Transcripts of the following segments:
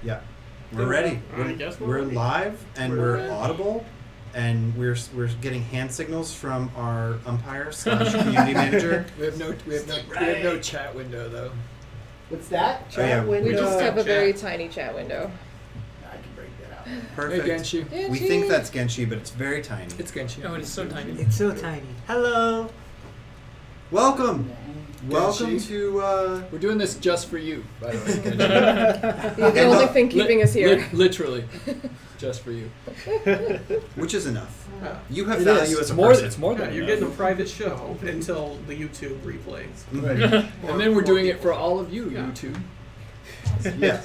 Yeah. We're ready. I guess We're ready. live and We're we're ready. audible, and we're getting hand signals from our umpire / community manager. We have no chat window though. What's that? Oh, yeah. Chat window. We just have a Chat. very tiny chat window. I can break that out. Perfect. Hey Genshi. We think that's Genshi, but it's very tiny. It's Genshi. Oh, it's so tiny. It's so tiny. Hello. Welcome. Welcome Genshi. to. We're doing this just for you, by the way. Genshi. You're the And, only thing keeping us here. Literally, just for you. Which is enough. Yeah. You have It value is. as a More. person. It's more Yeah, than you're enough. getting a private show until the YouTube replays. Mhm. And then we're doing it for all of you, YouTube. Yeah.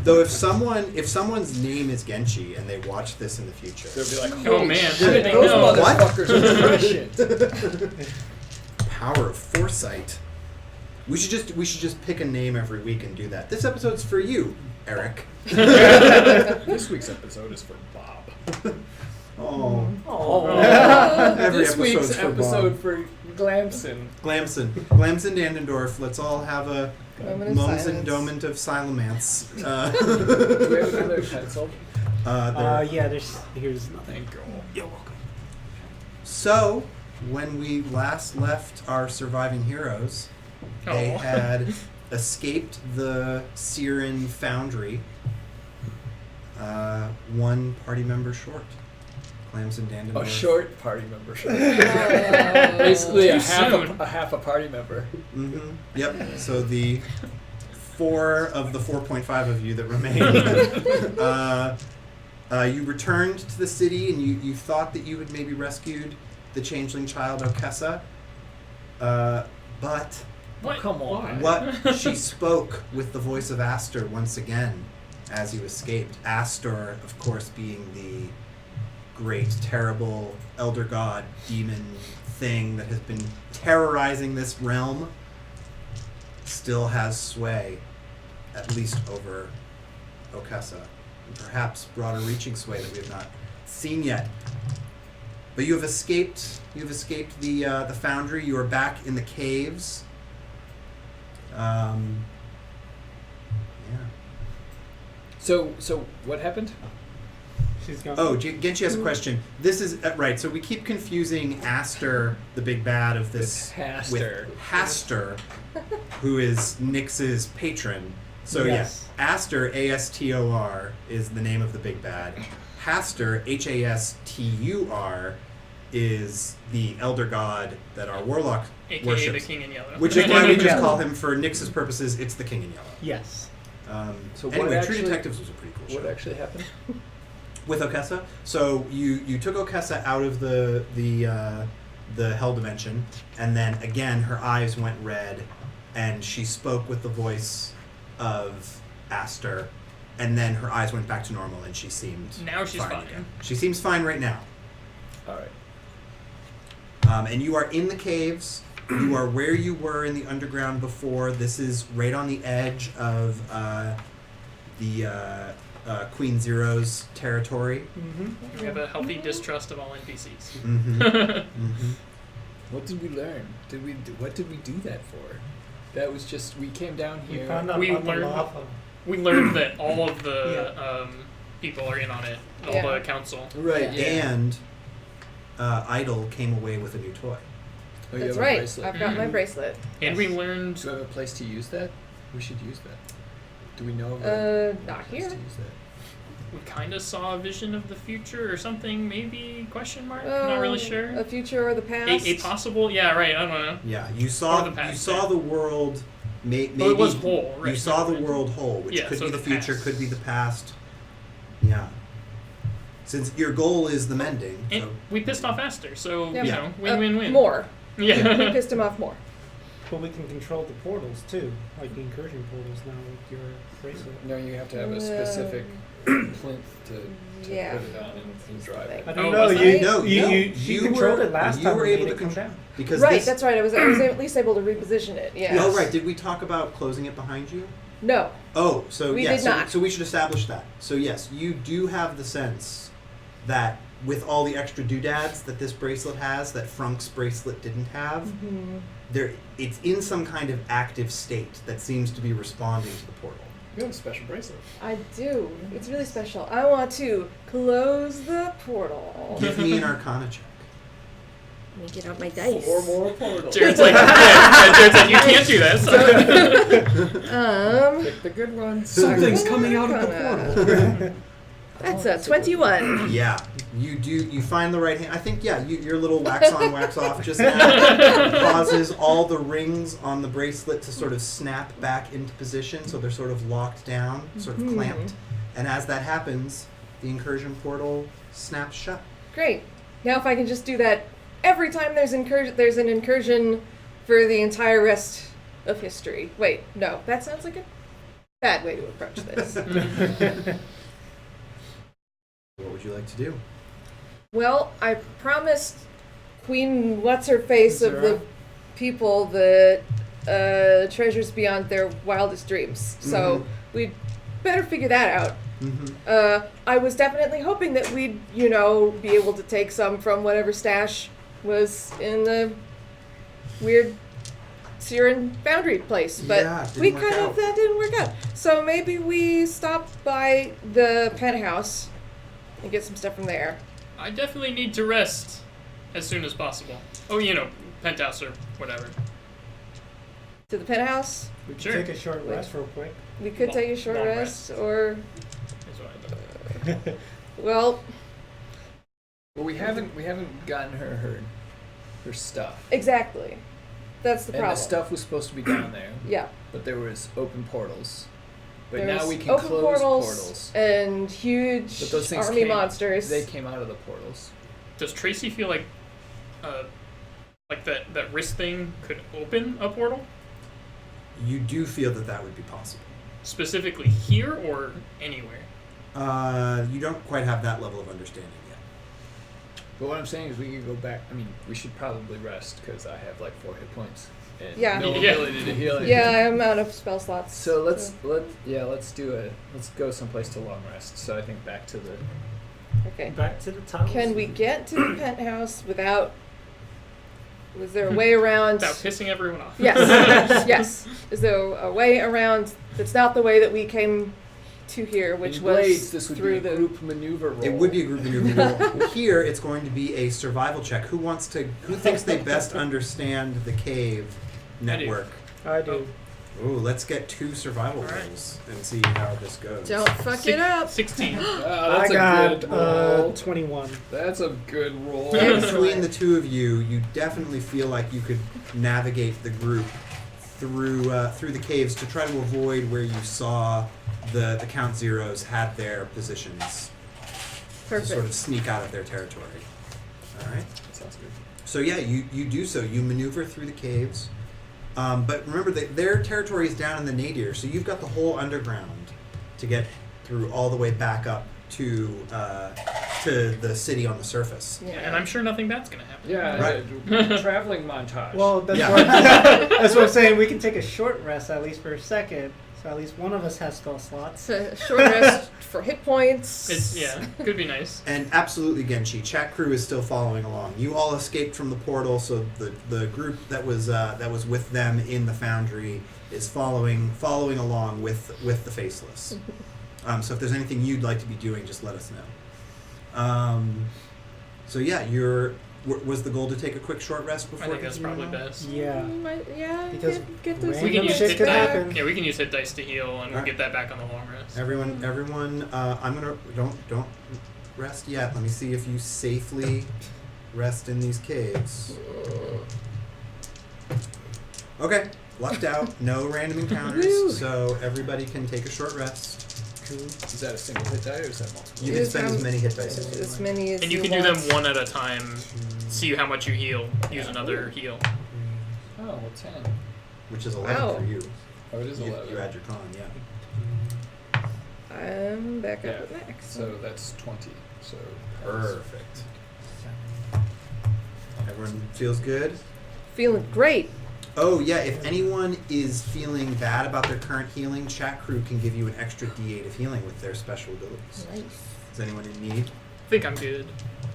Though if someone's name is Genshi and they watch this in the future, They'll be like, Oh, "Holy man, shit, they those know." What? motherfuckers are prescient." power of foresight. We should just pick a name every week and do that. This episode's for you, Eric. This week's episode is for Bob. Oh. Oh. Every This week's episode's for episode Bob. for Glamson. Glamson Dandendorf. Let's all have a Moment of Momsen silence. Domant of Silence. Do we have another pencil? Yeah. Here's Thank you. You're welcome. So, when we last left our surviving heroes, they Oh. had escaped the Siren foundry. One party member short. Clams and Dandendorf. A short party member. Short. Oh. Basically, Too a soon. half a party member. Mm-hmm. Yep. So the 4 of the 4.5 of you that remained, you returned to the city, and you thought that you had maybe rescued the changeling child Okessa, but What? Come on. what she spoke with the voice of Astor once again as you escaped. Astor, of course, being the great, terrible elder god demon thing that has been terrorizing this realm, still has sway, at least over Okessa, and perhaps broader reaching sway that we have not seen yet. But you have escaped. You have escaped the foundry. You are back in the caves. Yeah. So what happened? She's gone. Oh, Genshi has a question. This is right. So we keep confusing Astor, the big bad of this, Hastur. with Hastur, who is Nyx's patron. So Yes. yeah, Astor, Astor, is the name of the big bad. Hastur, Hastur, is the elder god that our warlock AKA worships. the King in Yellow. Which is why we just Yellow. call him, for Nyx's purposes, it's the King in Yellow. Yes. So what Anyway, True actually- Detectives was a pretty cool show. What actually happened? With Okessa, so you took Okessa out of the hell dimension, and then again her eyes went red, and she spoke with the voice of Astor, and then her eyes went back to normal, and she seemed Now she's fine. again. She seems fine right now. All right. And you are in the caves. You are where you were in the underground before. This is right on the edge of the Queen Zero's territory. Mm-hmm. We have a healthy distrust of all NPCs. Mm-hmm. Mm-hmm. What did we learn? What did we do that for? That was just we came down We here. found out We about the learned- lava. We learned that all of the people are in on it. All Yeah. the council. Right. Yeah. And Idol came away with a new toy. Oh, you That's have a right. bracelet. I've got my bracelet. And we learned Do you have a place to use that? We should use that. Do we know of a Not place here. to use that? we kind of saw a vision of the future or something, maybe? Question mark? Not really sure. A future or the past. A possible? Yeah, right. I don't know. Yeah, you saw Or the past, you saw yeah. the world. Maybe Oh, it was whole, right? You saw the Right. world whole, which Yeah, could so be the the future, past. could be the past. Yeah. Since your goal is the mending, And so we pissed off Astor, so, Yeah. you know, win-win-win. More. We Yeah. pissed him off more. But we can control the portals too, like the incursion portals now with your bracelet. No, you have to have a specific plinth to Yeah. put it on and drive it. I Oh, don't know. was You, that- No, you, no, you, you controlled were- it last you time. were and able made to it come control- down. because Right, this. that's right. I was at least able to reposition it. Yes. Oh right, did we talk about closing it behind you? No. Oh, so We yeah, did so, not. so we should establish that. So yes, you do have the sense that with all the extra doodads that this bracelet has, that Frunk's bracelet didn't have, Mm-hmm. it's in some kind of active state that seems to be responding to the portal. You have a special bracelet. I do. It's really special. I want to close the portal. Give me an Arcana check. Let me get out my dice. 4 more portals. Jared's like, Jared's like, you can't do that. So. Pick the good ones. Something's coming out of the portal. That's a 21. Yeah, you do. You find the right hand. I think, yeah, your little wax on, wax off just now causes all the rings on the bracelet to sort of snap back into position, so they're sort of locked down, sort of clamped. And as that happens, the incursion portal snaps shut. Great. Now if I can just do that every time there's an incursion for the entire rest of history. Wait, no, that sounds like a bad way to approach this. What would you like to do? Well, I promised Queen What's-Her-Face of the people that treasures beyond their wildest dreams. So we'd better figure that out. I was definitely hoping that we'd, be able to take some from whatever stash was in the weird Siren Foundry place, but Yeah, we didn't work kind out. of that didn't work out. So maybe we stop by the penthouse and get some stuff from there. I definitely need to rest as soon as possible. Oh, penthouse or whatever. To the penthouse, We could Sure. take a short rest real quick. we could take a short Long rest, or Is what I thought. well, Well, we haven't gotten her stuff. exactly. That's the And problem. the stuff was supposed to be down there, Yeah. but there was open portals. But There's now we can open close portals and huge But those things army monsters. They came out of the portals. Does Tracy feel like that wrist thing could open a portal? You do feel that would be possible. Specifically here or anywhere? You don't quite have that level of understanding yet. But what I'm saying is we can go back. I mean, we should probably rest because I have like 4 hit points and Yeah. no Yeah. ability to heal. Yeah, I'm out of spell slots. So let's go someplace to long rest. So I think back to the. Okay. Back to the tunnels. Can we get to the penthouse without? Was there a way around? Without pissing everyone off. Yes. Yes. Is there a way around that's not the way that we came to here, which In was Blades, this would through be a the group maneuver roll. It would be a group maneuver roll. Here, it's going to be a survival check. Who thinks they best understand the cave network? I do. Ooh, let's get 2 survival All right. rolls and see how this goes. Don't fuck it up. 16. That's I got a good roll. 21. That's a good roll. Between the two of you, you definitely feel like you could navigate the group through the caves to try to avoid where you saw the Count Zeros had their positions. Perfect. To sort of sneak out of their territory. All right. That sounds good. So yeah, you do so. You maneuver through the caves, but remember that their territory is down in the nadir, so you've got the whole underground to get through all the way back up to the city on the surface. Yeah. And I'm sure nothing bad's going to happen. Yeah, Right. traveling montage. Well, that's, Yeah. that's what I'm saying. We can take a short rest at least for a second. So at least one of us has spell slots. It's a short rest for hit points. Could be nice. And absolutely, Genshi, chat crew is still following along. You all escaped from the portal, so the group that was with them in the foundry is following along with the Faceless. So if there's anything you'd like to be doing, just let us know. So yeah, was the goal to take a quick short rest before? I think that's continuing probably on? best. Yeah. Yeah, Because get those random We can use shit hit could die. happen. Yeah, we can use hit dice to heal, and we'll Alright. get that back on the long rest. Everyone, I'm gonna don't rest yet. Let me see if you safely rest in these caves. Okay, lucked out. No random encounters, Woo. so everybody can take a short rest. Is that a single hit die or is that multiple? You can spend as many hit dice as you as like. many as And you can do want. them one at a time. See how much you heal. Use another heal. Oh, well, 10. Which is 11 Wow. for you. Oh, it is You 11. add your con, yeah. I'm back Yeah. up with Max. So that's 20. So Perfect. Everyone feels good? Feeling great. Oh yeah, if anyone is feeling bad about their current healing, chat crew can give you an extra D8 of healing with their special abilities. Nice. Is anyone in need? I think I'm good.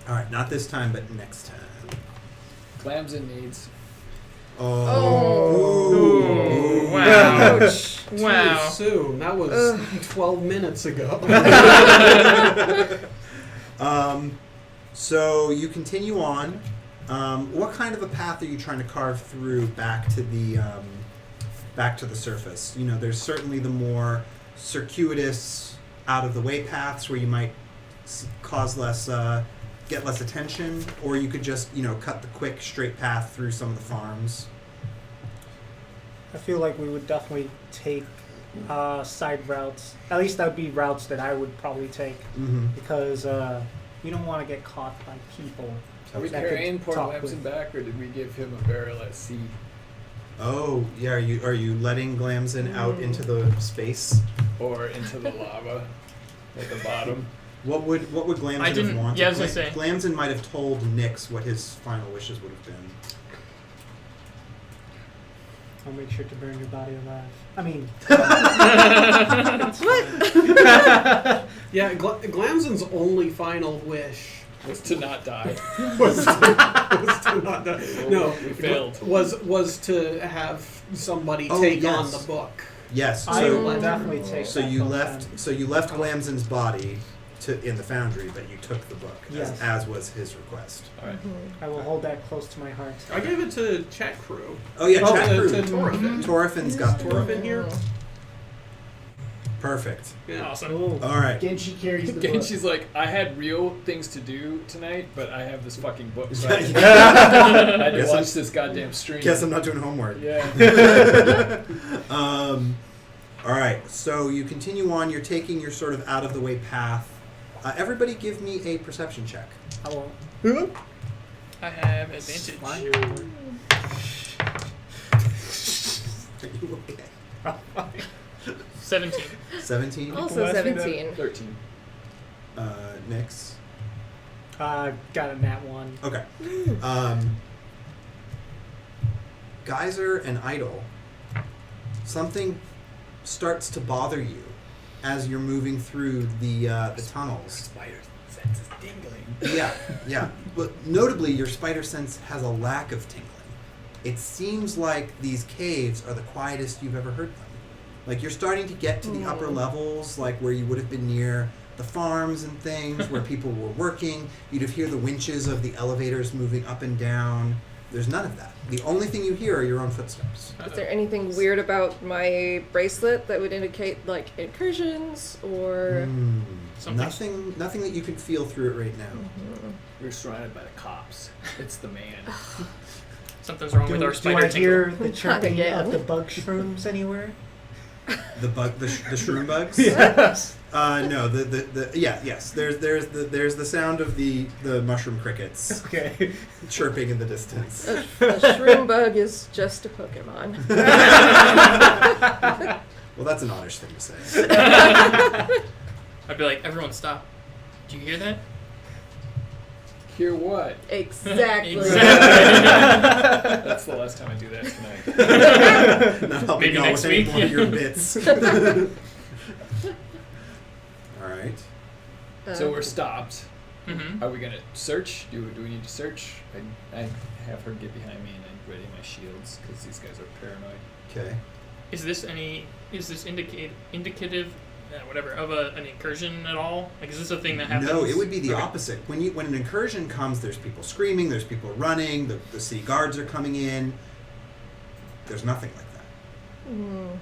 Alright, not this time, but next time. Clams and needs. Oh. Ooh, Wow. Ouch. Wow. Too soon. That was 12 minutes ago. So you continue on. What kind of a path are you trying to carve through back to the surface? You know, there's certainly the more circuitous, out of the way paths where you might cause get less attention, or you could just cut the quick straight path through some of the farms. I feel like we would definitely take side routes. At least that would be routes that I would probably take, because you don't want to get caught by people. Are we that could carrying poor talk Glamson with- back, or did we give him a barrel at sea? Oh yeah, are you letting Glamson out into the space? Or into the lava at the bottom? What would Glamson I didn't- have wanted? yeah, I was gonna say. Glamson might have told Nyx what his final wishes would have been. I'll make sure to burn your body alive. I mean, Yeah, Glamson's only final wish Was to not die. was to not die. No, We failed. was to have somebody Oh, take yes. on the book. Yes. I So will definitely take. so that you book left then. Glamson's body in the foundry, but you took the book Yes. as was his request. All right. I will hold that close to my heart. I gave it to Chat Crew. Oh yeah, Oh, chat to crew. Torfin. Torfin's got the book. Torfin here? Perfect. Yeah. Awesome. Ooh. All right. Genshi carries the book. Again, she's like, I had real things to do tonight, but I have this fucking book. So I had to Guess watch this goddamn stream. Guess I'm not doing homework. Yeah. All right. So you continue on. You're taking your sort of out of the way path. Everybody, give me a perception check. I won't. I have advantage. Are you okay? 17. 17. Also Why is he 17. 13. Nyx. Got a nat 1. Okay. Geyser and Idol, something starts to bother you as you're moving through the tunnels. Spider sense is tingling. Yeah. But notably, your spider sense has a lack of tingling. It seems like these caves are the quietest you've ever heard them. Like, you're starting to get to the upper levels, like where you would have been near the farms and things, where people were working. You'd have hear the winches of the elevators moving up and down. There's none of that. The only thing you hear are your own footsteps. Is there anything weird about my bracelet that would indicate like incursions or? Something. Nothing that you can feel through it right now. We're surrounded by the cops. It's the man. Something's wrong with our Do spider I tingle. hear the chirping again. of the bug shrooms anywhere? The shroom bugs. Yes. No. Yes. There's the sound of the mushroom crickets Okay. chirping in the distance. A shroom bug is just a Pokemon. Well, that's an oddish thing to say. I'd be like, everyone stop. Do you hear that? Hear what? Exactly. That's the last time I do that tonight. Not helping Maybe out next with any week. more of your bits. All right. So we're stopped. Mm-hmm. Are we gonna search? Do we need to search? I have her get behind me and I ready my shields because these guys are paranoid. Okay. Is this indicative, whatever, of an incursion at all? Like, is this a thing that happens? No, it would be the Okay. opposite. When an incursion comes, there's people screaming, there's people running, the city guards are coming in. There's nothing like that. Can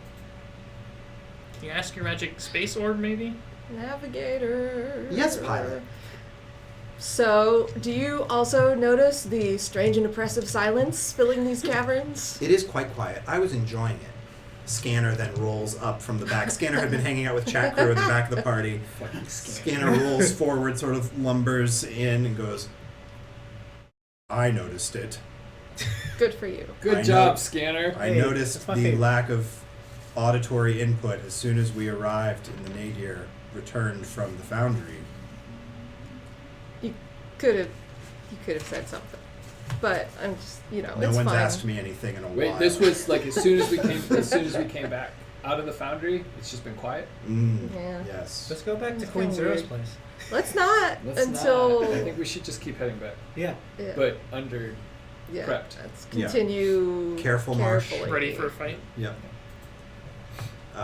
you ask your magic space orb, maybe? Navigator. Yes, pilot. So, do you also notice the strange and oppressive silence filling these caverns? It is quite quiet. I was enjoying it. Scanner then rolls up from the back. Scanner had been hanging out with Chat Crew at the back of the party. Fucking Scanner rolls forward, sort of lumbers in, and goes, I noticed it. Good for you. Good I job, know. Scanner. I Hey, noticed that's my the favorite. lack of auditory input as soon as we arrived in the nadir, returned from the foundry. You could have said something, but I'm just, No it's one's fine. asked me anything in a Wait, while. this was like as soon as we came back out of the foundry. It's just been quiet. Yeah. Yes. Let's go back to It's Queen kinda Zero's weird. place. Let's not Let's until. not. I think we should just keep heading back, Yeah. Yeah. but under yeah. prepped. Let's Yeah. continue Careful march. carefully. Ready for a fight? Yep.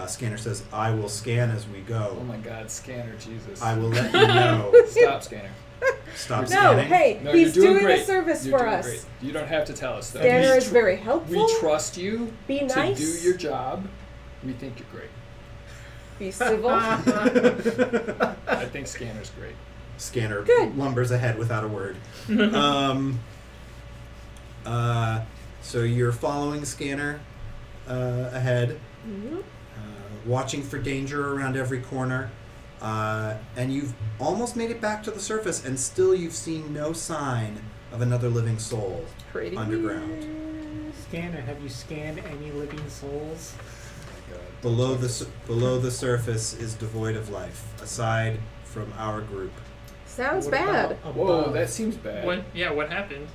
Scanner says, "I will scan as we go. Oh my God, Scanner, Jesus. I will let you know." Stop, Scanner. Stop No, scanning. hey, No, he's you're doing doing great. a service You're for doing us. great. You don't have to tell us that. Scanner We is very helpful. We trust you Be to nice. do your job. We think you're great. Be civil. I think Scanner's great. Scanner Good. lumbers ahead without a word. So you're following Scanner ahead, watching for danger around every corner, and you've almost made it back to the surface, and still you've seen no sign of another living soul Pretty underground. Scanner, have you scanned any living souls? Oh my God. Below the surface is devoid of life, aside from our group. Sounds What bad. about Whoa, above? that seems bad. What? Yeah, what happened?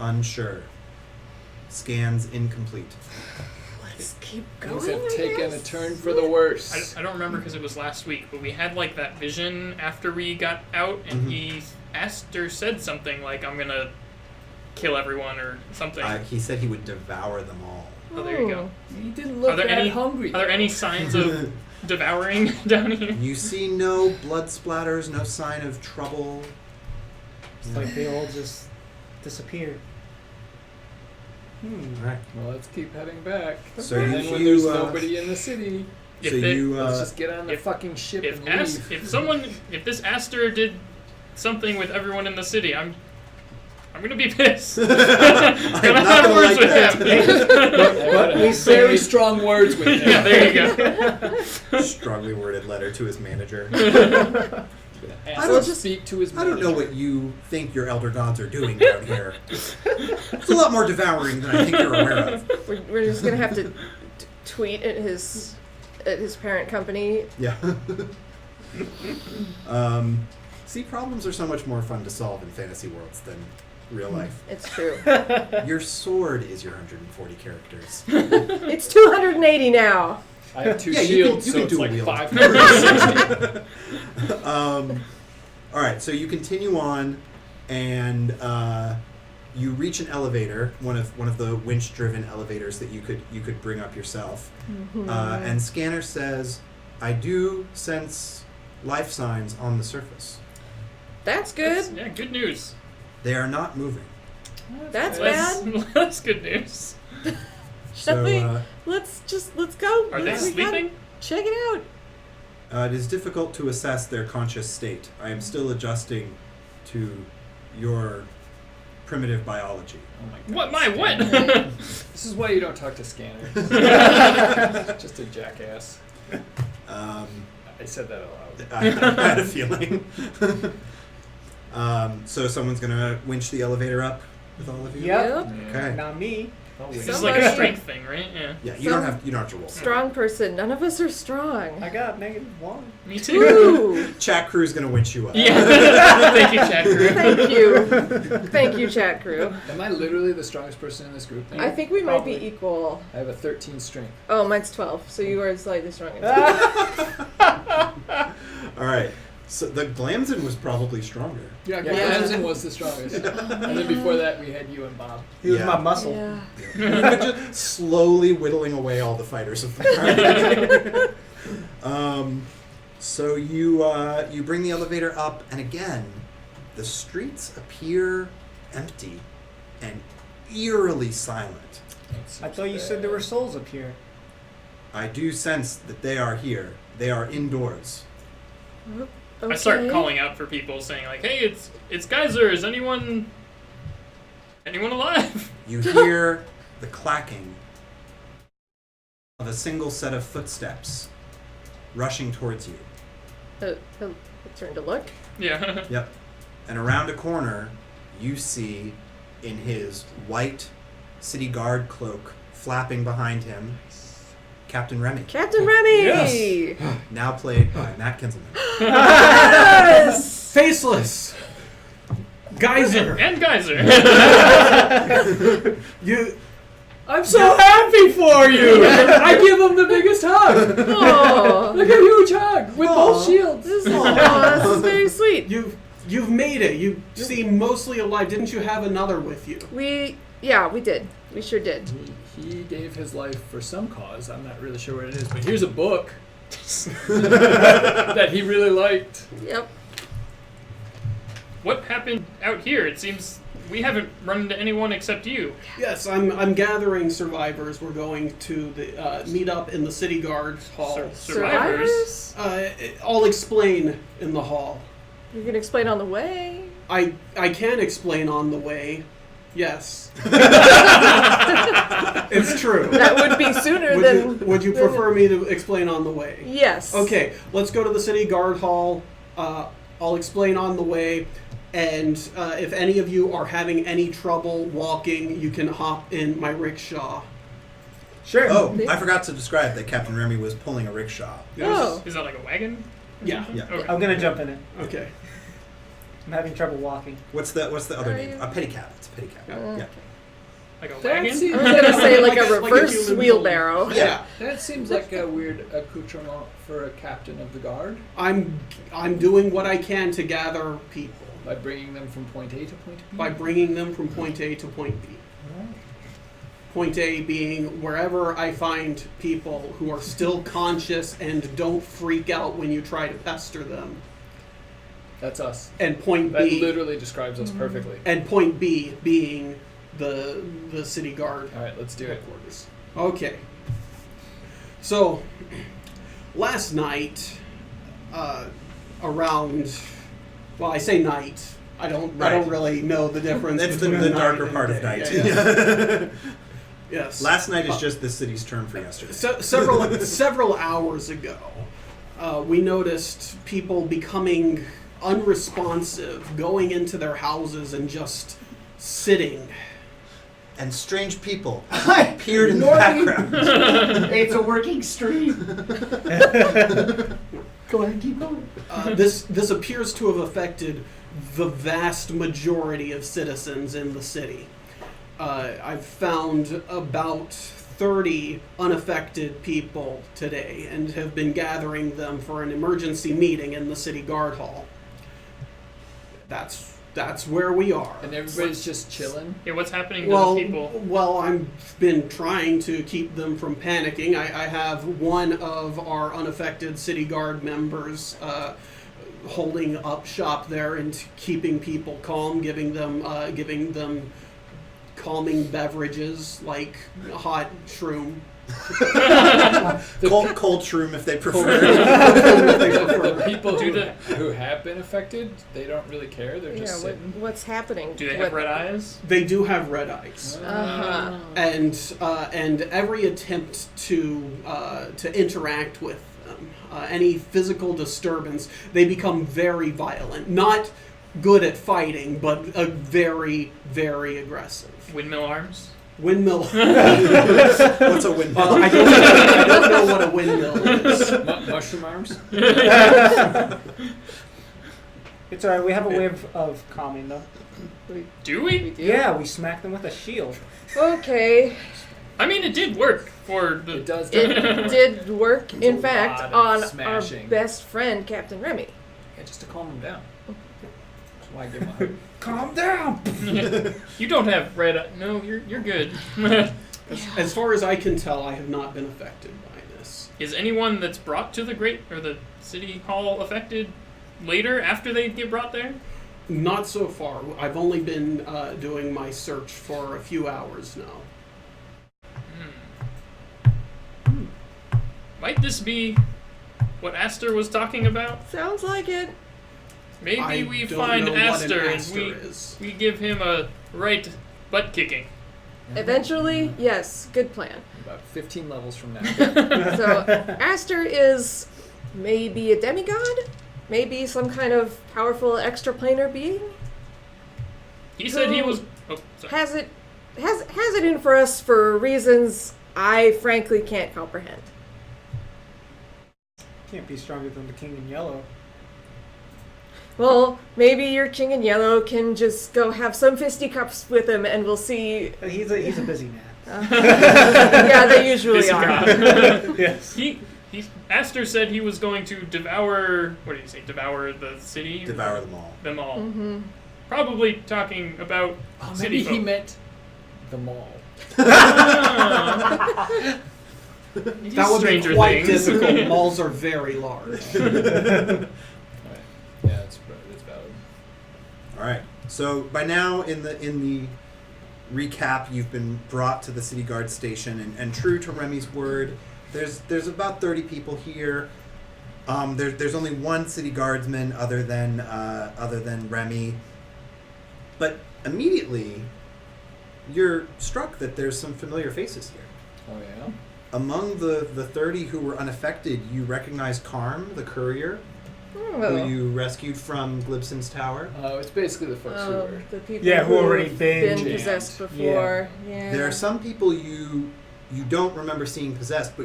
Unsure. Scans incomplete. Let's keep going. Things have I taken a guess. turn for the worse. I don't remember because it was last week, but we had like that vision after we got out, and Astor said something like, "I'm gonna kill everyone" or something. He said he would devour them all. Oh, there you go. He didn't look Are there that any hungry. Are there any signs of devouring down here? You see no blood splatters, no sign of trouble. It's like they all just disappeared. Alright. Well, let's keep heading back. So and you- then when you, there's uh, nobody in the city, If so they- you let's just get on the if- fucking ship If and leave. if this Astor did something with everyone in the city, I'm gonna be pissed. I'm Gonna not have gonna words like with him. But we very strong words with him. Yeah, there you go. Strongly worded letter to his manager. Ask I him don't to speak to his I don't know manager. what you think your elder gods are doing down here. It's a lot more devouring than I think you're aware of. We're just gonna have to tweet at his parent company. Yeah. See, problems are so much more fun to solve in fantasy worlds than real life. It's true. Your sword is your 140 characters. It's 280 now. I have two Yeah, you shields, can so it's dual like wield. 560. All right, so you continue on, and you reach an elevator, one of the winch-driven elevators that you could bring up yourself. And Scanner says, "I do sense life signs on the surface. That's good. Yeah, good news. They are not moving." That's That's, bad. that's good news. Shall we? So Let's go. Are they We gotta sleeping? Check it out. it is difficult to assess their conscious state. I am still adjusting to your primitive biology. Oh my God. What? My what? This is why you don't talk to Scanner. Just a jackass. Um, I said that aloud. I had a feeling. So someone's gonna winch the elevator up with all of you. Yep. Okay. Not me. This is Somebody- like a strength thing, right? Yeah. Yeah, you don't have to roll. Strong person. None of us are strong. I got -1. Me too. Ooh. Chat crew's gonna winch you up. Yeah. Thank you, Chad Crew. Thank you. Thank you, chat crew. Am I literally the strongest person in this group? Then? I think we might be Probably. equal. I have a 13 strength. Oh, mine's 12, so you are slightly stronger. All right. So the Glamson was probably stronger. Yeah, Yeah. Glamson was the strongest. And then before that, we had you and Bob. He was Yeah. my muscle. Yeah. You're just slowly whittling away all the fighters of the party. So you bring the elevator up, and again, the streets appear empty and eerily silent. I thought you said there were souls up here. I do sense that they are here. They are indoors. I start Okay. calling out for people, saying like, "Hey, it's Geyser. Is anyone alive?" You hear the clacking of a single set of footsteps rushing towards you. He'll turn to look. Yeah. Yep. And around a corner, you see in his white city guard cloak flapping behind him, Captain Remy, Captain Remy! Yes. now played by Matt Kinselman. Yes! Faceless. Geyser. And Geyser. You. I'm so happy for you! I give him the biggest hug! Oh, Like a huge hug with both Aw. shields. this is very sweet. You've made it. You seem mostly alive. Didn't you have another with you? We Yeah, we did. We sure did. He gave his life for some cause. I'm not really sure what it is, but here's a book that he really liked. Yep. What happened out here? It seems we haven't run into anyone except you. Yes, I'm gathering survivors. We're going to the meet up in the city guard hall. Survivors? I'll explain in the hall. You can explain on the way. I can explain on the way. Yes. It's true. That would be sooner than. Would you prefer me to explain on the way? Yes. Okay, let's go to the city guard hall. I'll explain on the way. And if any of you are having any trouble walking, you can hop in my rickshaw. Sure. Oh, I forgot to describe that Captain Remy was pulling a rickshaw. Oh. Is that like a wagon? Yeah. Yeah. Okay. I'm gonna jump in it. Okay. I'm having trouble walking. What's the other Are name? you- A pedicab. It's a pedicab. Yeah. Like a That wagon? seems- I was gonna say like a Like a reverse human wheelbarrow. Yeah. That seems like a weird accoutrement for a captain of the guard. I'm doing what I can to gather people By bringing them from point A to point B? by bringing them from point A to point B. Point A being wherever I find people who are still conscious and don't freak out when you try to pester them. That's us. And point That B literally describes us perfectly. and point B being the city guard. All right, let's do it. Headquarters. Okay. So, last night, around, well, I say night. I don't Right. really know the difference. That's between the night darker and part of day. night. Yeah. Yes. Last night is just the city's term for yesterday. Several hours ago, we noticed people becoming unresponsive, going into their houses and just sitting. And strange people Hi, appeared in the Norby. background. It's a working stream. Go ahead, keep going. This appears to have affected the vast majority of citizens in the city. I've found about 30 unaffected people today and have been gathering them for an emergency meeting in the city guard hall. That's where we are. And everybody's just chilling. Yeah, what's happening to Well, those people? I've been trying to keep them from panicking. I have one of our unaffected city guard members holding up shop there and keeping people calm, giving them calming beverages like hot shroom. Cold shroom if they prefer. The people who have been affected, they don't really care. They're Yeah. just sitting. What's happening? Do they have red eyes? They do have red eyes. Uh-huh. And every attempt to interact with them, any physical disturbance, they become very violent. Not good at fighting, but very, very aggressive. Windmill arms? Windmill. What's a windmill? I don't know what a windmill is. Mushroom arms? It's alright, we have a way of calming them. Do we? do. Yeah, we smack them with a shield. Okay. I mean, it did work for the. It does. It did work, in a fact, lot of on smashing. our best friend, Captain Remy. Yeah, just to calm them down. That's why I give them a hug. Calm down! You don't have red eyes. No, you're good. As far as I can tell, I have not been affected by this. Is anyone that's brought to the city hall affected later after they get brought there? Not so far. I've only been doing my search for a few hours now. Might this be what Astor was talking about? Sounds like it. Maybe I we don't find know what an Astor and Astor is. we give him a right butt kicking. Eventually, yes, good plan. About 15 levels from now. So, Astor is maybe a demigod? Maybe some kind of powerful extraplanar being? He said he Who was. Oh, sorry. Has it in for us for reasons I frankly can't comprehend. Can't be stronger than the King in Yellow. Well, maybe your King in Yellow can just go have some fisticuffs with him and we'll see. He's a busy man. Yeah, they usually Busy are. guy. Yes. Astor said he was going to devour. What did he say? Devour the city. Devour them all. Them all. Mm-hmm. Probably talking about Oh, city maybe he folk. meant the mall. That would be Stranger quite Things. difficult. Malls are very large. Alright. Yeah, it's valid. All right. So by now, in the recap, you've been brought to the city guard station, and true to Remy's word, there's about 30 people here. There's only one city guardsman other than Remy, but immediately you're struck that there's some familiar faces here. Oh yeah. Among the 30 who were unaffected, you recognize Carm, the courier, who you rescued from Glibson's tower. Oh, it's basically the folks who were. The people who already have been been possessed before. Yeah. There are some people you don't remember seeing possessed, but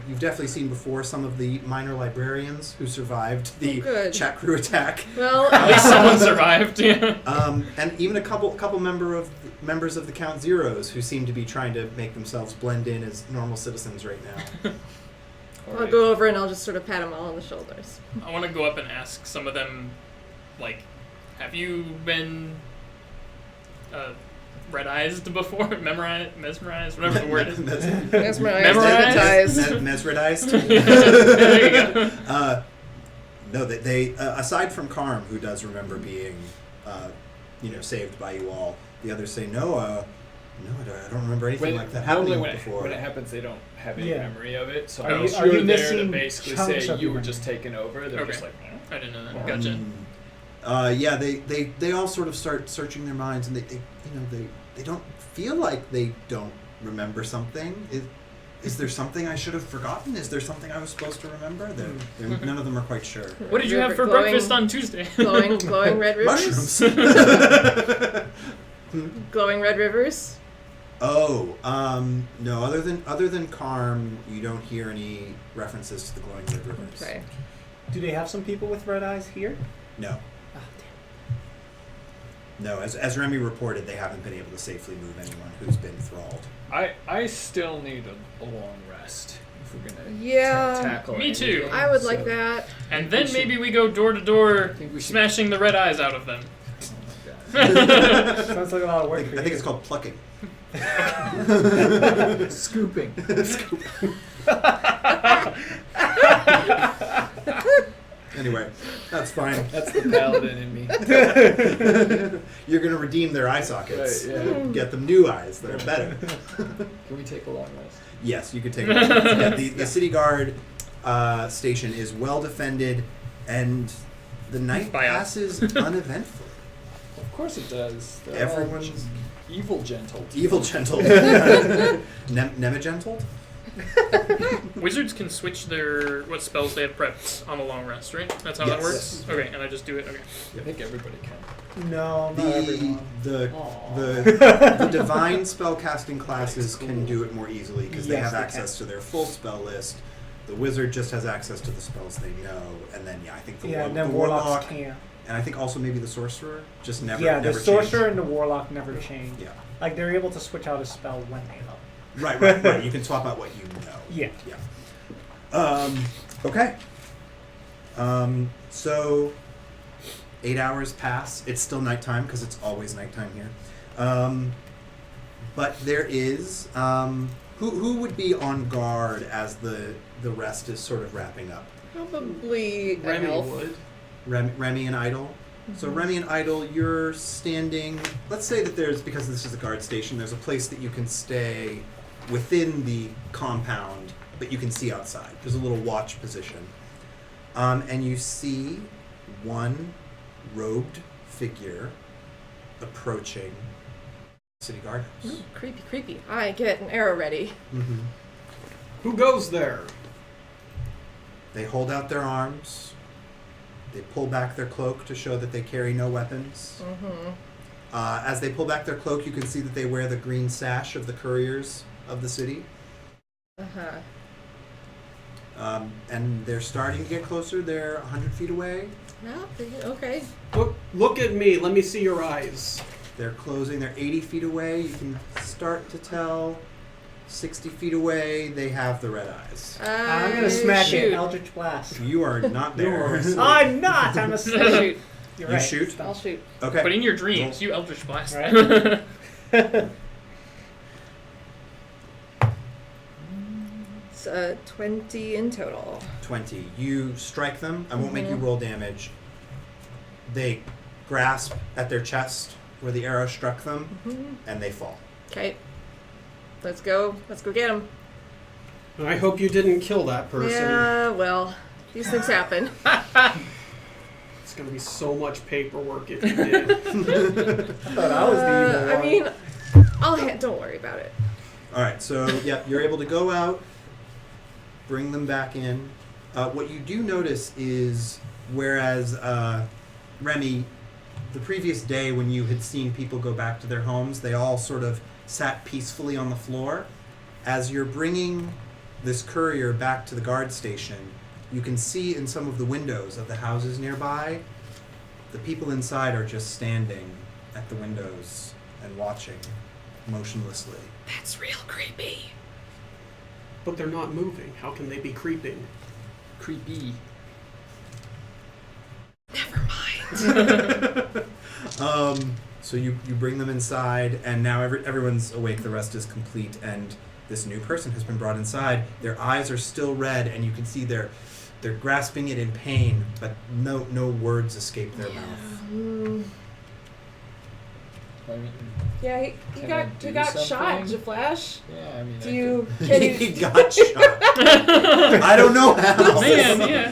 you've definitely seen before. Some of the minor librarians who survived the chat crew attack. Well, At least someone survived. Yeah. And even a couple members of the Count Zeros who seem to be trying to make themselves blend in as normal citizens right now. I'll go over and I'll just sort of pat them all on the shoulders. I want to go up and ask some of them, like, have you been red-eyed before? Mesmerized? Whatever the word is. Mesmerized. Memorized. Mesmerized. There you go. No, they aside from Carm, who does remember being, saved by you all, the others say no. I don't remember anything like that happening before. When it happens, they don't have any Yeah. memory of it. So Are unless you you're there to missing basically chunks say of you your were just memory? taken over, they're Okay. just like, I didn't know that. Gotcha. Yeah, they all sort of start searching their minds, and they don't feel like they don't remember something. Is there something I should have forgotten? Is there something I was supposed to remember? None of them are quite sure. What did you have for breakfast on Tuesday? Glowing red rivers? Mushrooms. Glowing red rivers? Oh, no. Other than Carm, you don't hear any references to the glowing red rivers. Okay. Do they have some people with red eyes here? No. Oh, No, as Remy reported, they haven't been able to safely move anyone who's been thralled. I still need a long rest if we're gonna tackle Me too. anything, I would so- like that. And then maybe we go door to door, think we should- smashing the red eyes out of them. Oh my god. Sounds like a lot of work for I you. think it's called plucking. Scooping. Anyway, that's fine. That's the paladin in me. You're going to redeem their eye sockets. Right, yeah. Get them new eyes that are better. Can we take a long rest? Yes, you could take it. Yeah, the city guard station is well defended, and the night By us. passes uneventfully. Of course it does. They're Everyone's all evil gentle. evil gentle. Nemagentled? Wizards can switch what spells they have prepped on the long rest, right? That's how that Yes. works? Okay, and I just do it? Okay. I think everybody can. No, not everyone. Aw. The divine spellcasting classes can do it more easily because they Yes, have they access to their full spell list. The wizard just has access to the spells they know, and then I think the And then warlock, warlocks can't. and I think also maybe the sorcerer just never. Yeah, the never sorcerer change. and the warlock never change. Yeah, Like they're able to switch out a spell when they know. right. You can swap out what you know. Yeah. Okay. So 8 hours pass. It's still nighttime because it's always nighttime here. But there is who would be on guard as the rest is sort of wrapping up. Probably an Remy elf. would. Remy and Idle. So Remy and Idle, you're standing. Let's say that because this is a guard station, there's a place that you can stay within the compound, but you can see outside. There's a little watch position, and you see one robed figure approaching city guardhouse. Ooh, creepy. I get an arrow ready. Mm-hmm. Who goes there? They hold out their arms. They pull back their cloak to show that they carry no weapons. Mm-hmm. As they pull back their cloak, you can see that they wear the green sash of the couriers of the city. Uh-huh. And they're starting to get closer. They're 100 feet away. No, okay. Look at me. Let me see your eyes. They're closing. They're 80 feet away. You can start to tell. 60 feet away, they have the red eyes. I'm gonna smack shoot. it. Eldritch Blast. You are not there. I'm not. I'm a Shoot. snake. You're You right. shoot? Stop. I'll shoot. Okay. But in your dreams, you Eldritch Blast. Right. That's 20 in total. 20. You strike them. I won't make you roll damage. They grasp at their chest where the arrow struck them, and they fall. Okay. Let's go get him. I hope you didn't kill that person. Yeah, well, these things happen. It's going to be so much paperwork if you did. I thought I was the evil one. I mean, don't worry about it. All right, so you're able to go out, bring them back in. What you do notice is, whereas Remy, the previous day when you had seen people go back to their homes, they all sort of sat peacefully on the floor. As you're bringing this courier back to the guard station, you can see in some of the windows of the houses nearby, the people inside are just standing at the windows and watching motionlessly. That's real creepy. But they're not moving. How can they be creeping? Creepy. Never mind. So you bring them inside, and now everyone's awake. The rest is complete, and this new person has been brought inside. Their eyes are still red, and you can see they're grasping it in pain, but no words escape their mouth. I mean, Yeah, he Can I got do shot, something? Jaflash. yeah, I mean, Do I you could- can He you got shot. I don't know how. Man, yeah.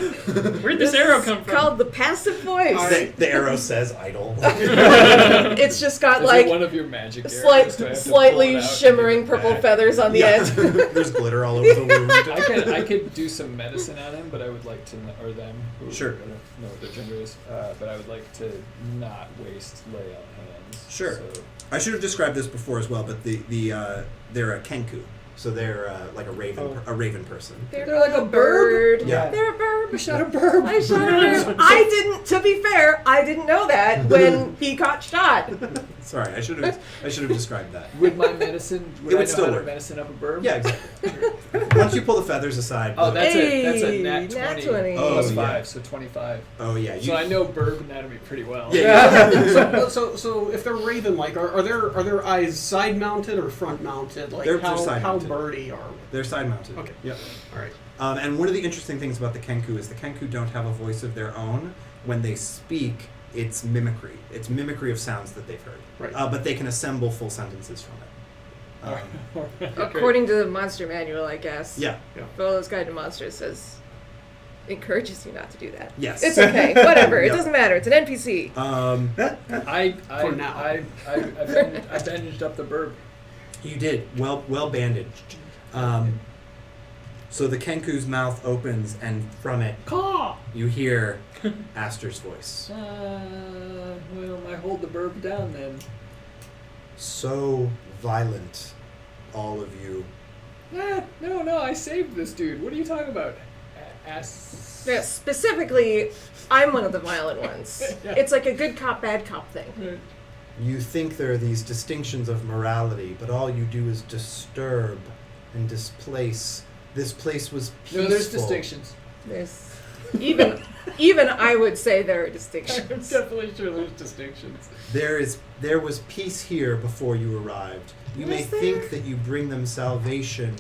Where'd this arrow come from? called the passive voice. The arrow says idle. It's just got Is like it one of your magic arrows? Do I have to pull slightly it out and shimmering give it purple back? feathers on the Yeah. end. There's glitter all over the wound. I could do some medicine on him, but I would like to, or them, who Sure. I don't know what their gender is, but I would like to not waste lay on hands. Sure. So, I should have described this before as well, but they're a kenku, so they're like a raven person. They're like a bird. Yeah. They're a bird. we shot a burb. I shot a bird. I didn't. To be fair, I didn't know that when he got shot. Sorry, I should have described that. With my medicine, would It I would know still how work. to medicine up a burb? Yeah, exactly. Once you pull the feathers aside. Oh, that's a Hey, nat 20, nat 20. plus Oh, 5, yeah. so 25. Oh yeah. So I know burb anatomy pretty well. Yeah. So if they're raven-like, are their eyes side-mounted or front-mounted? Like They're how side-mounted. birdy are? They're side mounted. Okay. Yep. All right. And one of the interesting things about the kenku is the kenku don't have a voice of their own. When they speak, it's mimicry. It's mimicry of sounds that they've heard. Right. But they can assemble full sentences from it. According to the monster manual, I guess. Yeah. Volo's Guide to Monsters encourages you not to do that. Yes. It's okay. Whatever. It Yep. doesn't matter. It's an NPC. For now. I bandaged up the burb. You did well bandaged. So the kenku's mouth opens, and from it, Caw! you hear Astor's voice. Well, I hold the burb down then. So violent, all of you. No, I saved this dude. What are you talking about? Yeah, specifically, I'm one of the violent ones. Yeah. It's like a good cop, bad cop thing. You think there are these distinctions of morality, but all you do is disturb and displace. This place was peaceful. No, there's distinctions. There's even I would say there are I'm distinctions. definitely sure there's distinctions. There was peace here before you arrived. You may Was there? think that you bring them salvation,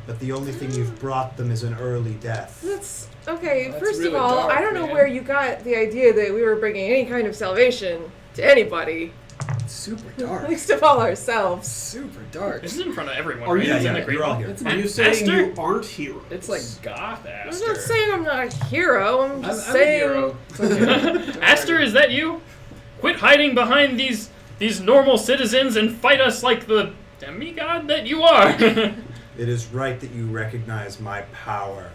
but the only thing you've brought them is an early death. That's okay. That's First really of all, dark, I don't know man. where you got the idea that we were bringing any kind of salvation to anybody, It's super dark. least of all ourselves. Super dark. This is in front of everyone. Are right? you- It's in yeah, the Great you're all Hall. here. It's Are you A- saying Astor? you aren't heroes? It's like goth I'm Astor. not saying I'm not a hero. I'm just I'm a saying. hero. It's okay. Astor, is that you? Quit hiding behind these normal citizens and fight us like the demigod that you are. It is right that you recognize my power.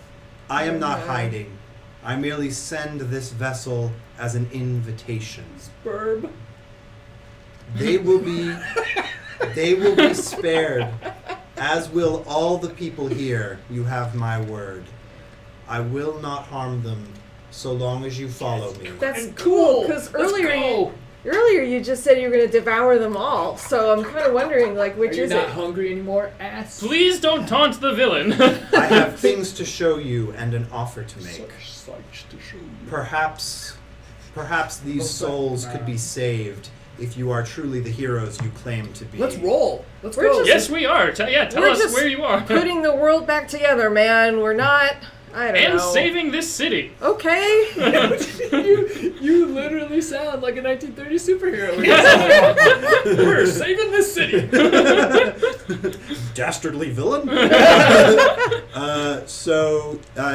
I am not hiding. I merely send this vessel as an invitation. Burb. They will be spared, as will all the people here. You have my word. I will not harm them so long as you follow me. That's cool because earlier you just said you were going to devour them all. So I'm kind of wondering, like, Are which you is not it? hungry anymore, ass? Please don't taunt the villain. I have things to show you and an offer to make. Such to show you. Perhaps these souls could be saved if you are truly the heroes you claim to be. Let's roll. Let's We're go. just- Yes, we are. Tell We're us just where you are. Putting the world back together, man. We're not. I don't and know. saving this city. Okay. you literally sound like a 1930s superhero. We're saving this city. Dastardly villain.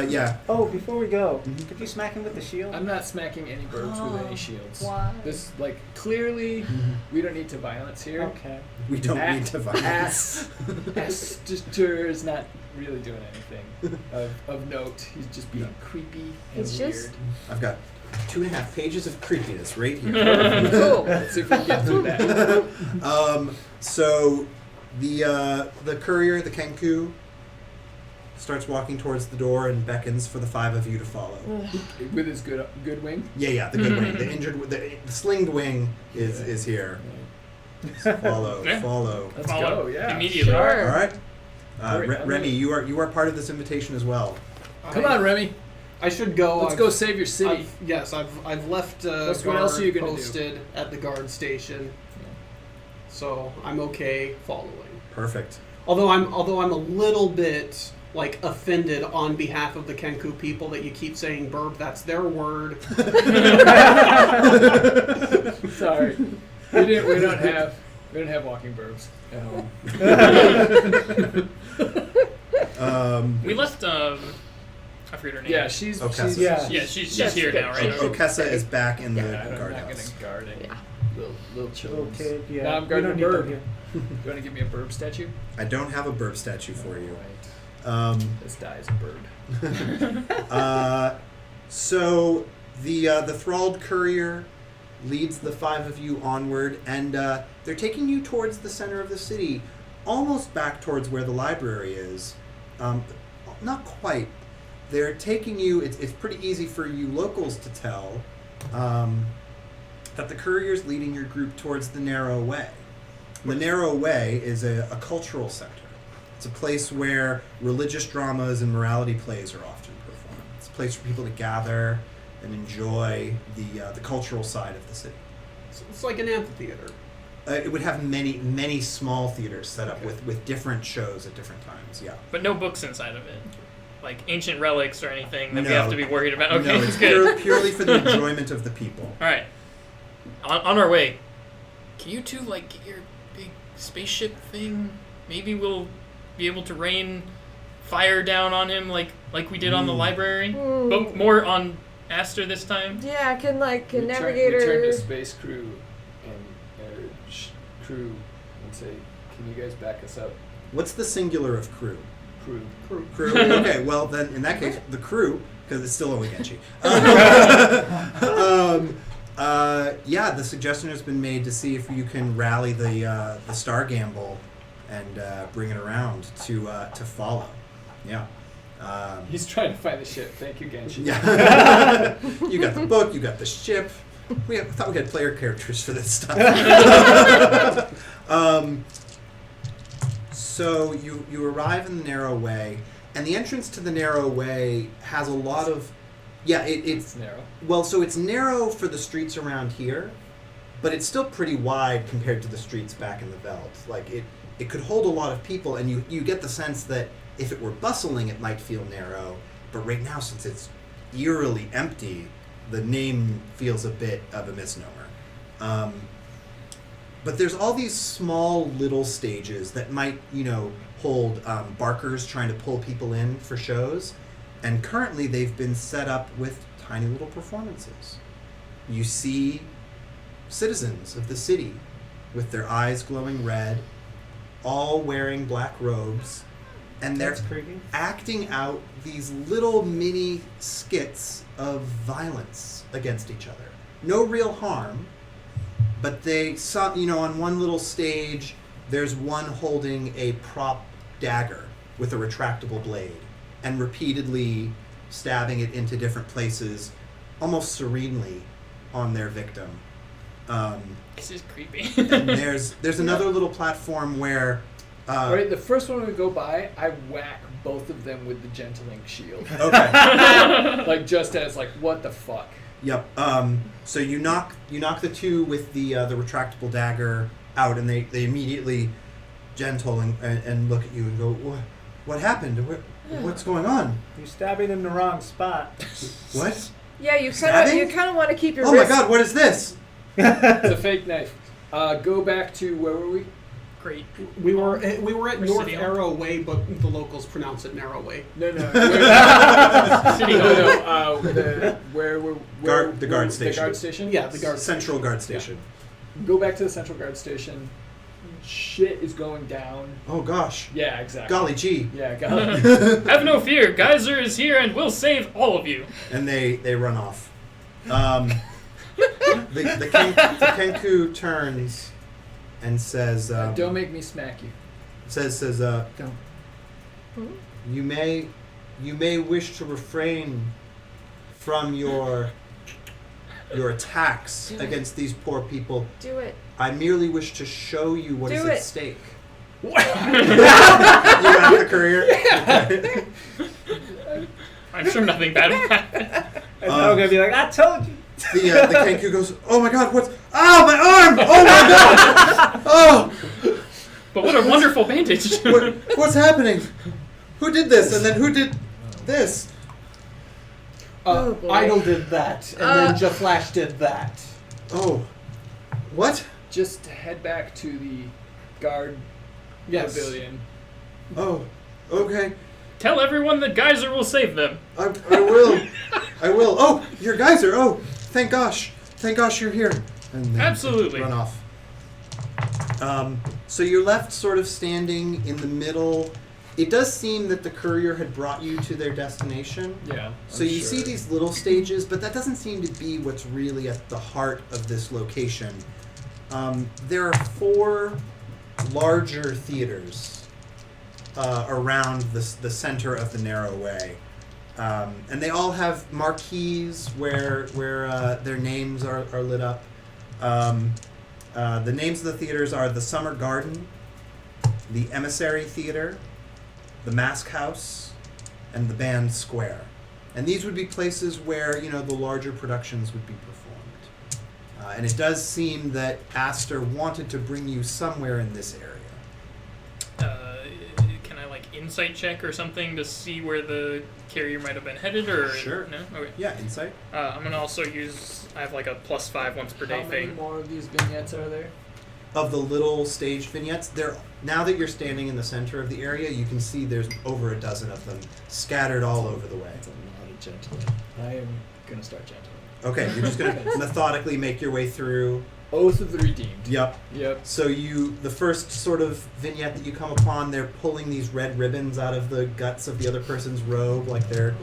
Yeah. Oh, before we go, could you smack him with the shield? I'm not smacking any birds with any shields. Why? This, like, clearly, we don't need to violence here. Okay. We don't need to violence. Astor is not really doing anything of note. He's just being creepy and It's weird. just- I've got 2.5 pages of creepiness right here. Cool. Let's see if we can get through that. So the courier, the Kenku, starts walking towards the door and beckons for the 5 of you to follow. With his good wing. Yeah, the good wing, the injured, the slinged wing is here. Follow. Let's Follow go, yeah. immediately. All Sure. right, Great. Remy, you are part of this invitation as well. Come on, Remy. I should go. Let's go save your city. I've left What guard else are you gonna do? posted at the guard station, so I'm okay following. Perfect. Although I'm a little bit like offended on behalf of the Kenku people that you keep saying burp. That's their word. Sorry. We don't have walking burbs at home. We left. I forget her name. Yeah, she's Okessa. Yeah. Yeah, she's Yes, here okay. now, right? Okessa is back in the I'm not guardhouse. gonna guard any Yeah. little Little children. kid, yeah. Now I'm We guarding don't a need them bird. here. You want to give me a burb statue? I don't have a burp statue for you. Right. This die is a bird. So the Thralled courier leads the 5 of you onward, and they're taking you towards the center of the city, almost back towards where the library is. Not quite. They're taking you. It's pretty easy for you locals to tell that the courier's leading your group towards the Narrow Way. The Narrow Way is a cultural center. It's a place where religious dramas and morality plays are often performed. It's a place for people to gather and enjoy the cultural side of the city. It's like an amphitheater. It would have many small theaters set up with different shows at different times. Yeah. But no books inside of it, like ancient relics or anything that we No. have to be worried about. Okay, No, it's it's good. purely for the enjoyment of the people. All right, on our way. Can you two like get your big spaceship thing? Maybe we'll be able to rain fire down on him like we did on the library, but more on Astor this time. Yeah, can Return navigator. to space crew and crew and say, can you guys back us up? What's the singular of crew? Crew. Crew. Okay, well then in that case, the crew, because it's still Owegenchi. Yeah, the suggestion has been made to see if you can rally the Star Gamble and bring it around to follow. Yeah. He's trying to find the ship. Thank you, Genshin. Yeah. You got the book. You got the ship. I thought we had player characters for this stuff. So you arrive in the Narrow Way, and the entrance to the Narrow Way has a lot of, It's narrow. well, so it's narrow for the streets around here, but it's still pretty wide compared to the streets back in the Veld. Like it could hold a lot of people, and you get the sense that if it were bustling, it might feel narrow. But right now, since it's eerily empty, the name feels a bit of a misnomer. But there's all these small little stages that might, hold barkers trying to pull people in for shows. And currently they've been set up with tiny little performances. You see citizens of the city with their eyes glowing red, all wearing black robes, and they're That's creepy. acting out these little mini skits of violence against each other. No real harm, but they saw, on one little stage, there's one holding a prop dagger with a retractable blade and repeatedly stabbing it into different places, almost serenely on their victim. This is creepy. And there's another little platform where Alright, the first one we go by, I whack both of them with the gentling shield. okay. Like, just as, like, what the fuck? Yep. So you knock the two with the retractable dagger out, and they immediately gentle and look at you and go, "What happened? What's going on? You stabbing in the wrong spot. What? Yeah, you Stabbing? kind of want to keep your Oh my wrist. God! What is this?" It's a fake knife. Go back to where were we? Great. We were at North Presidio. Arrow Way, but the locals pronounce it Narrow Way. No. City Hall. Where were The guard station. The guard station. Yeah, the guard Central guard station. Go back to the central guard station. Shit is going down. Oh gosh. Yeah, exactly. Golly gee. Yeah, golly. Have no fear. Geyser is here and will save all of you. And they run off. The Kenku turns and says, Don't make me smack you. says, Don't. you may wish to refrain from your attacks Do it. against these poor people. Do it. I merely wish to show you what is Do at it. stake. You got the courier? Okay. I'm sure nothing bad will happen. And now I'm gonna be like, I told you. The Kenku goes, oh my God, what's... Ah, my arm! Oh my God! Oh! But what a wonderful bandage. What's happening? Who did this? And then who did this? Oh, boy. Idol did that, and then Jaflash did that. Oh. What? Just head back to the guard pavilion. Oh. Okay. Tell everyone that Geyser will save them. I will. I will. Oh, your geyser. Oh, thank gosh. Thank gosh you're here. And then Absolutely. Run off. So you're left sort of standing in the middle. It does seem that the courier had brought you to their destination. Yeah. So you see these little stages, but that doesn't seem to be what's really at the heart of this location. There are 4 larger theaters around the center of the narrow way. And they all have marquees where their names are lit up. The names of the theaters are the Summer Garden, the Emissary Theater, the Mask House, and the Band Square. And these would be places where, the larger productions would be performed. And it does seem that Astor wanted to bring you somewhere in this area. Can I insight check or something to see where the carrier might have been headed, or Sure. No? Okay. Yeah, insight. I'm gonna also use. I have a +5 once per day How many thing. more of these vignettes are there? Of the little stage vignettes, now that you're standing in the center of the area, you can see there's over a dozen of them scattered all over the way. That's a lot of gentling. I am gonna start gentling. Okay, you're just going to methodically make your way through. Oath of the Redeemed. Yep. Yep. So the first sort of vignette that you come upon, they're pulling these red ribbons out of the guts of the other person's robe, like they're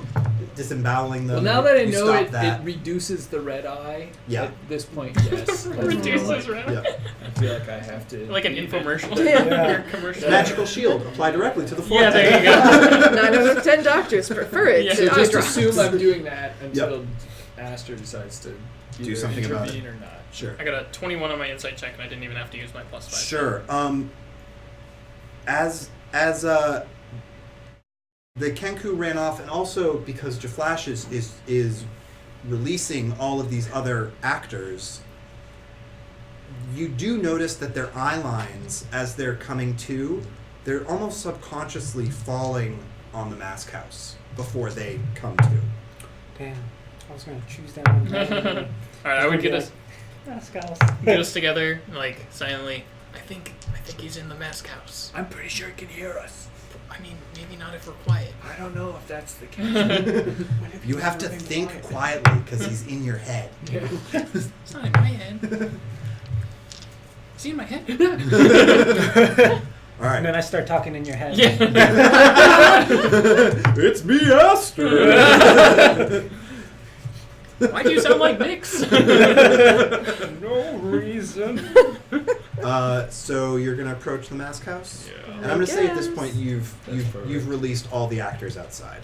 disemboweling them. Well, now that I You know stop it that. reduces the red eye. Yeah. At this point, yes. Reduces red. Yeah. I feel like I have to. Like an infomercial. Yeah. Or commercial. Magical shield. Apply directly to the forehead. Yeah, there you go. 9 out of 10 doctors prefer it. Yeah. to So just eye drops. assume I'm doing that until Yep. Astor decides to Do either something about it. intervene or not. Sure. I got a 21 on my insight check, and I didn't even have to use my +5. Sure. As the Kenku ran off, and also because Jaflash is releasing all of these other actors, you do notice that their eye lines, as they're coming to, they're almost subconsciously falling on the Mask House before they come to. Damn. I was gonna choose that one. All right, I would get us Get us together, silently. I think he's in the Mask House. I'm pretty sure he can hear us. I mean, maybe not if we're quiet. I don't know if that's the case. You have to think quietly because he's in your head. It's not in my head. Is he in my head? All right. And then I start talking in your head. Yeah. It's me, Astor. Why do you sound like Nix? No reason. So you're gonna approach the Mask House, Yeah. and I'm gonna say at this Yes. point you've released all the actors outside.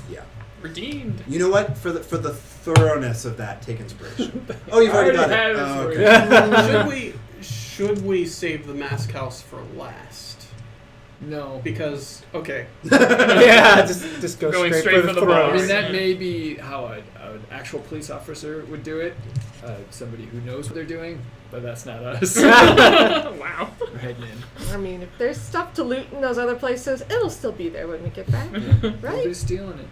Yeah. Redeemed. You know what? For the thoroughness of that, take inspiration. Oh, you've already got have it. Oh, inspiration. okay. Should we save the Mask House for last? No. Because okay, Yeah, just go Going straight, straight for for the the throat. bar. I mean, that Yeah. may be how an actual police officer would do it. Somebody who knows what they're doing, but that's not us. Wow. We're heading in. I mean, if there's stuff to loot in those other places, it'll still be there when we get back, Nobody's right? stealing it.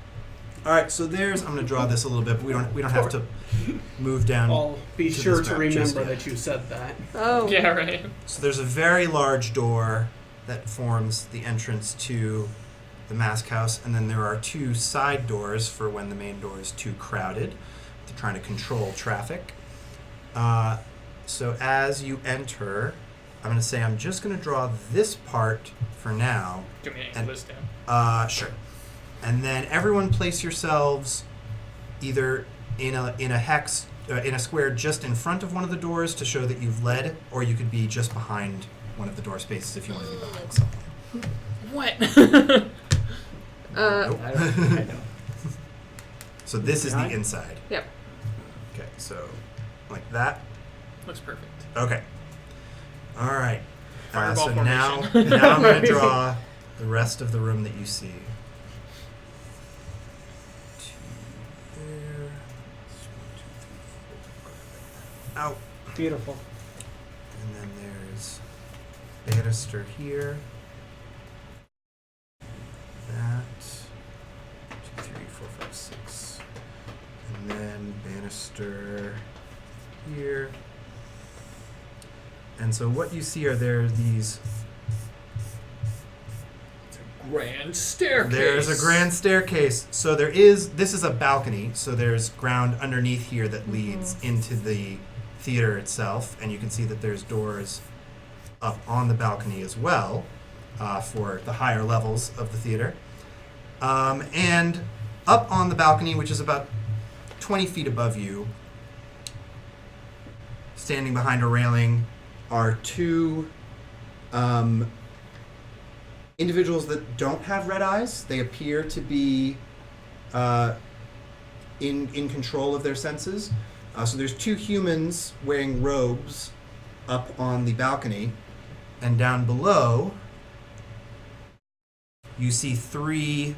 All right, so there's. I'm going to draw this a little bit, but we don't have to move down. I'll be To sure this to map just remember yet. that you said that. Oh. Yeah, right. So there's a very large door that forms the entrance to the mask house, and then there are 2 side doors for when the main door is too crowded. They're trying to control traffic. So as you enter, I'm going to say I'm just going to draw this part for now. Do me And- list down. Sure. And then everyone place yourselves either in a hex, in a square just in front of one of the doors to show that you've led, or you could be just behind one of the door spaces if you want to be behind someone. What? Nope. I don't. So this is the Behind? inside. Yep. Okay, so like that. Looks perfect. Okay. All right. Fireball So now formation. I'm going to draw the rest of the room that you see. There. Out. Beautiful. And then there's banister here. That. 2, 3, 4, 5, 6. And then banister here. And so what you see are there these. Grand staircase. There's a grand staircase. So this is a balcony. So there's ground underneath here that leads into the theater itself. And you can see that there's doors up on the balcony as well for the higher levels of the theater. And up on the balcony, which is about 20 feet above you, standing behind a railing, are 2 individuals that don't have red eyes. They appear to be in control of their senses. So there's 2 humans wearing robes up on the balcony, and down below you see 3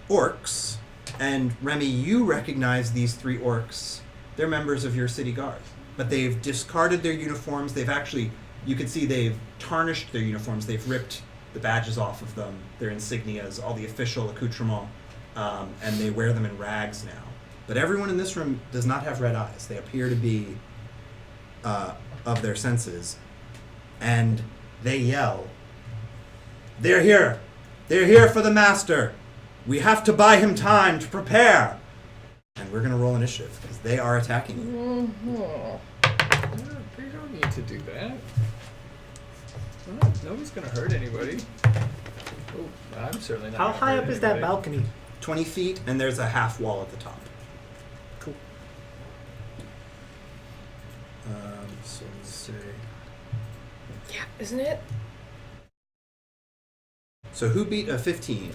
orcs. And Remy, you recognize these 3 orcs. They're members of your city guard, but they've discarded their uniforms. They've actually, you can see they've tarnished their uniforms. They've ripped the badges off of them, their insignias, all the official accoutrement, and they wear them in rags now. But everyone in this room does not have red eyes. They appear to be of their senses, and they yell, "They're here! They're here for the master! We have to buy him time to prepare!" And we're going to roll initiative, because they are attacking you. No, they don't need to do that. No, nobody's gonna hurt anybody. Oh, I'm certainly not. How gonna high hurt up is that anybody. balcony? 20 feet, and there's a half wall at the top. Cool. So let's say... Yeah, isn't it? So who beat a 15?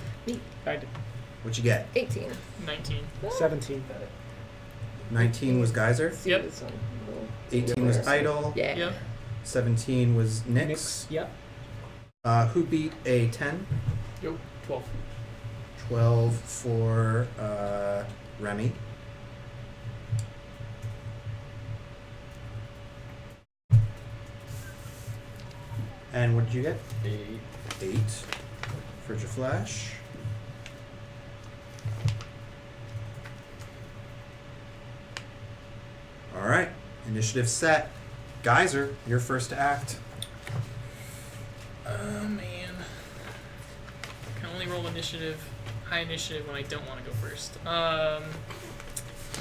I did. What'd you get? 18. 19. 17. 19 was Geyser. Yep. This one. 18 was Idle. Yeah. Yep. 17 was Nyx. Nyx. Yep. Who beat a 10? Yo, 12. 12 for Remy. And what did you get? 8 for Jaflash. All right, initiative set. Geyser, you're first to act. Oh man. I can only roll high initiative when I don't want to go first.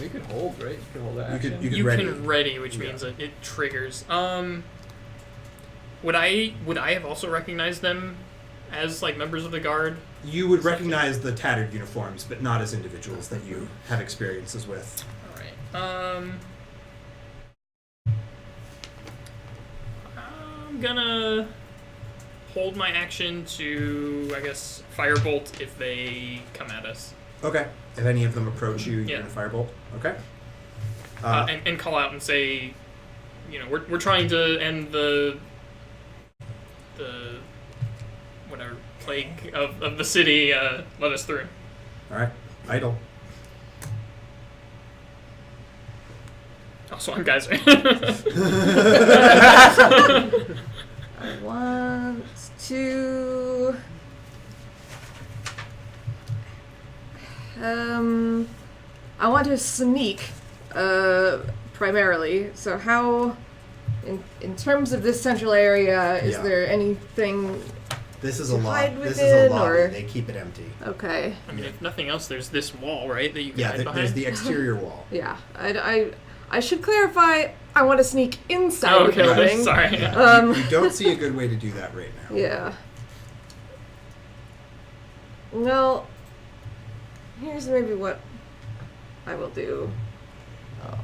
You can hold, right? You can hold that action. You could You ready. can ready, which Yeah. means that it triggers. Would I have also recognized them as like members of the guard? You would recognize the tattered uniforms, but not as individuals that you have experiences with. All right. I'm gonna hold my action to, I guess, firebolt if they come at us, Okay. If any of them approach you, Yeah. you're gonna firebolt. Okay. and call out and say, you know, we're trying to end the whatever plague of the city let us through. All right, idle. Also, I'm geyser. I want to. I want to sneak, primarily. So how, in terms of this central area, is Yeah. there anything? This is To a hide lot. This is a within, lobby. or- They keep it empty. Okay. I mean, if nothing else, there's this wall, right, that you can Yeah, hide behind. there's the exterior wall. Yeah. I should clarify. I want to sneak inside Oh, the okay. building. Sorry. Yeah. You don't see a good way to do that right now. Yeah. Well, here's maybe what I will do. I'll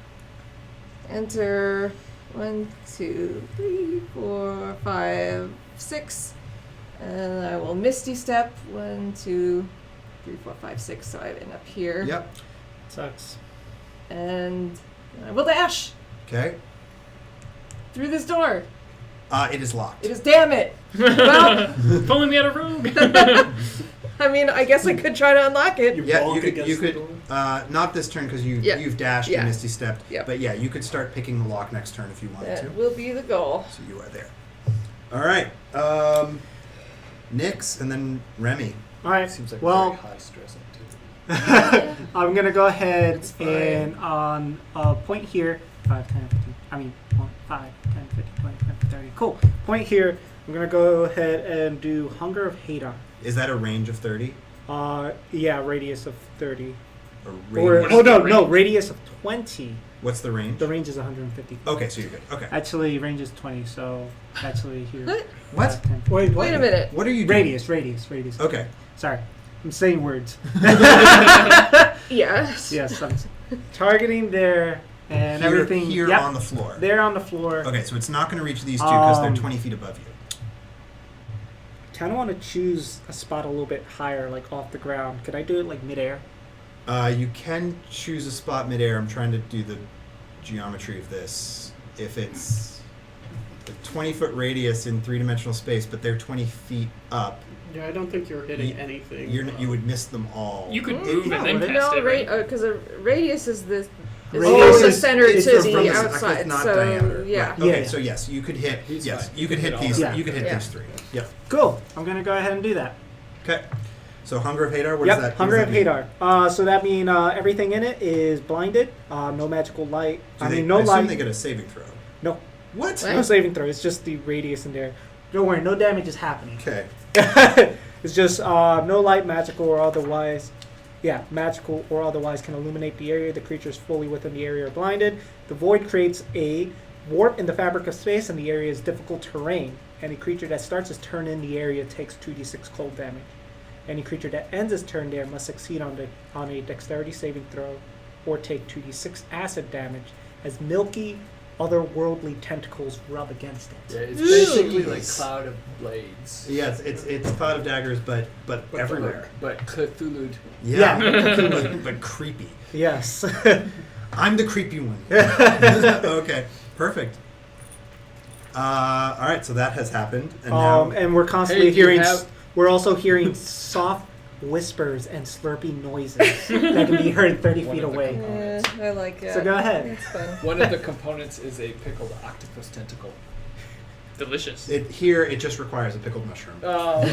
enter 1, 2, 3, 4, 5, 6, and I will Misty Step 1, 2, 3, 4, 5, 6. So I end up here. Yep. Sucks. And I will dash Okay. through this door. It is locked. It is, damn it. Well, If only we had a room. I mean, I guess I could try to unlock it. Yeah, bonk you could. against You the could. door. Not this turn because Yeah. you've dashed Yeah. and Misty stepped. Yeah. But yeah, you could start picking the lock next turn if you wanted That to. will be the goal. So you are there. All right. Nyx and then Remy. All right. Seems like well, very high stress activity. I'm gonna go ahead It's fine. and on a point here, 5, 10, 15. I mean, 1, 5, 10, 15, 20, 25, 30. Cool. Point here. I'm gonna go ahead and do Hunger of Hadar. Is that a range of 30? Yeah, radius of 30. Or Or range? is the no, range? radius of 20. What's the range? The range is 150. Okay, so you're good. Okay. Actually, range is 20. So actually here. What? What? 5, 10. Wait, Wait a minute. What are you doing? Radius. Okay. Sorry, I'm saying words. Yes. Yes, I'm targeting there and Here, everything. here Yep, on the floor. there on the floor. Okay, so it's not going to reach these two because they're Um, 20 feet above you. Kind of want to choose a spot a little bit higher, like off the ground. Could I do it like midair? You can choose a spot midair. I'm trying to do the geometry of this. If it's a 20-foot radius in three-dimensional space, but they're 20 feet up, Yeah, I don't think you're hitting You- anything. you would miss them all. You could Mm, move no, and then wouldn't cast No, it, right? because a radius is the Radius from the is- center it's to from the the outside. not So diameter. yeah. Right. Okay, Yeah. so yes, you could hit. He's yes, fine. you could hit all these. of them. You could hit Yeah. these three. Yep. Cool. I'm gonna go ahead and do that. Okay. So Hunger of Hadar. What Yep, does that? Hunger what of does that Hadar. mean? So that means everything in it is blinded. No magical light. So I they, mean, no I assume light. they get a saving throw. No, What? What? no saving throw. It's just the radius in there. Don't worry, no damage is happening. Okay. It's just no light, magical or otherwise. Yeah, magical or otherwise can illuminate the area. The creature is fully within the area or blinded. The void creates a warp in the fabric of space, and the area is difficult terrain. Any creature that starts its turn in the area takes 2d6 cold damage. Any creature that ends its turn there must succeed on a dexterity saving throw or take 2d6 acid damage as milky, otherworldly tentacles rub against it. Yeah, it's basically like Jeez. Cloud of Blades. Yes, it's Cloud of Daggers, but everywhere. But Cthulhu. Yeah, but creepy. Yes. I'm the creepy one. Okay, perfect. All right, so that has happened, and now And we're constantly Hey, do you hearing. have- We're also hearing soft whispers and slurpy noises that can be heard 30 One feet of the away. Yeah, I like it. So go ahead. It's fun. One of the components is a pickled octopus tentacle. Delicious. here it just requires a pickled mushroom. Oh,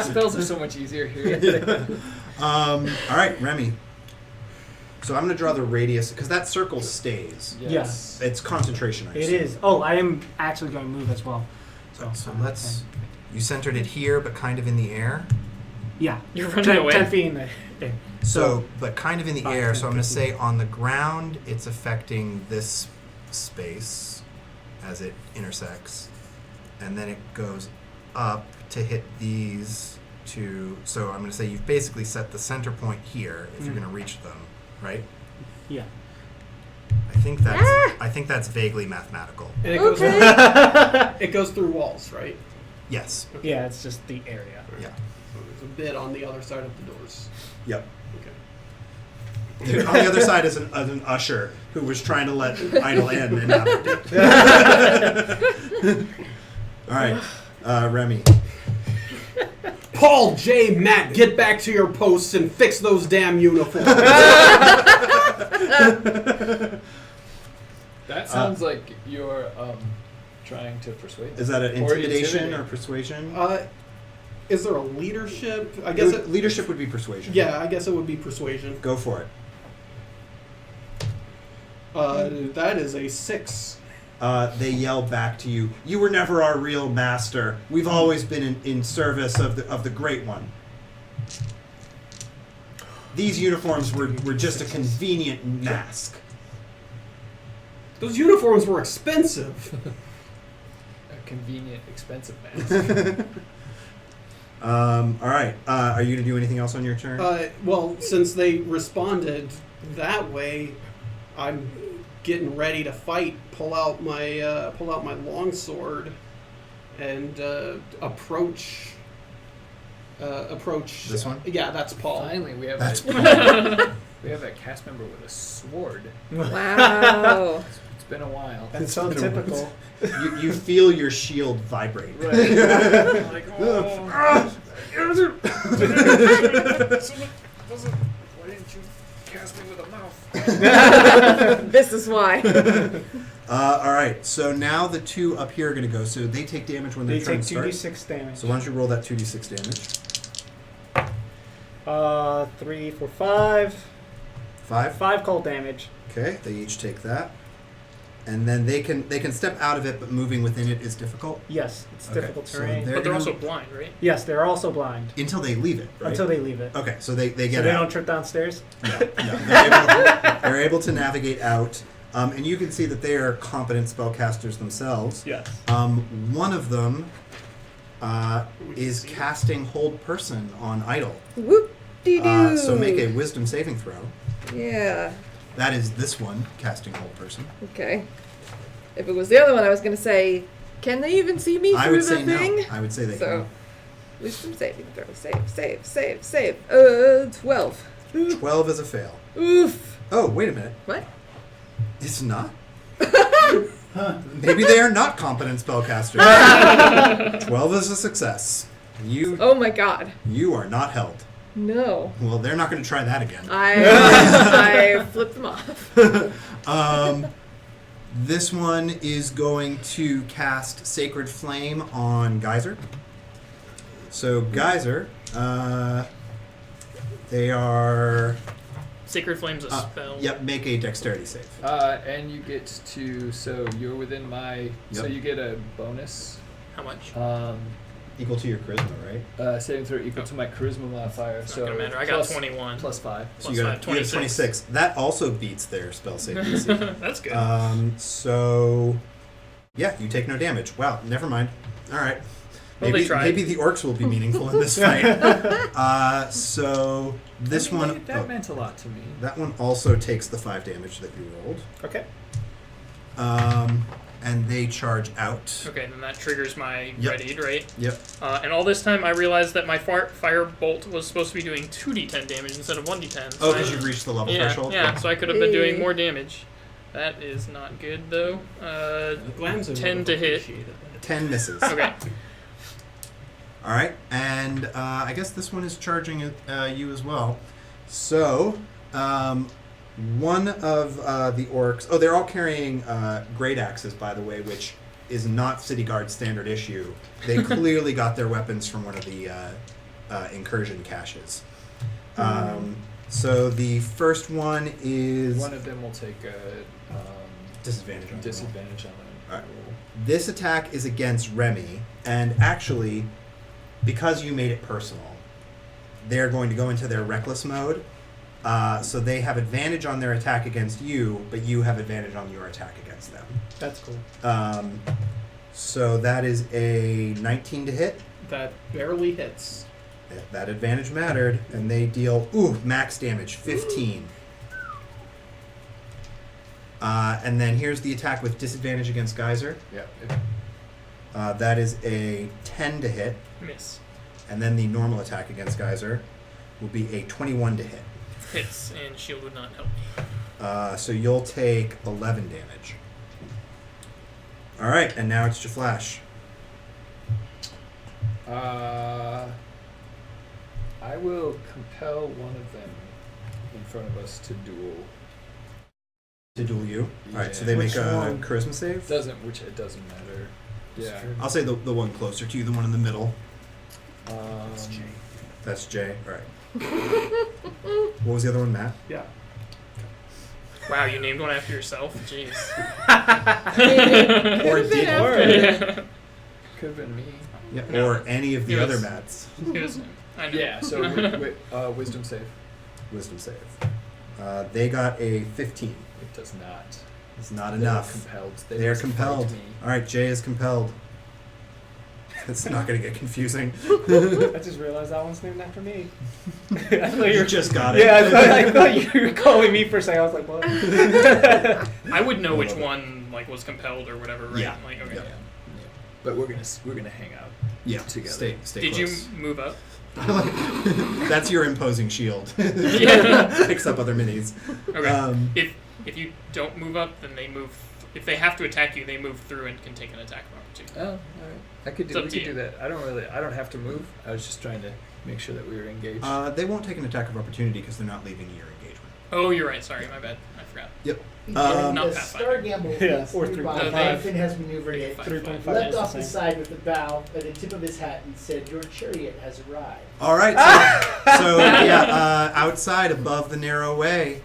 spells are so much easier here. All right, Remy. So I'm going to draw the radius because that circle stays. Yes. It's concentration. I It assume. is. Oh, I am actually going to move as well. So let's. You centered it here, but kind of in the air. Yeah. You're running 10, away. 10 feet in the air. So, but kind of in the 5, air. 10, So I'm going to 15. say on the ground, it's affecting this space as it intersects, and then it goes up to hit these two. So I'm going to say you've basically set the center point here if you're Mm. going to reach them, right? Yeah. I think that's vaguely mathematical. And it goes, Okay. it goes through walls, right? Yes. Yeah, it's just the area. Yeah. So there's a bit on the other side of the doors. Yep. Okay. On the other side is an usher who was trying to let Idle in and never did. All right, Remy. Paul, J, Matt, get back to your posts and fix those damn uniforms. That sounds like you're trying to persuade them. Is that an Or intimidation intimidate. or persuasion? Is there a leadership? I guess Leadership would be persuasion. Yeah, I guess it would be persuasion. Go for it. That is a 6. They yell back to you, "You were never our real master. We've always been in service of the Great One. These uniforms were just a convenient mask." Those uniforms were expensive. A convenient, expensive mask. All right. Are you going to do anything else on your turn? Well, since they responded that way, I'm getting ready to fight. Pull out my longsword and approach. This one? Yeah, that's Paul. Finally, we have That's we have a cast member with a sword. Wow. It's been a while. That's so typical. You feel your shield vibrate. Like, oh. Why didn't you cast me with a mouth? This is why. All right. So now the two up here are going to go. So they take damage when They their turn take starts. 2d6 damage. So why don't you roll that 2d6 damage? 3, 4, 5. 5. 5 cold damage. Okay. They each take that, and then they can step out of it, but moving within it is difficult. Yes, it's Okay, difficult so terrain. they're But they're gonna- also blind, right? Yes, they're also blind until they leave it. Right? until they leave it. Okay. So they So get they out. don't trip downstairs? No, they're able to navigate out, and you can see that they are competent spellcasters themselves. Yes. One of them is casting Hold Person on Idle. Whoop-de-doo. So make a Wisdom saving throw. Yeah. That is this one, casting Hold Person. Okay. If it was the other one, I was going to say, can they even see me I through would the say thing? no. I would say they So, can. wisdom saving throw. Save. 12. 12 is a fail. Oof. Oh, wait a minute. What? It's not? Maybe they are not competent spellcasters. 12 is a success. Oh my god. You are not held. No. Well, they're not going to try that again. I flipped them off. This one is going to cast Sacred Flame on Geyser. So Geyser, they are... Sacred Flame's a spell. Yep, make a Dexterity save. And you get to, so you're within my, so Yep. you get a bonus. How much? Equal to your Charisma, right? Saving throw equal to my charisma modifier. It's So not gonna matter. I got plus- 21. plus 5. So Plus you five, got 26. That also beats their spell save DC. That's good. So, yeah, you take no damage. Wow, never mind. All right. Well, they tried. Maybe the orcs will be meaningful in this fight. So this one, That meant a lot to me. that one also takes the 5 damage that you rolled. Okay. And they charge out. Okay, then that triggers my Yep. readied, right? Yep. And all this time I realized that my fire bolt was supposed to be doing 2d10 damage instead of 1d10. Oh, So because you've reached the level yeah, threshold? Yeah, so I could have been doing Eh. more damage. That is not good, though. Glamson 10 would to have hit. appreciated that. 10 misses. Okay. All right, and I guess this one is charging you as well. So, one of the orcs... Oh, they're all carrying great axes, by the way, which is not City Guard standard issue. They clearly got their weapons from one of the incursion caches. So the first one is... One of them will take a disadvantage on the roll. disadvantage on the Alright. roll. This attack is against Remy, and actually, because you made it personal, they're going to go into their reckless mode. So they have advantage on their attack against you, but you have advantage on your attack against them. That's cool. So that is a 19 to hit. That barely hits. That advantage mattered, and they deal max damage, 15. And then here's the attack with disadvantage against Geyser. Yeah. That is a 10 to hit. Miss. And then the normal attack against Geyser will be a 21 to hit. Hits, and shield would not help me. So you'll take 11 damage. All right, and now it's Jaflash. I will compel one of them in front of us to duel. To duel you. All right, so Yeah. they Which make a one? charisma save. It doesn't matter. Yeah. I'll say the one closer to you, the one in the middle. That's Jay. All right. What was the other one, Matt? Yeah. Wow, you named one after yourself? Jeez. Or Could've been did after. Yeah. Could have been me. Yeah, No. or any of the It other was- Matts. It was him. I know. Yeah, so wisdom save. Wisdom save. They got a 15. It does not. It's not They're enough. compelled. They are must fight compelled. me. All right, Jay is compelled. It's not going to get confusing. I just realized that one's named after me. I thought You were just got it. Yeah, I thought you were calling me for a second. I was like, what? I would know I which love it. one like was compelled or whatever, right? Yeah. Like, okay. Yeah. Yeah. But we're gonna hang out. Yeah, Together. stay Did close. you move up? That's your imposing shield. Yeah. Picks up other minis. Okay. If you don't move up, then they move. If they have to attack you, they move through and can take an attack of opportunity. Oh, all right. I could It's do. up We to could you. do that. I don't have to move. I was just trying to make sure that we were engaged. They won't take an attack of opportunity because they're not leaving your engagement. Oh, you're right. Sorry, my bad. I forgot. Yep. And Not the Pathfinder. Star Gamble Yeah, is or 3 by three. 5. Finn has maneuvered it. 3.5. Left is off the the same. side with a bow at the tip of his hat and said, "Your chariot has arrived." All right. So yeah, outside above the narrow way,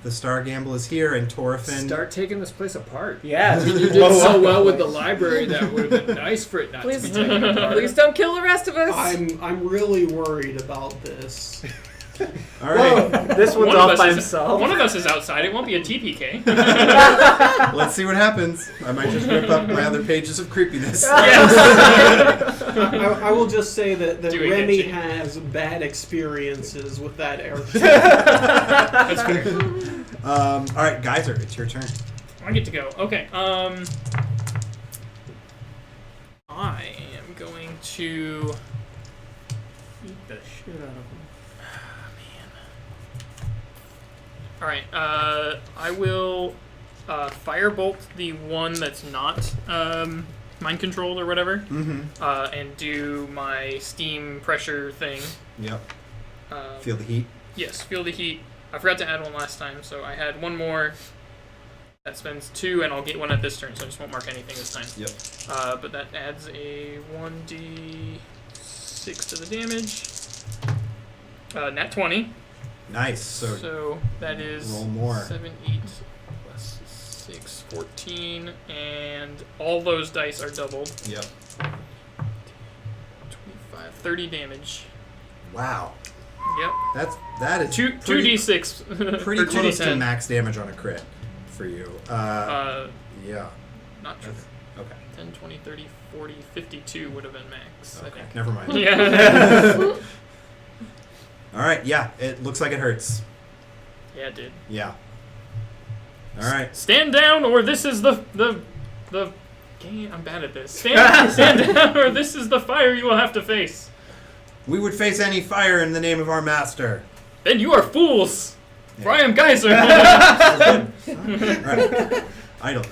the Star Gamble is here, and Torfin. Start taking this place apart. Yeah. You did so well with the library that would have been nice for it not Please, to be taken apart. please don't kill the rest of us. I'm really worried about this. All right. This one's One of off us by is- himself. One of us is outside. It won't be a TPK. Let's see what happens. I might just rip up my other pages of creepiness. I will just say that Do it, Remy Genji. has bad experiences with that airship. That's fair. All right, Geyser, it's your turn. I get to go. Okay. I am going to eat the shit out of him. All right. I will firebolt the one that's not mind controlled or whatever, Mm-hmm. and do my steam pressure thing. Yep. Feel Feel the heat. Yes, feel the heat. I forgot to add one last time, so I had one more. That spends 2, and I'll get one at this turn, so I just won't mark anything this time. Yep. But that adds a 1d6 to the damage. Nat 20. Nice. So that is roll more. 7, 8, plus 6, 14, and all those dice are doubled. Yep. 25, 30 damage. Wow. Yep. That is 2 pretty, 2d6. pretty or close to 2d10. max damage on a crit for you. Yeah. Not true. That's, okay. 10, 20, 30, 40, 52 would have been max, I Okay. think. Never mind. Yeah. All right. Yeah. It looks like it hurts. Yeah, it did. Yeah. All right. Stand down, or this is the game. I'm bad at this. Stand down, or this is the fire you will have to face. We would face any fire in the name of our master. Then you are fools. For I Yeah. am Geyser. All right. Idle.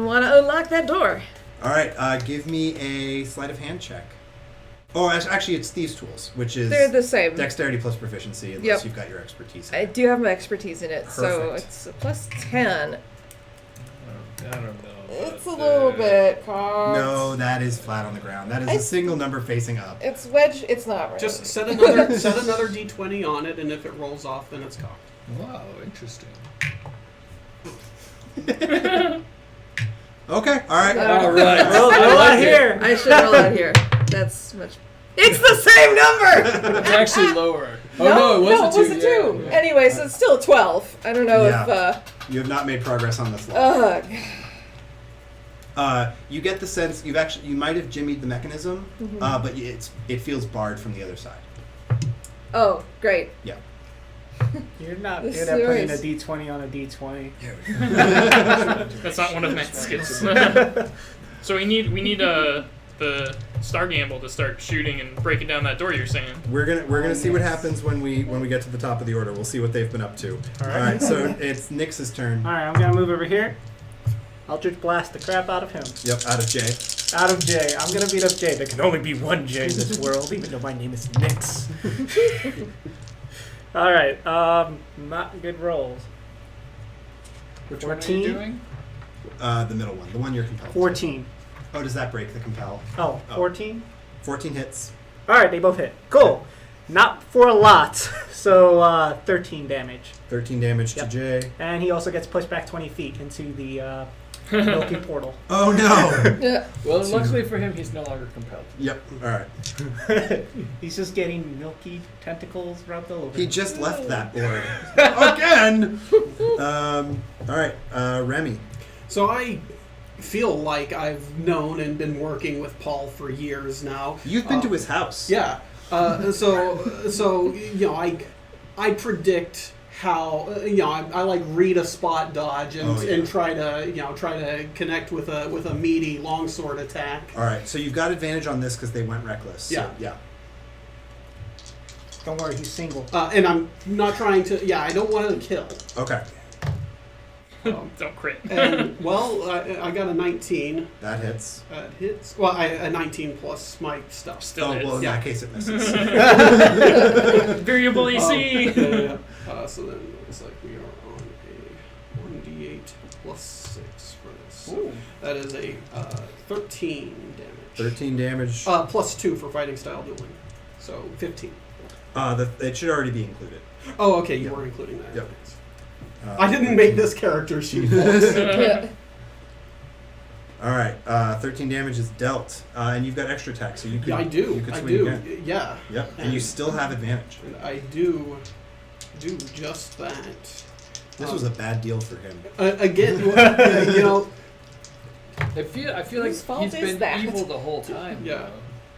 Want to unlock that door. All right. Give me a sleight of hand check. Oh, actually, it's Thieves' Tools, which is They're the same. dexterity plus proficiency, unless Yep. you've got your expertise in I it. do have my expertise in it, so Perfect. it's a plus 10. I don't know. It's a about little that. bit cocked. No, that is flat on the ground. That is a It's- single number facing up. It's wedge. It's not right. Just set another d20 on it, and if it rolls off, then it's cocked. Wow, interesting. Okay. All right. All right. Roll out here. I should roll out here. That's much. It's the same number. It's actually lower. Oh no, it was no, a 2. it was a 2. Anyway, so it's still a 12. I don't know Yeah. You have not made progress on this level. You get the sense you might have jimmied the mechanism, but it feels barred from the other side. Oh, great. Yeah. You're not This good at putting a series. D20 on a D20. That's not one of Matt's skills. So we need the Star Gamble to start shooting and breaking down that door. You're saying? We're gonna see what happens when we get to the top of the order. We'll see what they've been up to. All All right. right. So it's Nyx's turn. All right, I'm gonna move over here. Eldritch blast the crap out of him. Yep. Out of Jay. Out of J. I'm gonna beat up J. There can only be one J in this world, even though my name is Nix. Alright, not good rolls. Which one are 14? you doing? The middle one, the one you're compelled. 14. Oh, does that break the compel? Oh, 14? 14 hits. Alright, they both hit. Cool. Not for a lot. So, 13 damage. 13 damage Yep. to Jay. And he also gets pushed back 20 feet into the milky portal. Oh no! Yeah. Well, luckily for him, he's no longer compelled. Yep. All right. He's just getting milky tentacles rubbed all over He him. just left that board again. All right, Remy. So I feel like I've known and been working with Paul for years now. You've been to his house. Yeah. So you know, I predict how I like read a spot dodge and try to connect with a meaty longsword attack. All right, so you've got advantage on this because they went reckless. So, Yeah. yeah. Don't worry, he's single. And I'm not trying to. Yeah, I don't want to kill. Okay, Don't crit. And well, I got a 19. that hits. That hits. Well, a 19 plus my stuff. Still Oh hits. well, in Yeah. that case it misses. Variable AC. Yeah. So then it looks like we are on a 1d8 plus 6 for this. Ooh. That is a 13 damage. 13 damage. Plus 2 for fighting style dueling. So 15. It should already be included. Oh, okay, you Yep. were including that. Yep. I didn't make this character sheet. folks. Yeah. All right, 13 damage is dealt, and you've got extra attack, so you could. Yeah, I do. You could I swing do. again. Yeah. Yep, and you still have advantage. And I do just that. This was a bad deal for him. Again, I feel like Whose fault he's is been that? evil the whole time. Yeah.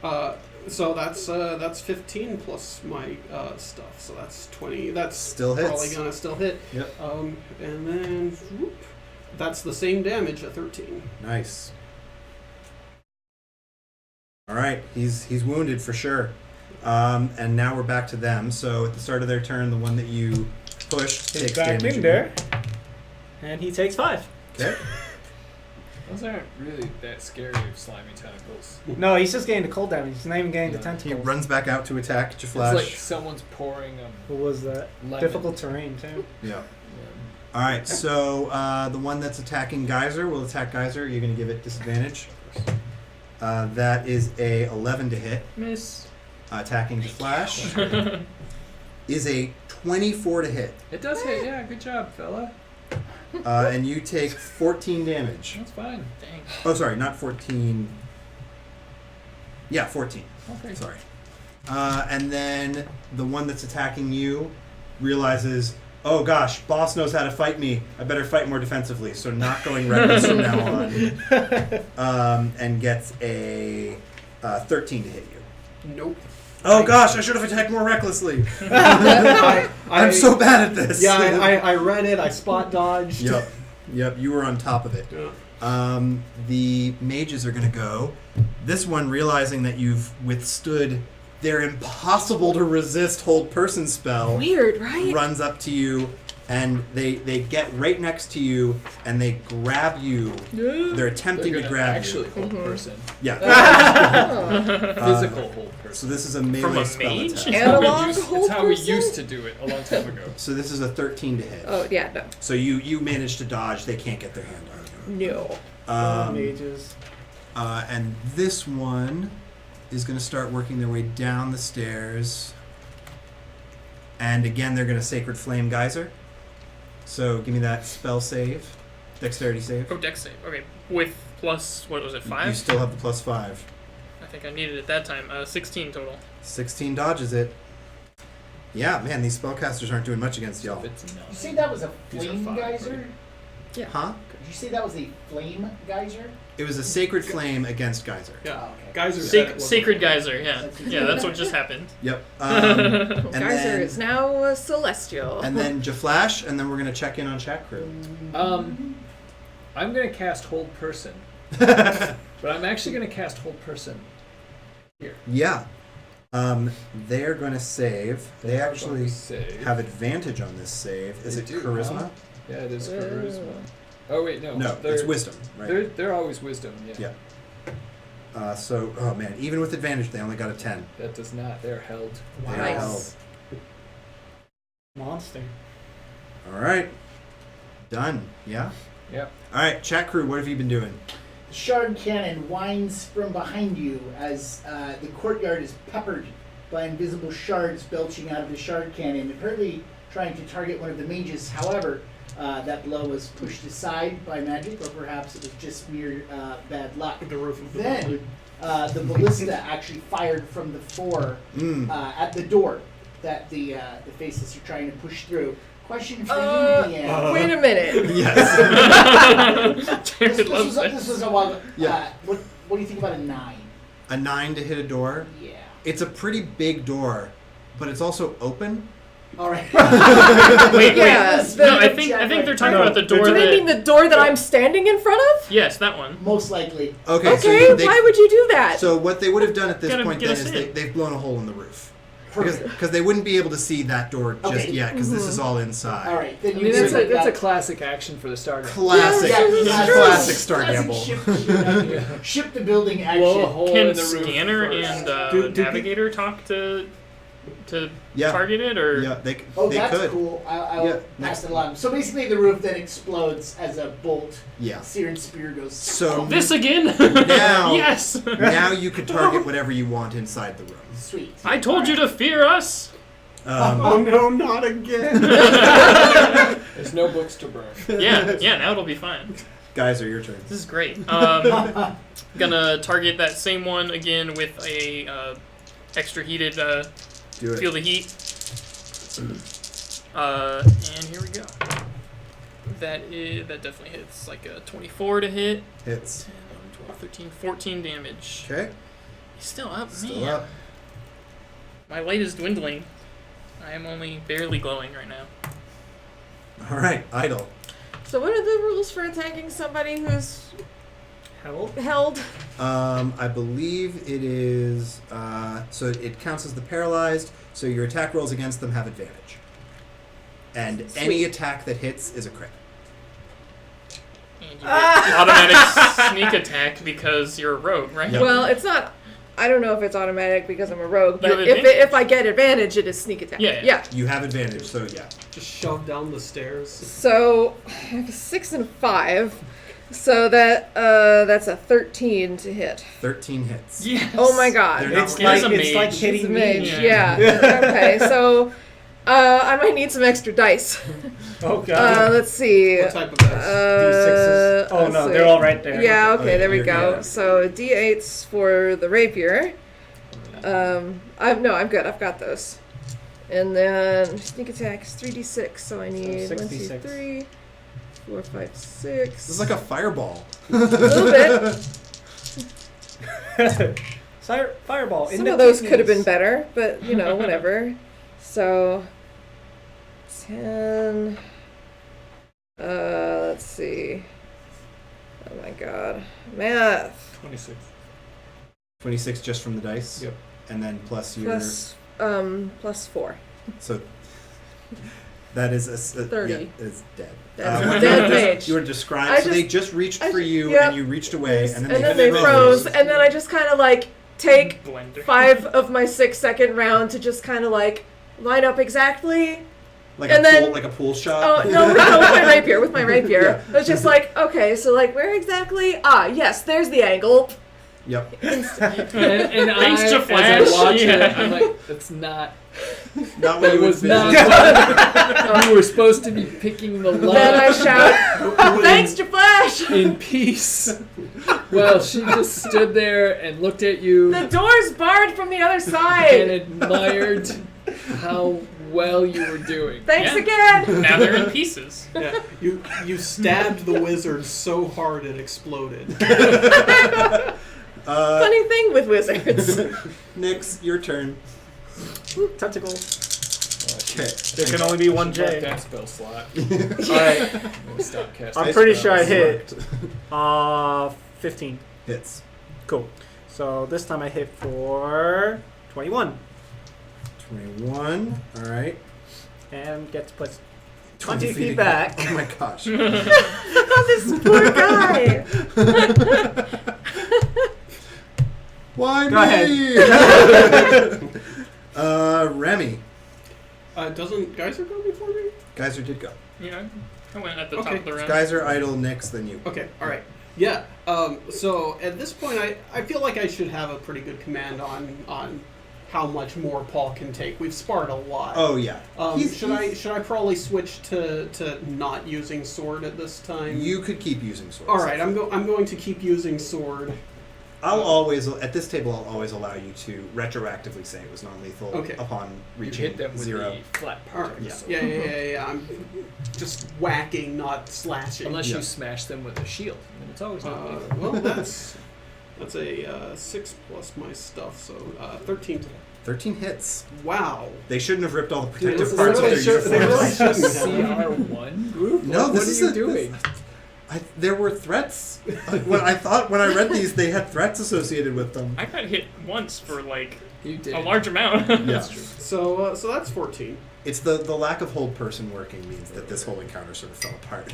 though. So that's 15 plus my stuff. So that's 20. That's Still hits. probably gonna still hit. Yep. And then whoop, that's the same damage at 13. Nice. All right, he's wounded for sure. And now we're back to them. So at the start of their turn, the one that you pushed He's takes back damage. in there. And he takes 5. Okay. Those aren't really that scary of slimy tentacles. No, he's just getting the cold damage. He's not even getting the Yeah. He tentacles. runs back out to attack It's Jaflash. like someone's pouring What was that? lemon. Difficult terrain, too. Yeah. Yeah. All right, so the one that's attacking Geyser will attack Geyser. You're going to give it disadvantage. That is a 11 to hit. Miss. Attacking Jaflash is a 24 to hit. It does hit, yeah. Good job, fella. And you take 14 damage. That's fine. Dang. Oh, sorry, not 14. Yeah, 14. Okay. Sorry. And then the one that's attacking you realizes, oh gosh, boss knows how to fight me. I better fight more defensively. So not going reckless from now on. And gets a 13 to hit you. Nope. Oh gosh, I should have attacked more recklessly. I'm I'm so bad at this. Yeah, I read it. I spot dodged. Yep, you were on top of it. Yeah. The mages are going to go. This one, realizing that you've withstood their impossible to resist hold person spell, Weird, right? runs up to you, and they get right next to you, and they grab you. They're attempting They're to gonna grab actually you. hold person. Yeah. Oh. Physical hold person. So this is a melee From a spell mage? attack. Analog It's hold how we person? used to do it a long time ago. So this is a 13 to hit. Oh, yeah, no. So you managed to dodge. They can't get their hand on you. No. Mages. And this one is going to start working their way down the stairs. And again, they're going to Sacred Flame Geyser. So give me that spell save. Dexterity save. Oh, dex save. Okay. With plus, what was it, 5? You still have the +5. I think I needed it that time. 16 total. 16 dodges it. Yeah, man, these spellcasters aren't doing much against y'all. It's Did you not. say that was a These are flame 5, geyser? right? Yeah. Huh? Did you say that was a flame geyser? It was a Sacred Flame against Geyser. Yeah. Oh, okay. Guys are Sacred Geyser, yeah. Yeah, that's what just happened. Yep. Geyser then- is now celestial. And then Jaflash, and then we're going to check in on Chat Crew. I'm gonna cast hold person, but I'm actually gonna cast hold person here. Yeah. They're going to save. They are actually going to save. have advantage on this save. Is They it do, charisma? huh? Yeah, it is charisma. Oh wait, no. No, they're, it's wisdom, right? They're always wisdom. Yeah. Yeah. So, oh man, even with advantage, they only got a 10. That does not. They're held. They are Nice. held. Monster. All right. Done. Yeah? Yep. All right, chat crew, what have you been doing? The shard cannon winds from behind you as the courtyard is peppered by invisible shards belching out of the shard cannon, apparently trying to target one of the mages. However, that blow was pushed aside by magic, or perhaps it was just mere bad luck. The roof of the Then the ballista actually fired from the fore at the door that the Faceless are trying to push through. Question for you, Deanne. Wait a minute. Yes. Jared loves This was a while ago. Yeah. What do you think about a 9? A 9 to hit a door. Yeah. It's a pretty big door, but it's also open. All right. Wait. Yeah. No, I think they're talking about the door Do they that. mean the door that I'm standing in front of? Yes, that one. Most likely. Okay, Okay, so they, why would you do that? So what they would have done at this Gotta point get then us is in. they've blown a hole in the roof. Perfect. Because they wouldn't be able to see that door just Okay. yet, because this is all inside. All right. Then I you mean, can that's a make classic action for the starter. Classic, Yeah, classic Star classic Gamble. ship to building Blow a action. hole Can in the roof Scanner first. and Navigator talk to Yeah. target it, or Yeah, they Oh, they that's could. cool. I'll Yeah, pass next- it along. So basically, the roof then explodes as a bolt. Yeah. Searing spear goes. So this again? Now- Yes. now you could target whatever you want inside the room. Sweet. I told you to fear us. Oh no, not again! There's no books to burn. Yeah. Now it'll be fine. Guys, are your turns. This is great. Gonna target that same one again with a extra heated Do it. feel the heat. And here we go. That definitely hits, like a 24 to hit. Hits. 10, 11, 12, 13, 14 damage. Okay. He's still up, Still man. up. My light is dwindling. I am only barely glowing right now. All right, idle. So what are the rules for attacking somebody who's Held? held? I believe it is. So it counts as the paralyzed. So your attack rolls against them have advantage. And any attack that hits is a crit. And you get automatic sneak attack because you're a rogue, right? Yep. Well, it's not. I don't know if it's automatic because I'm a rogue, You but have if advantage. if I get advantage, it is sneak attack. Yeah. You have advantage, so yeah. Just shove down the stairs. So I have a 6 and a 5. So that's a 13 to hit. 13 hits. Yes. Oh my god. They're not It's It like is a it's like mage. hitting It's a me. mage, Yeah. yeah. Okay, so I might need some extra dice. Oh god. Let's see. What type of dice? D6s. Oh let's no, see. they're all right there. Yeah, okay, Oh, there we you're go. good. So D8s for the rapier. I'm good. I've got those. And then sneak attack is 3d6, so I need 1, 2, 66. 3, 4, 5, 6. This is like a fireball. a little bit. Fireball. Some of those could have been better, but you know, whatever. So 10. Let's see. Oh my god, math. 26. 26 just from the dice. Yep. And then plus your. Plus 4. So that is 30. Yeah, it's dead. That's What a dead you were mage. You were described. I So they just- just reached I for ju- you, yep. and you reached away, and then And then they they froze, and then I just kind of like take Blender. 5 of my 6-second round to just kind of like line up exactly. like and a then- pool, like a pool shot. Oh no, with my rapier, with my rapier. It was just like, okay, so like where exactly? Ah, yes, there's the angle. Yep. And Thanks I, to as Flash, a watcher, yeah. I'm like, that's not. Not what That you was would not. vision. You were supposed to be picking the Then lock I shout, "Thanks to Flash! in peace. Well, she just stood there and looked at you The door's barred from the other and side. admired how well you were doing. Thanks Yeah. again." Now they're in pieces. Yeah, you stabbed the wizard so hard it exploded. Funny thing with wizards. Nyx, your turn. Tentacle. Okay. There can only be one Mark J. that spell slot. Alright. I'm gonna stop casting. I'm pretty sure I spells. hit 15. Hits. Cool. So this time I hit for 21. 21. All right. And gets plus 20 20 feet again. back. Oh my gosh. Oh, this poor guy. Go ahead. Remy. Doesn't Geyser go before me? Geyser did go. Yeah, I went at the top Okay. of the round. Geyser, Idle, Nyx, then you. Okay, all right. Yeah. So at this point, I feel like I should have a pretty good command on how much more Paul can take. We've sparred a lot. Oh yeah. Should I probably switch to not using sword at this time? You could keep using swords. All right. I'm going to keep using sword. I'll always at this table. I'll always allow you to retroactively say it was non-lethal Okay. upon You reaching hit them with 0. the flat All part. right. Yeah. So- Yeah. I'm just whacking, not slashing. Unless Yeah. you smash them with a shield, then it's always not lethal. Well, that's a 6 plus my stuff, so 13. 13 hits. Wow. They shouldn't have ripped all the They protective parts of really their should- they uniforms. really shouldn't have. CR1 group? No, what this are is you a- doing? There were threats. When I read these, they had threats associated with them. I got hit once for like You did. a large amount. Yeah. So that's 14. It's the lack of hold person working means that this whole encounter sort of fell apart.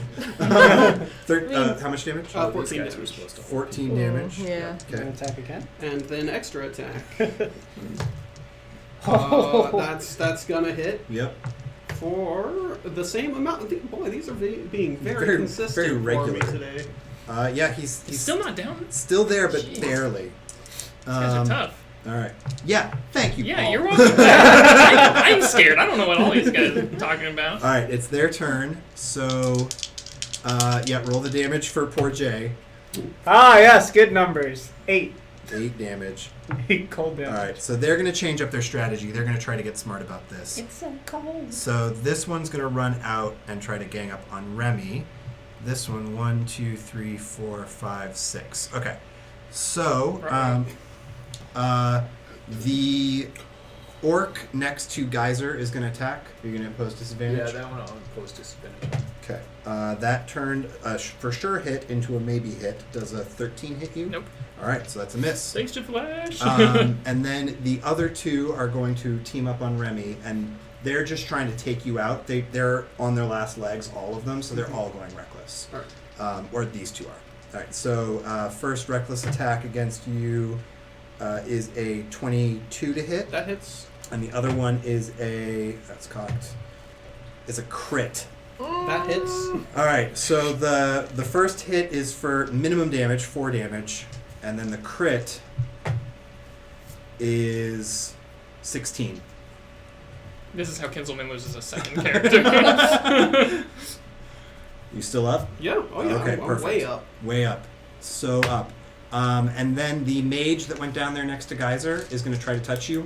How much damage? Oh, 14 these guys were damage. supposed to. 14 damage. Yeah. Gonna Okay. attack again. And then extra attack. Oh. That's gonna hit Yep. for the same amount. Boy, these are being very consistent very for regular. me today. Yeah, he's He's still not down. still there, but Jeez. barely. These guys are tough. All right. Yeah. Thank you. Yeah, Paul. you're welcome. I'm scared. I don't know what all these guys are talking about. All right, it's their turn. So, roll the damage for poor Jay. Ah, yes, good numbers. 8. 8 damage. 8 cold damage. All right, so they're going to change up their strategy. They're going to try to get smart about this. It's so cold. So this one's going to run out and try to gang up on Remy. This one, 1, 2, 3, 4, 5, 6. Okay. So, the orc next to Geyser is going to attack. Are you going to impose disadvantage? Yeah, that one I'll impose disadvantage. Okay. That turned for sure hit into a maybe hit. Does a 13 hit you? Nope. All right, so that's a miss. Thanks to Flash. And then the other two are going to team up on Remy, and they're just trying to take you out. They're on their last legs, all of them, so they're all going reckless. All right. Or these two are. All right, so first reckless attack against you is a 22 to hit, That hits. and the other one is that's cocked. Is a crit. That hits. All right, so the first hit is for minimum damage, 4 damage, and then the crit is 16. This is how Kinselman loses a second character. You still up? Yeah. Oh yeah. Okay, I'm perfect. way up. Way up. So up. And then the mage that went down there next to Geyser is going to try to touch you.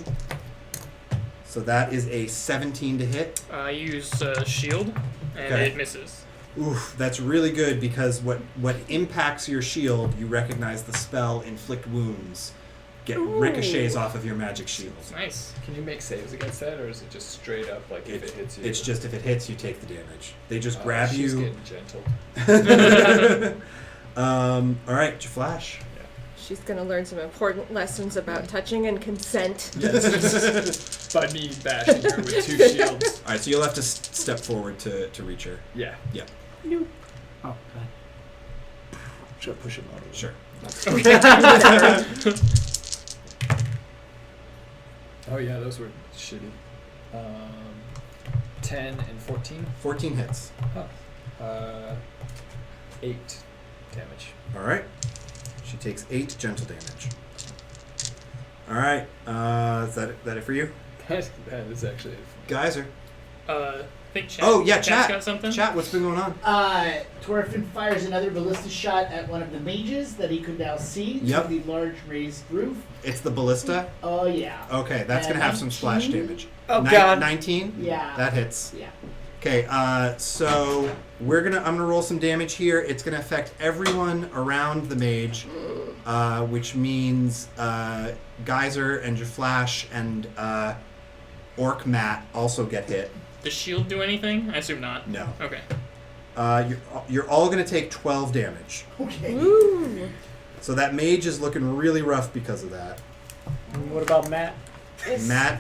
So that is a 17 to hit. I use shield, and Okay. it misses. Oof, that's really good because what impacts your shield, you recognize the spell Inflict Wounds. Get ricochets off of your magic shield. It's nice. Can you make saves against that, or is it just straight up like if it hits you? It's just if it hits, you take the damage. They just grab she's you. getting gentle. All right, Flash. She's gonna learn some important lessons about touching and consent. Yes. By me bashing her with 2 shields. All right, so you'll have to step forward to reach her. Yeah. Yeah, Oh, God. Should I push him out? sure. Oh yeah, those were shitty. 10 and 14. 14 hits. 8 damage. All right. She takes 8 gentle damage. All right. Is that it for you? That is actually it. Geyser. I think chat. Oh, yeah, Chat's chat. got something. Chat, what's been going on? Torfin fires another ballista shot at one of the mages that he could now see Yep. through the large raised roof. It's the ballista. Oh yeah. Okay, that's going to have some splash 19? damage. Oh, God. 19? Yeah. That hits. Yeah. Okay, so I'm gonna roll some damage here. It's gonna affect everyone around the mage, which means Geyser and Jaflash and Orc Matt also get hit. Does shield do anything? I assume not. No. Okay. You're all gonna take 12 damage. Okay. Ooh. So that mage is looking really rough because of that. And what about Matt?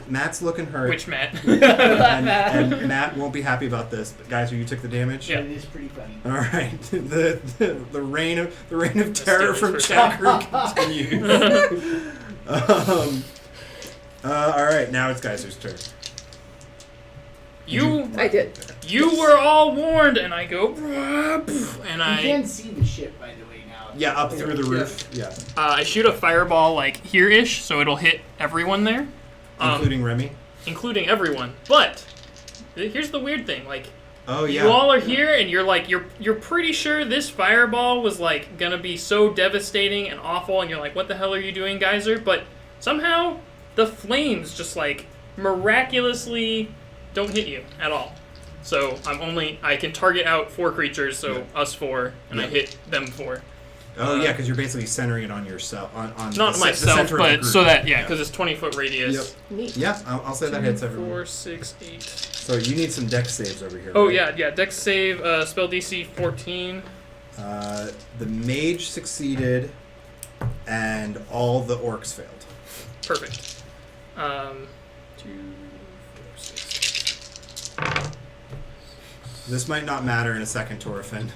Matt's looking hurt. Which Matt? and Matt won't be happy about this. But Geyser, you took the damage. Yeah. It is pretty funny. All right. The reign of terror steal from this for Chakra continues. All right, now it's Geyser's turn. I did. You were all warned, and I go, and You can see the ship, by the way, now. Yeah, up through the roof. Yeah, I shoot a fireball like here-ish, so it'll hit everyone there, including Remy. including everyone. But here's the weird thing, like. Oh yeah. You all are here, and you're like, you're pretty sure this fireball was like gonna be so devastating and awful, and you're like, what the hell are you doing, Geyser? But somehow the flames just like miraculously don't hit you at all. So I can target out 4 creatures, so us 4, and I hit them 4. Oh yeah, because you're basically centering it on yourself, on Not the myself, center of the but group. so that because it's 20-foot radius. Yep. Neat. Yeah, I'll say that hits everyone. 4, 6, 8. So you need some dex saves over here. Oh right? yeah, Dex save, spell DC 14. The mage succeeded, and all the orcs failed. Perfect. 2, 4, 6. This might not matter in a second, Torfin.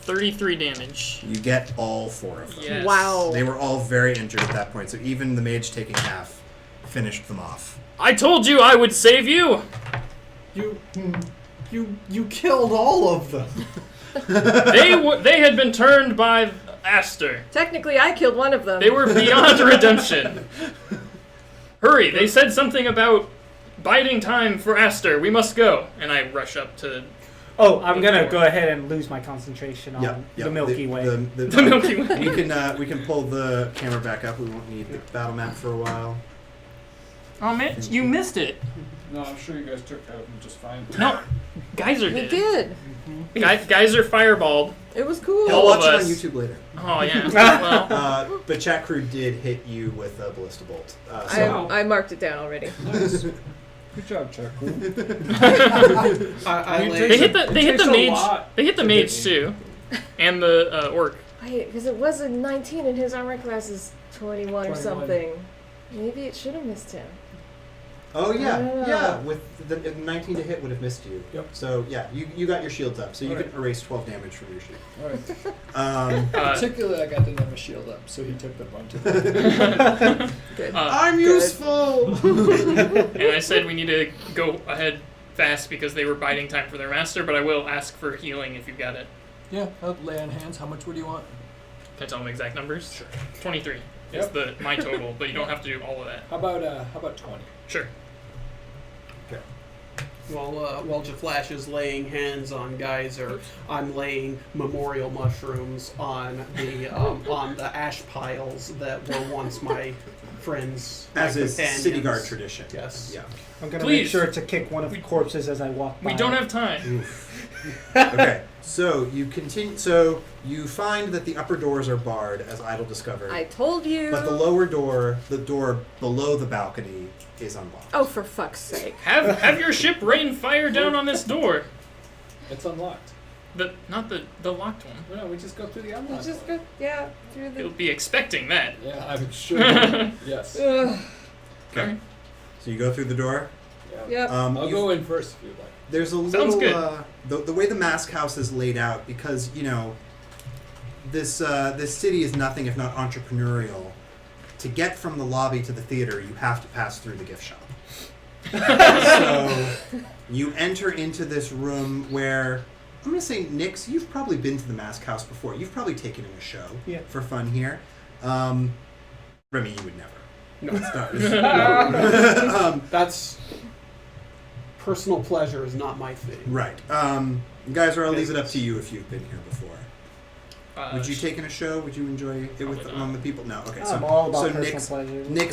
33 damage. You get all 4 of them. Yes. Wow. They were all very injured at that point, so even the mage taking half finished them off. I told you I would save you. You killed all of them. They had been turned by Astor. Technically, I killed one of them. They were beyond redemption. Hurry! They said something about biding time for Astor. We must go. And I rush up to Oh, I'm gonna go ahead and lose my concentration on the Milky Way. the Milky Way. We can pull the camera back up. We won't need the battle map for a while. Oh man, you missed it. No, I'm sure you guys took that just fine. No, Geyser We did. did. Geyser fireballed. It was cool. I'll All of watch it on us. YouTube later. Oh yeah. Well, But Chat Crew did hit you with a ballista bolt. So I marked it down already. Nice. Good job, Chuck. I they hit the takes a mage. lot They hit the to mage hit too, and the orc. Wait, because it was a 19 and his armor class is 21 or 21. something. Maybe it should have missed him. Oh I yeah, don't know. yeah. With the 19 to hit would have missed you. Yep. So yeah, you got your shields up, so you Alright. can erase 12 damage from your shield. Alright. Uh, Particularly, I got the shield up, so he took the brunt of it. Good. I'm Good. useful. and I said we need to go ahead fast because they were biding time for their master. But I will ask for healing if you've got it. Yeah, I'll lay on hands. How much would you want? Can I tell them exact numbers? Sure. 23 Yep. is my total, but you don't have to do all of that. How about 20? Sure. While Jaflash is laying hands on Geyser, I'm laying memorial mushrooms on the ash piles that were once my friends, my As is companions. city guard tradition. Yes. Yeah. I'm gonna Please. make sure to kick one of the corpses as I walk by. We don't have time. Okay. So you continue. So you find that the upper doors are barred, as Idle discovered. I told you. But the lower door, the door below the balcony, is unlocked. Oh, for fuck's sake. Have your ship rain fire down on this door. It's unlocked. Not the locked one. No, we just go through the We unlocked. just go, yeah, through You'll the. be expecting that. Yeah, I'm sure. Yes. Ugh. Okay. So you go through the door. Yeah. Yep. I'll You- go in first if you'd like. There's a Sounds little good. the way the mask house is laid out, because this city is nothing if not entrepreneurial. To get from the lobby to the theater, you have to pass through the gift shop. So you enter into this room where I'm going to say, Nix, you've probably been to the mask house before. You've probably taken in a show for fun here. Remy, you would never. No. It's not. That's personal pleasure is not my thing. Right. Guys, I'll leave it up to you if you've been here before. Would you take in a show? Would you enjoy it with Probably among the people? No. Okay. So I'm all about so personal Nix,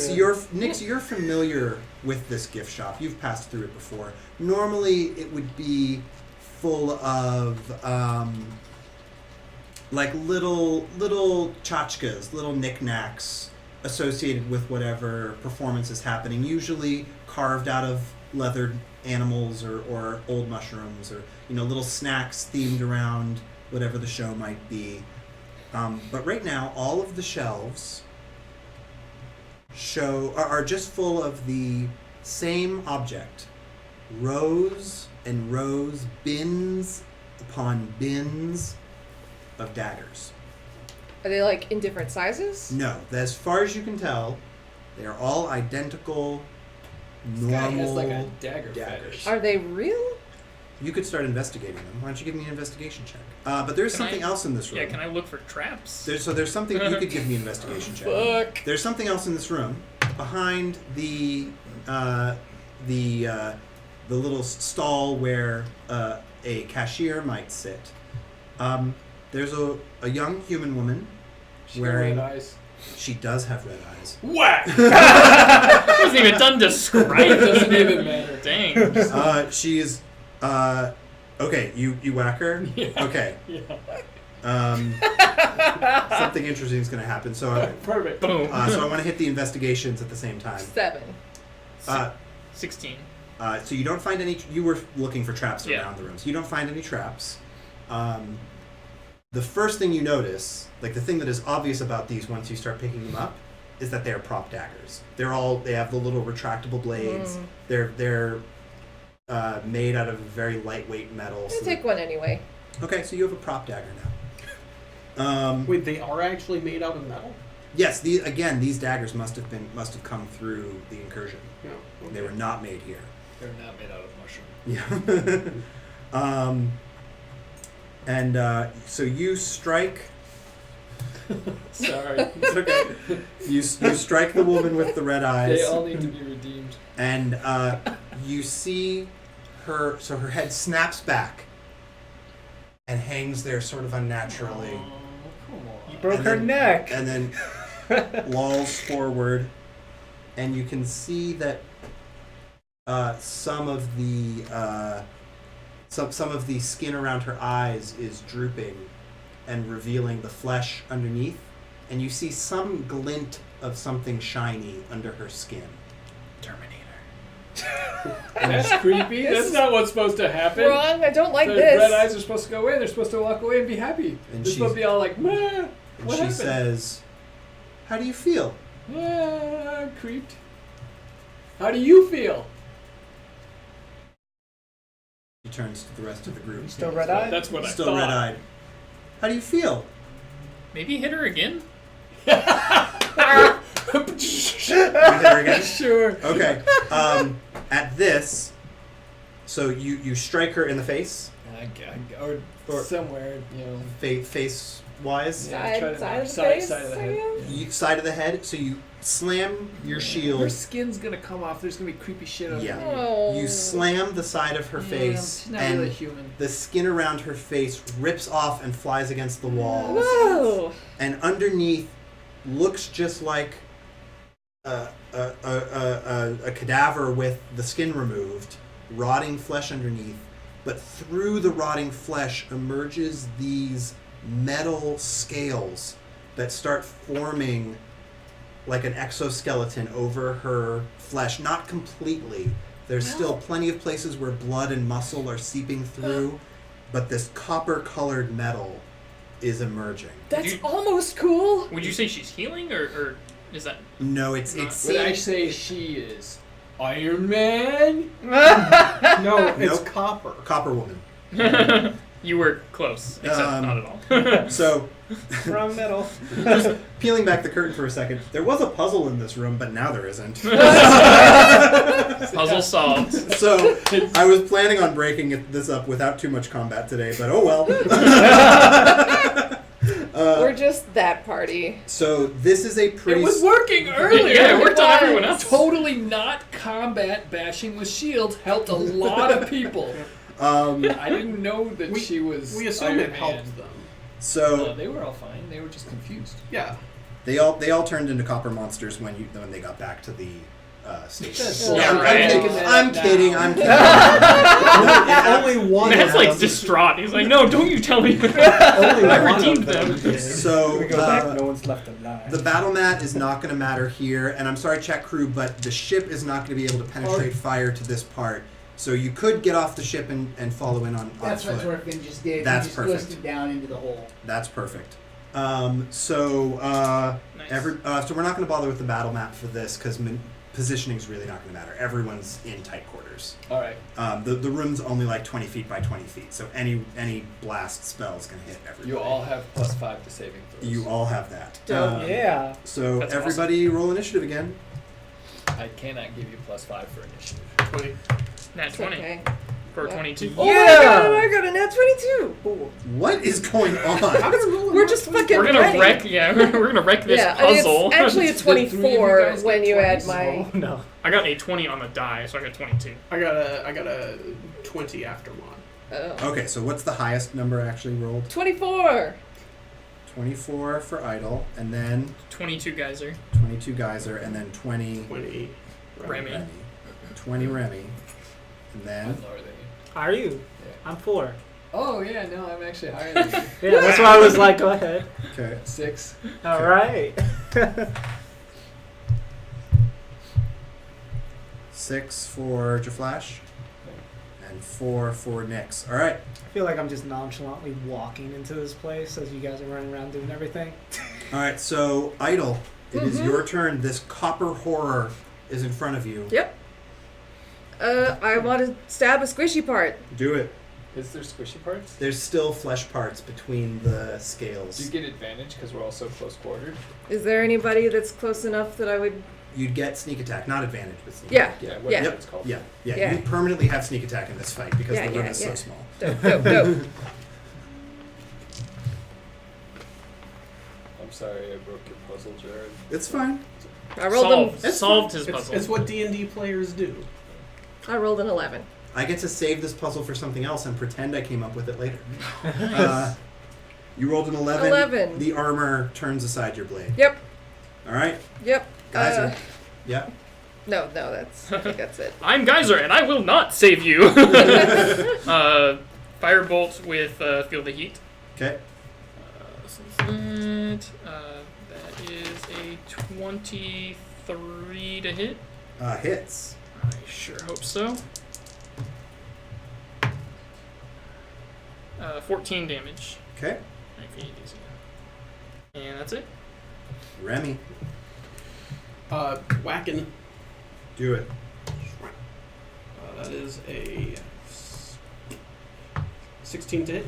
pleasure. Nix, you're familiar with this gift shop. You've passed through it before. Normally, it would be full of like little tchotchkes, little knickknacks associated with whatever performance is happening. Usually carved out of leathered animals or old mushrooms, or little snacks themed around whatever the show might be. But right now, all of the shelves are just full of the same object. Rows and rows, bins upon bins of daggers. Are they like in different sizes? No, as far as you can tell, they are all identical, This guy has normal like a dagger daggers. fetish. Are they real? You could start investigating them. Why don't you give me an investigation check? But there's Can something I- else in this room. Yeah, can I look for traps? There's something you could give me an investigation check. Fuck. There's something else in this room behind the little stall where a cashier might sit. There's a young human woman She wearing. got red eyes. She does have red eyes. Whack! Wasn't even done describing. It doesn't even matter. Dang. She is. Okay, you whack her. Yeah. Okay. Yeah. Something interesting is going to happen. So, Perfect. Boom. so I want to hit the investigations at the same time. 7. 16. So you don't find any. You were looking for traps Yeah. around the room. So you don't find any traps. The first thing you notice, like the thing that is obvious about these once you start picking them up, is that they are prop daggers. They have the little retractable blades. They're made out of very lightweight metal. I'll take one anyway. Okay, so you have a prop dagger now. Wait, they are actually made out of metal? Yes, these daggers must have come through the incursion. Yeah. Okay. They were not made here. They're not made out of mushroom. Yeah. So you strike. Sorry. It's okay. You strike the woman with the red eyes, They all need to be redeemed. and you see her. So her head snaps back and hangs there, sort of unnaturally, Come on. You broke And her then- neck. and then lolls forward, and you can see that some of the skin around her eyes is drooping and revealing the flesh underneath, and you see some glint of something shiny under her skin. Terminator. That's creepy. That's not what's supposed to happen. Wrong. I don't like the this. red eyes are supposed to go away. They're supposed to walk away and be happy. And They're supposed to be all like, "Meh, And what she happened?" says, "How do you feel?" Yeah, I'm creeped. How do you feel? She turns to the rest of the group. Still red-eyed? That's what I Still thought. red-eyed. How do you feel? Maybe hit her again? You hit her again? Sure. Okay. At this, so you strike her in the face, Or somewhere, you know. face wise, Yeah, try to Side knock of the face, side of the I head. guess? side of the head. So you slam your Her shield. skin's gonna come off. There's gonna be creepy shit on Yeah. her. Oh. You slam the side of her face, She's not and really human. the skin around her face rips off and flies against the wall. Whoa. And underneath looks just like a cadaver with the skin removed, rotting flesh underneath. But through the rotting flesh emerges these metal scales that start forming like an exoskeleton over her flesh. Not completely. There's still plenty of places where blood and muscle are seeping through, but this copper-colored metal is emerging. That's almost cool. Would you say she's healing, or is that... No, it's Would I say she is Iron Man? No, it's Nope. copper. Copper woman. You were close, except not at all. So, Wrong metal. just peeling back the curtain for a second, there was a puzzle in this room, but now there isn't. Puzzle solved. So, I was planning on breaking this up without too much combat today, but oh well. We're just that party. So, this is a pretty... It was working earlier. Yeah, it worked on It was. everyone else. Totally not combat bashing with shields helped a lot of people. I didn't know that she was. We assumed Iron it helped Man. them. So, No, they were all fine. They were just confused. Yeah. they all turned into copper monsters when they got back to the station. That's Yeah, bullshit. right. taking that I'm down. kidding. Only one. Man's of like them- distraught. He's like, no, don't you tell me. Only I one redeemed of them. them. So, we go back, no one's left alive. the battle mat is not going to matter here, and I'm sorry, Czech crew, but the ship is not going to be able to penetrate fire to this part. So you could get off the ship and follow in on That's what foot. Thorfinn just did. That's he just perfect. twisted down into the hole. That's perfect. So Nice. so we're not going to bother with the battle map for this because positioning's really not going to matter. Everyone's in tight quarters. All right. The room's only like 20 feet by 20 feet, so any blast spell is going to hit everybody. You all have +5 to saving throws. You all have that. Dope. Yeah. So That's everybody roll initiative again. I cannot give you +5 for initiative. 20. Nat It's 20 okay. for Yeah. 22. Oh Yeah. my god, I got a nat 22. What is going on? We're just fucking We're gonna ready. wreck. Yeah, we're gonna wreck this yeah, puzzle. and it's actually a Did 3 of you 24 guys when get you add 20s? my. Oh no. I got a 20 on the die, so I got 22. I got a 20 after mod. Oh. Okay, so what's the highest number actually rolled? 24. 24 for Idle, and then 22 geyser. 22 Geyser, and then 20 20. Remy. 20 Remy, and I'm then lower than you. Are you? Yeah. I'm 4. Oh yeah, no, I'm actually higher than you. Yeah, that's why I was like, go ahead. okay. 6. All right. 6 for Jaflash, and 4 for Nyx. All right. I feel like I'm just nonchalantly walking into this place as you guys are running around doing everything. All right. So Idle, it is your turn. This copper horror is in front of you. Yep. I want to stab a squishy part. Do it. Is there squishy parts? There's still flesh parts between the Do you scales. get advantage because we're all so close quartered? Is there anybody that's close enough that I would? You'd get sneak attack, not advantage, but sneak Yeah. attack. Yeah, whatever Yeah. Yep. it's called. Yeah. Yeah. You permanently have sneak attack in this fight because Yeah, the room yeah, is yeah. so small. Dope, dope, dope. I'm sorry I broke your puzzle, Jared. It's fine. I rolled Solved his It's, puzzle. it's what D&D players do. I rolled an 11. I get to save this puzzle for something else and pretend I came up with it later. You rolled an 11. 11. The armor turns aside your blade. Yep. All right. Yep. Geyser. Yeah. No, that's. I think that's it. I'm Geyser, and I will not save you. Firebolt with Field of Heat. Okay. That is a 23 to hit. Hits. I sure hope so. 14 damage. Okay. If you need these again. And that's it. Remy. Whacking. Do it. That is a 16 to hit.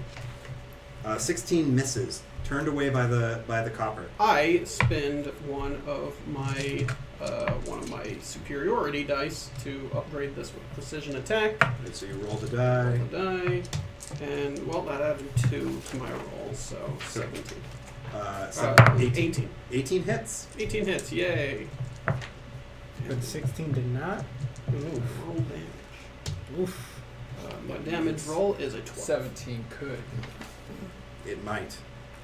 16 misses. Turned away by the copper. I spend one of my superiority dice to upgrade this with precision attack. Right, so you roll the die. Roll the die, and well, that added 2 to my roll, so 17. So 18. 18 hits. 18 hits, yay! But 16 did not. Ooh, roll damage. Oof. My damage roll is a 12. 17 could. It might.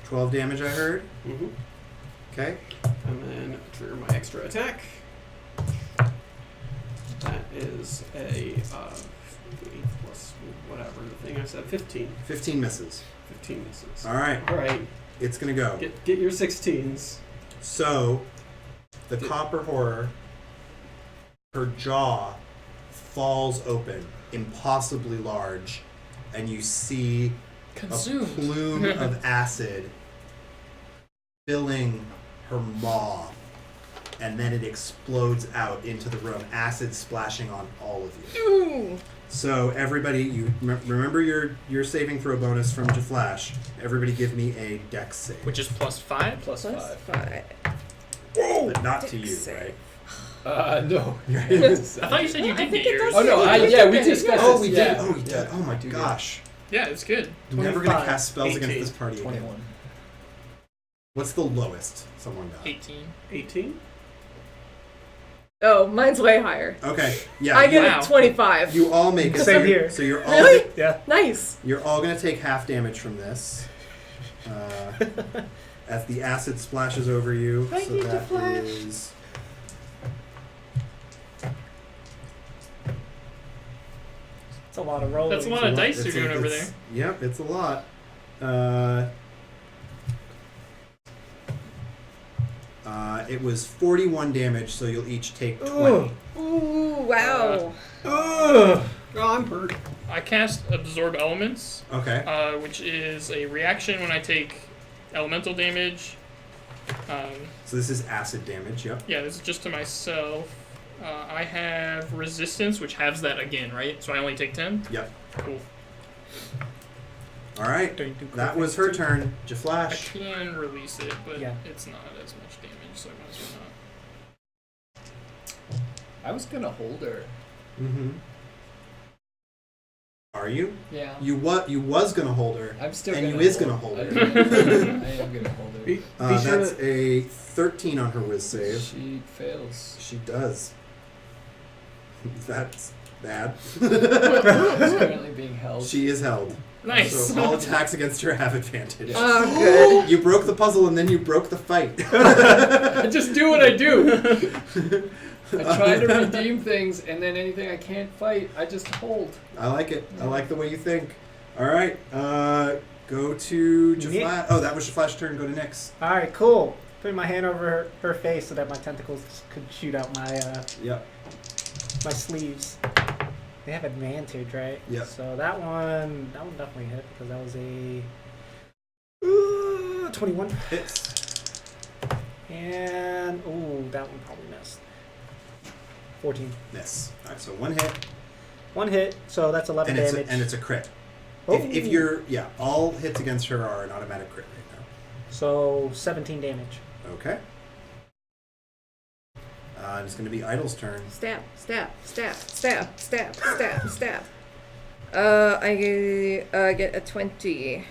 12 damage, I heard. Mm-hmm. Okay. And then trigger my extra attack. That is a 8 plus whatever the thing I said, 15. 15 misses. 15 misses. All right. All right, It's going to go. get your 16s. So, the copper horror, her jaw falls open, impossibly large, and you see a Consumed. plume of acid filling her maw, and then it explodes out into the room, acid splashing on all of you. Ooh. So everybody, you remember your saving throw bonus from Jaflash. Everybody give me a dex save. Which is +5. Plus Plus 5. 5. But not to Dex you, save. right? No. I thought you said you I did think get it yours. does. Oh no, we discussed Oh, this. we yeah. did. Oh, we did. Yeah. Oh my Do gosh. Yeah, it's good. I'm never gonna 25. cast spells against 18. this party again. 21. What's the lowest someone got? 18. 18? Oh, mine's way higher. Okay. Yeah. I get Wow. a 25. You all make it. Same here. So you're all Really? Yeah. Nice. you're all gonna take half damage from this. As the acid splashes over you. Thank so you, that Jaflash. is It's a lot of rolling. That's a lot of dice you're it's doing over it's- there. Yep, it's a lot. It was 41 damage, so you'll each take 20. Ooh, wow. Oh, I'm hurt. I cast Absorb Elements, Okay. which is a reaction when I take elemental damage. So this is acid damage, yep. Yeah, this is just to myself. I have resistance, which halves that again, right? So I only take 10? Yep. Cool. All right. Don't you do That crit was her too? turn. I Jaflash. can release it, but Yeah. it's not as much damage, so I might as well not. I was gonna hold her. Mm-hmm. Are you? Yeah. You was gonna hold her, I'm still and gonna you is hold gonna hold I her. am gonna hold her. Be sure That's to, a 13 on her whiz save. She fails. She does. That's bad. She's currently being held. She is held. Nice. So all attacks against her have advantage. Oh, good. You broke the puzzle and then you broke the fight. I just do what I do. I try to redeem things, and then anything I can't fight, I just hold. I like it. I like the way you think. All right. Go to Jaflash. Oh, that was Jaflash's turn. Go to Nyx. All right, cool. Putting my hand over her face so that my tentacles could shoot out my Yep. my sleeves. They have advantage, right? Yep. So that one definitely hit because that was a 21. Hits. And that one probably missed. 14. Miss. All right. So one hit, One hit, so that's 11 and damage. it's a crit. Oh. If you're all hits against her are an automatic crit right now. So 17 damage. Okay. And it's going to be Idle's turn. Stab, stab, stab, stab, stab, stab, stab. I get a 20.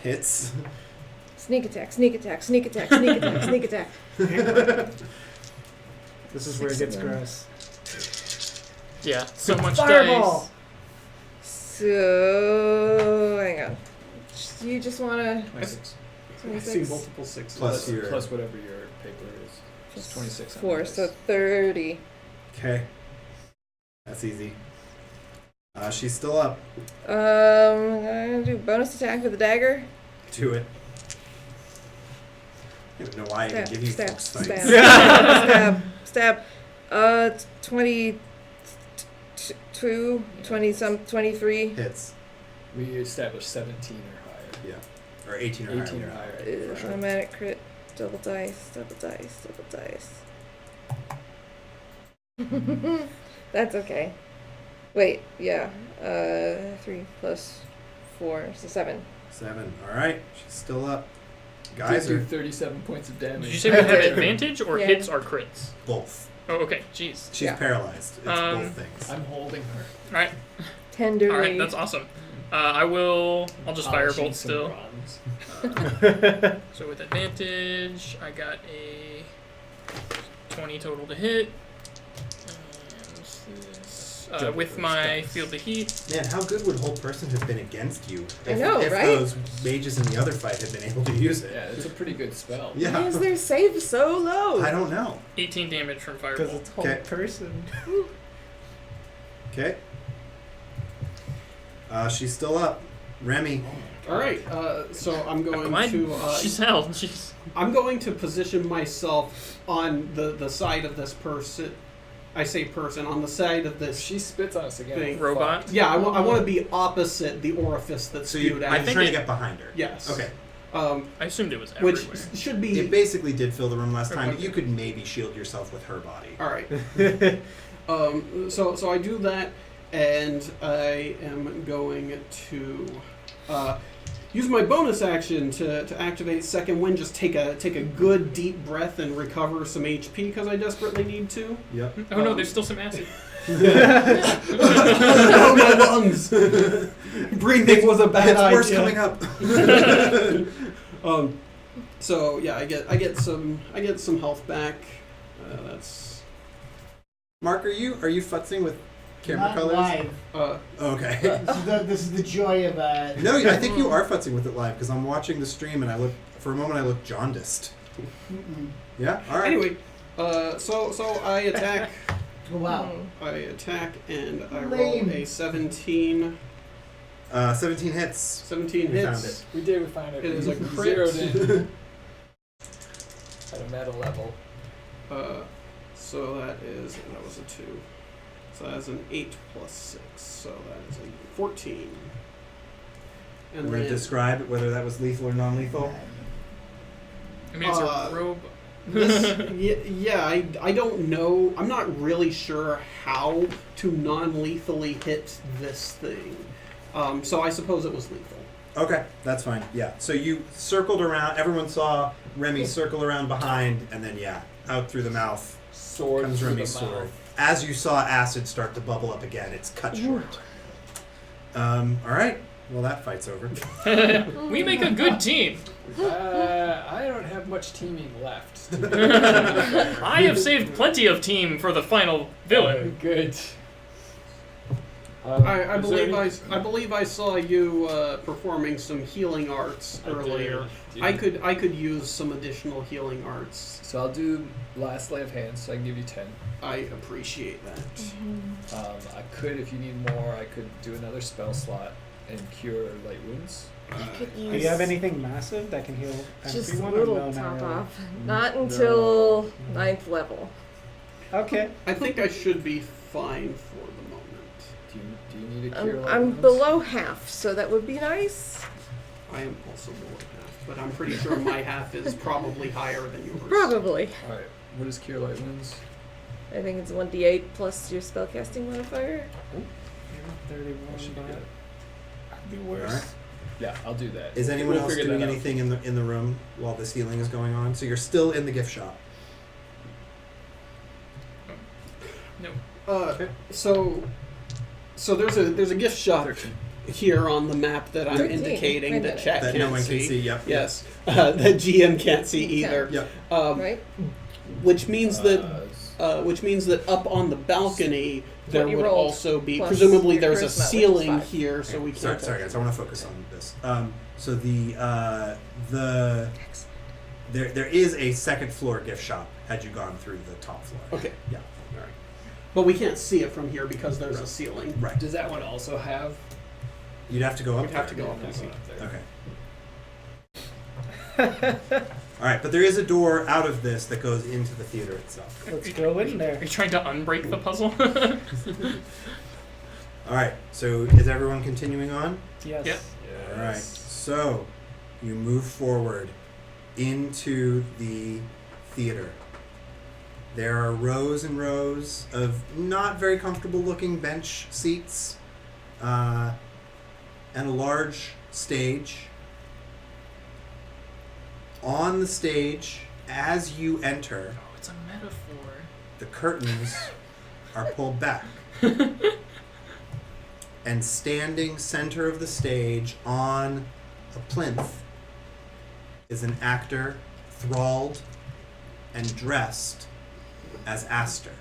Hits. Sneak attack, sneak attack, sneak attack, sneak attack, sneak attack. This is where it gets gross. Yeah, so much Fireball! So, hang on. You just want to... 26. I see multiple sixes. Plus your- plus whatever your paper is. It's 26 on 4, this. so 30. Okay. That's easy. She's still up. I'm going to do bonus attack with the dagger. Do it. I don't know why I even Stab, give you stab, folks stab, fights. stab, stab. 22, 23. Hits. We established 17 or higher. Yeah. Or 18 or 18 or higher. higher. For sure. Automatic crit. Double dice, double dice, double dice. That's okay. Wait, yeah. 3 plus 4, so 7. 7. All right. She's still up. Gives Guys you are 37 points of damage. Did you say we have advantage or Yeah. hits or crits? both. Oh, okay. Jeez. She's Yeah. paralyzed. It's both things. I'm holding her. All right. Tenderly. All right. That's awesome. I'll just firebolt Polishing some still. bronze. So with advantage, I got a 20 total to hit. And this, with my field of heat. Man, how good would Whole Person have been against you I know, if right? those mages in the other fight had been able to use it? Yeah, it's a pretty good spell. Yeah. Why is their save so low? I don't know. 18 damage from Because firebolt. it's whole Okay. person. Okay. She's still up. Remy. All right. So I'm going Glad to. she's held. Jeez. I'm going to position myself on the side of this person. I say person on the side of If this. she spits on us again, Thing. we're Robot? fucked. Yeah, I want to be opposite the orifice that's So spewed you're out. think trying it- to get behind her. Yes. Okay. I assumed it was Which everywhere. should It be. basically did fill the room last time, but Okay. you could maybe shield yourself with her body. All right. So I do that, and I am going to use my bonus action to activate Second Wind. Just take a good deep breath and recover some HP because I desperately need to. Yep. Oh no, there's still some acid. Oh, my lungs! Breathing was a bad It's idea. worse coming up. So yeah, I get some health back. That's Mark, are you futzing with camera Not colors? live. Okay. This is the joy of No, I think you are futzing with it live because I'm watching the stream and I look for a moment. I look jaundiced. Yeah. All right. anyway. So I attack. Oh, wow. I attack and I roll Lame. a 17. 17 hits. 17 We hits. found it. We did. We found it. It is a We crit. zeroed in at a meta level. So that was a 2. So that is an 8 plus 6. So that is a 14. We're And going to then describe whether that was lethal or non-lethal. I mean, it's Uh, a robe. I don't know. I'm not really sure how to non-lethally hit this thing. So I suppose it was lethal. Okay, that's fine. Yeah. So you circled around. Everyone saw Remy circle around behind, and then out through the mouth Sword comes through Remy's the sword. mouth. As you saw acid start to bubble up again, it's cut short. All right. Well, that fight's over. We make a good team. I don't have much teaming left. I have saved plenty of team for the final villain. Good. I is there believe I saw you performing some healing arts earlier. I could use some additional healing arts. So I'll do last lay of hands, so I can give you 10. I appreciate that. I could, if you need more, I could do another spell slot and cure light wounds. Do you have anything massive that can heal Just a everyone? little or no, top not really? off. Not until 9th level. Okay. I think I should be fine for the moment. Do you need a cure light I'm wounds? below half, so that would be nice. I am also below half, but I'm pretty sure my half is probably higher than yours. Probably. Alright, what is cure light wounds? I think it's 1d8 plus your spellcasting modifier. I 31, should but get it. could be All worse. right. Yeah, I'll do that. Is anyone We'll else figure doing that out. anything in the room while this healing is going on? So you're still in the gift shop. No. So there's a gift shop here on the map that I'm 13. indicating Wait a that minute. chat That can't no one can see. Yep. Yes, that GM can't see either. Yep. Right? Which means that up on the balcony there What you would rolled, also be plus presumably your there's a charisma, which is ceiling 5. here, so we can't. Sorry, guys. I want to focus on this. So there is a second floor gift shop had you gone through the top floor. Okay. Yeah. All right. But we can't see it from here because there's a ceiling. Right. Does that one also have? You'd have to go up. We'd have to there. go up and see. Okay. All right, but there is a door out of this that goes into the theater itself. Let's go in Are there. you trying to unbreak the puzzle? All right. So is everyone continuing on? Yes. Yep. All right. So you move forward into the theater. There are rows and rows of not very comfortable looking bench seats and a large stage. On the stage, as you enter, Oh, it's a metaphor. the curtains are pulled back. And standing center of the stage on a plinth is an actor, Thralled and dressed as Astor.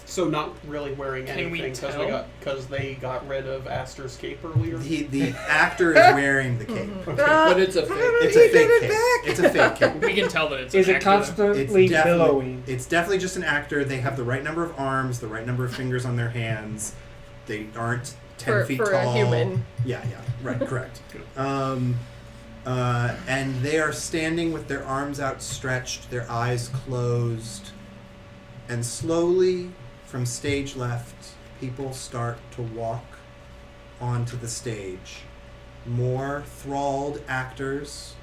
So not really wearing Can we anything tell? because they got rid of Astor's cape earlier. The actor is wearing the cape. But it's a fake. It's a fake cape. It's a fake cape. We can tell that it's Is an it actor. constantly billowing? It's definitely just an actor. They have the right number of arms, the right number of fingers on their hands. They aren't 10 feet For tall. a human. Yeah, right, correct. And they are standing with their arms outstretched, their eyes closed, and slowly, from stage left, people start to walk onto the stage. More thralled actors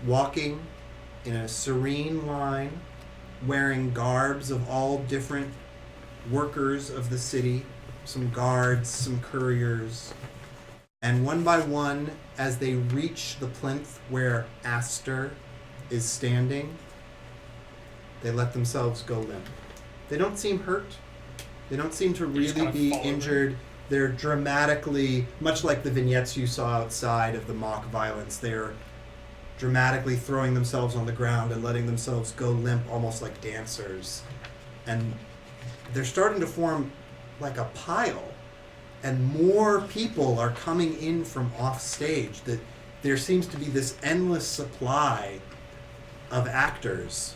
walking in a serene line, wearing garbs of all different workers of the city, some guards, some couriers. And one by one, as they reach the plinth where Astor is standing, they let themselves go limp. They don't seem hurt. They don't seem to They just really kinda be fall over. injured. They're dramatically, much like the vignettes you saw outside of the mock violence, they're dramatically throwing themselves on the ground and letting themselves go limp, almost like dancers. And they're starting to form like a pile. And more people are coming in from off stage. That there seems to be this endless supply of actors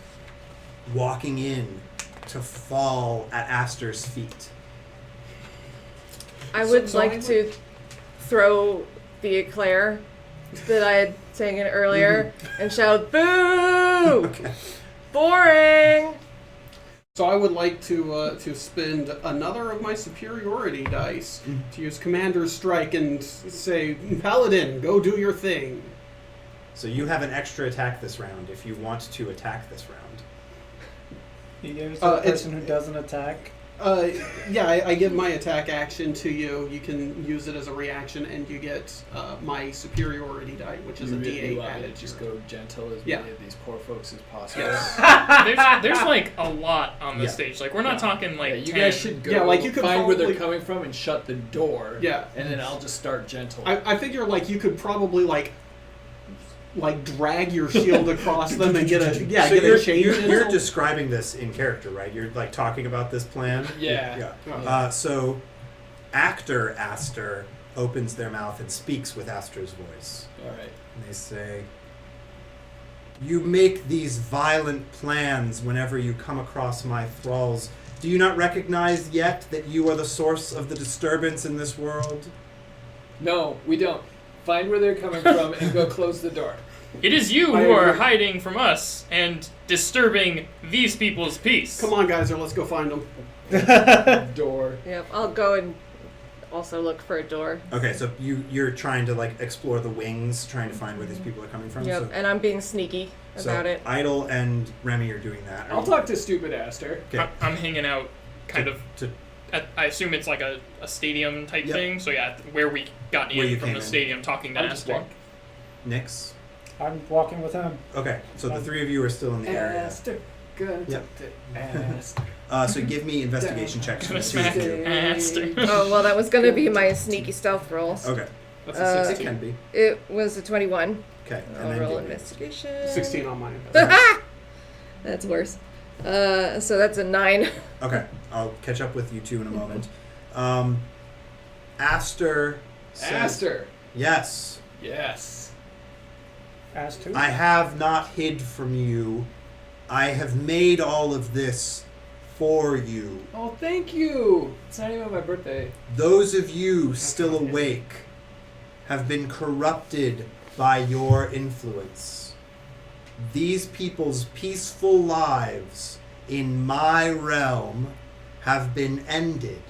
walking in to fall at Astor's feet. I would So like to throw the eclair that I had taken earlier and shout, "Boo! Okay. Boring!" So I would like to spend another of my superiority dice to use Commander's Strike and say, Paladin, go do your thing. So you have an extra attack this round if you want to attack this round. He gives to the person who doesn't attack. Yeah, I give my attack action to you. You can use it as a reaction, and you get my superiority die, which is a D8 added. Just go gentle as Yeah. many of these poor folks as possible. There's like a lot on the Yeah. stage. Like we're not talking like Yeah, you 10. guys should go Yeah, like, you could find where probably- they're coming from and shut the door. Yeah. And then I'll just start gentle. I figure like you could probably like drag your shield across them and get a So get you're, a change. you're describing this in character, right? You're like talking about this plan. Yeah. So, actor Astor opens their mouth and speaks with Astor's voice. All right. And they say, "You make these violent plans whenever you come across my thralls. Do you not recognize yet that you are the source of the disturbance in this world?" No, we don't. Find where they're coming from and go close the door. It is you I who are agree. hiding from us and disturbing these people's peace. Come on, guys, or let's go find them. Door. Yep, I'll go and also look for a door. Okay, so you're trying to like explore the wings, trying to find where these people are coming from. Yep, So, and I'm being sneaky about it. Idle and Remy are doing that. I'll talk to stupid Astor. Okay. I'm hanging out kind of to I assume it's like a stadium type Yep. thing. So yeah, where we got Where you in from came the in. stadium talking to I'll just Astor. walk. Nix. I'm walking with him. Okay, so the three of you are still in the area. Astor. Go Yep. to Astor. So give me investigation checks. Gonna for the two of smack you. Astor. Oh, well, that was going to be my sneaky stealth rolls. Okay, That's Uh, a it 16. can be. It was a 21. Okay, and I'll then roll give me- investigation. 16 on mine. That's worse. So that's a 9. Okay, I'll catch up with you two in a moment. Astor says, Astor. "Yes, Yes. As to. I have not hid from you. I have made all of this for you. Oh, thank you. It's not even my birthday. Those of you still awake have been corrupted by your influence. These people's peaceful lives in my realm have been ended.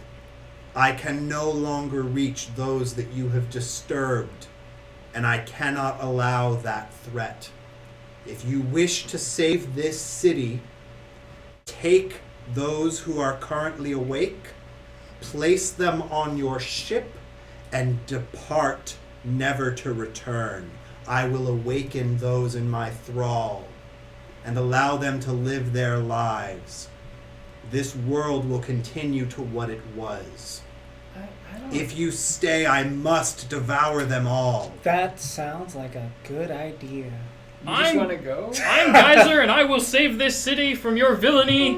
I can no longer reach those that you have disturbed, and I cannot allow that threat. If you wish to save this city, take those who are currently awake, place them on your ship, and depart, never to return. I will awaken those in my thrall and allow them to live their lives. This world will continue to what it was. I don't. If you stay, I must devour them all." That sounds like a good idea. You just want to go? I'm Geyser, and I will save this city from your villainy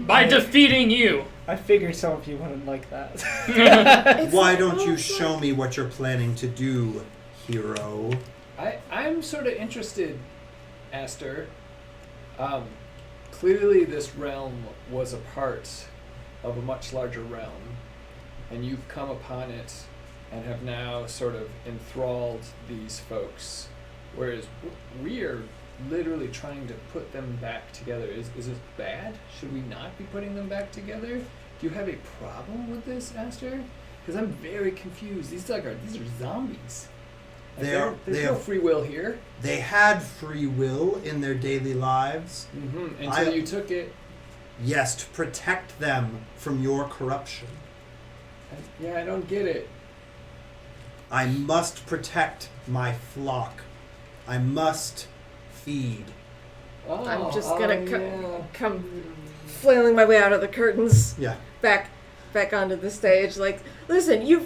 by defeating you. I figured some of you wouldn't like that. Why don't you show me what you're planning to do, hero? I'm sort of interested, Astor. Clearly this realm was a part of a much larger realm, and you've come upon it and have now sort of enthralled these folks, whereas we are literally trying to put them back together. Is this bad? Should we not be putting them back together? Do you have a problem with this, Astor? Because I'm very confused. These are zombies. Like, there's no free will here. They had free will in their daily lives. Mm-hmm. Until you took it. Yes, to protect them from your corruption. Yeah, I don't get it. I must protect my flock. I must feed. Oh, I'm just gonna yeah. come flailing my way out of the curtains Yeah. back onto the stage. Like, listen, you're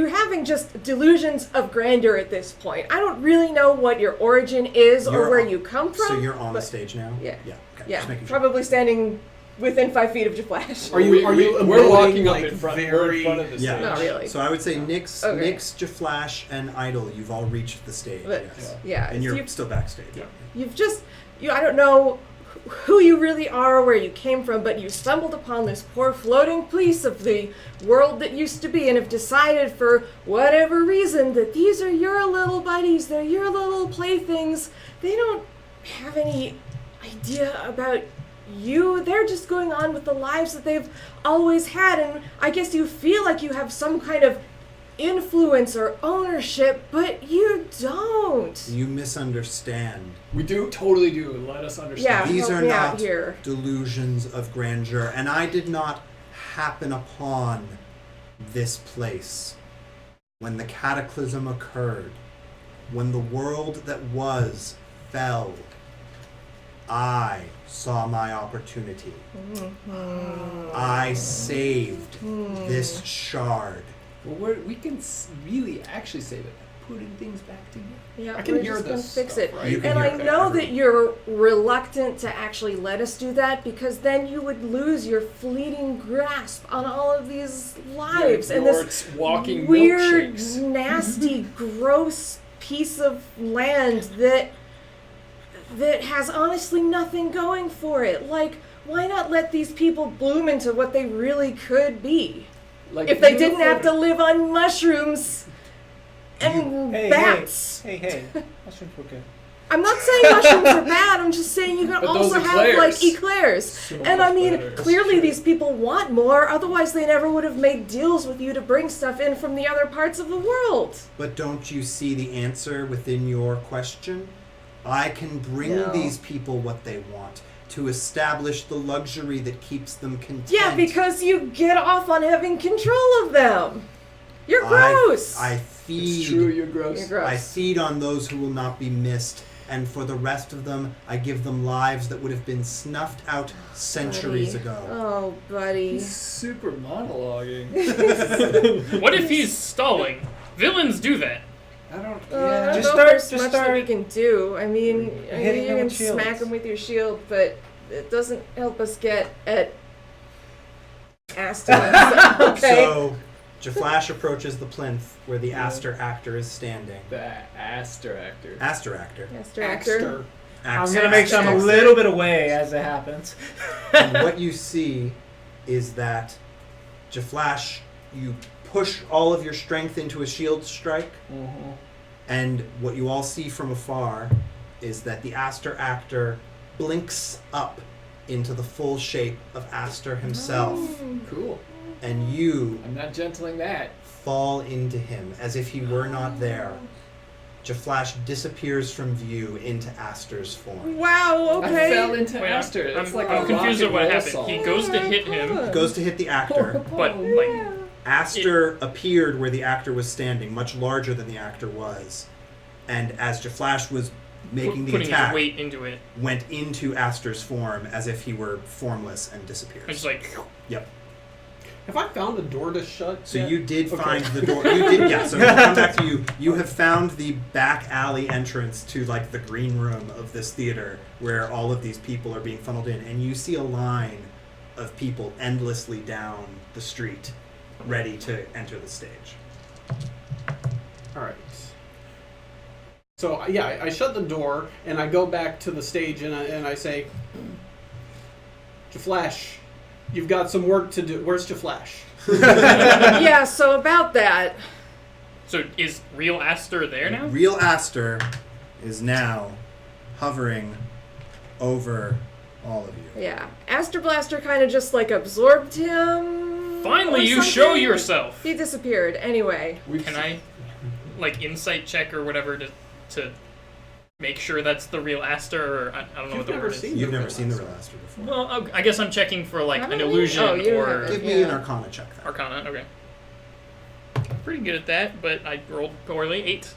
having just delusions of grandeur at this point. I don't really know what your origin is or You're where on- you come from. So you're on the but- stage now? Yeah. Yeah. Okay. Yeah, Just making sure. probably standing within 5 feet of Jaflash. Are you We're walking emoting, up like, in front. We're very- in front of the Yeah. stage. Not really. So I would say Nyx, Okay. Jaflash, and Idol, you've all reached the stage. But- Yes. Yeah, And you're you've, still backstage. Yeah. you've just I don't know who you really are, where you came from, but you stumbled upon this poor floating piece of the world that used to be, and have decided for whatever reason that these are your little buddies, they're your little playthings. They don't have any idea about you. They're just going on with the lives that they've always had, and I guess you feel like you have some kind of influence or ownership, but you don't. You misunderstand. We totally do. Let us Yeah, understand. These help are me out not here. delusions of grandeur, and I did not happen upon this place when the cataclysm occurred, when the world that was fell. I saw my opportunity. I saved this shard. Well, we can really actually save it by putting things back together. Yeah, I can we're hear just gonna this fix stuff, it. right? You can And hear I it. know that you're reluctant to actually let us do that because then you would lose your fleeting grasp on all of these lives and this walking weird, milkshakes. nasty, gross piece of land that has honestly nothing going for it. Like, why not let these people bloom into what they really could be? Like If they didn't beautiful- have to live on mushrooms and bats. Hey, mushrooms were good. I'm not saying mushrooms are bad. I'm just saying you can But also those have like eclairs. eclairs. So And I much mean, better. clearly these people want more. Otherwise, they never would have made deals with you to bring stuff in from the other parts of the world. But don't you see the answer within your question? I can bring No. these people what they want to establish the luxury that keeps them content. Yeah, because you get off on having control of them. You're gross. I It's feed. true, you're gross. You're gross. I feed on those who will not be missed, and for the rest of them, I give them lives that would have been snuffed out centuries Buddy. ago. Oh, buddy. He's super monologuing. What if he's stalling? Villains do that. I don't. I Yeah. don't Just know if there's just much that start we can do. I mean, hitting you them can with shields. smack them with your shield, but it doesn't help us get at Astor. Okay. So, Jaflash approaches the plinth where the Astor actor is standing. The Astor actor. Astor actor. Astor actor. I'm gonna make some a Axter. little bit away as it happens. And what you see is that Jaflash, you push all of your strength into a shield strike, Mm-hmm. and what you all see from afar is that the Astor actor blinks up into the full shape of Astor himself, Cool. and you I'm not gentling that. fall into him as if he were not there. Jaflash disappears from view into Astor's form. Wow, okay. I fell into Wait, Astor. It's I'm, like I'm a confused rock at what and roll happened. song. He goes to hit him, He goes to hit the actor, but like Astor appeared where the actor was standing, much larger than the actor was. And as Jaflash was making the putting attack, his weight into it. went into Astor's form as if he were formless and disappears. It's like Yep. Have I found a door to shut? So yet? you did Okay. find the door. You did, yeah. So we'll come back to you. You have found the back alley entrance to like the green room of this theater, where all of these people are being funneled in, and you see a line of people endlessly down the street, ready to enter the stage. All right. So yeah, I shut the door and I go back to the stage and I say, Jaflash, you've got some work to do. Where's Jaflash? Yeah, so about that. so is real Astor there now? Real Astor is now hovering over all of you. Yeah. Astor Blaster kind of just like absorbed him. Finally, or you show something. yourself. He disappeared. Anyway. Can I, like, insight check or whatever to make sure that's the real Astor? Or I don't know You've what the never word is. seen You've the never real seen the Astor. real Astor before. Well, I guess I'm checking for like an Haven't we? illusion Oh, you or haven't. Give me an Yeah. Arcana check then. Arcana. Okay. Pretty good at that, but I rolled poorly. 8.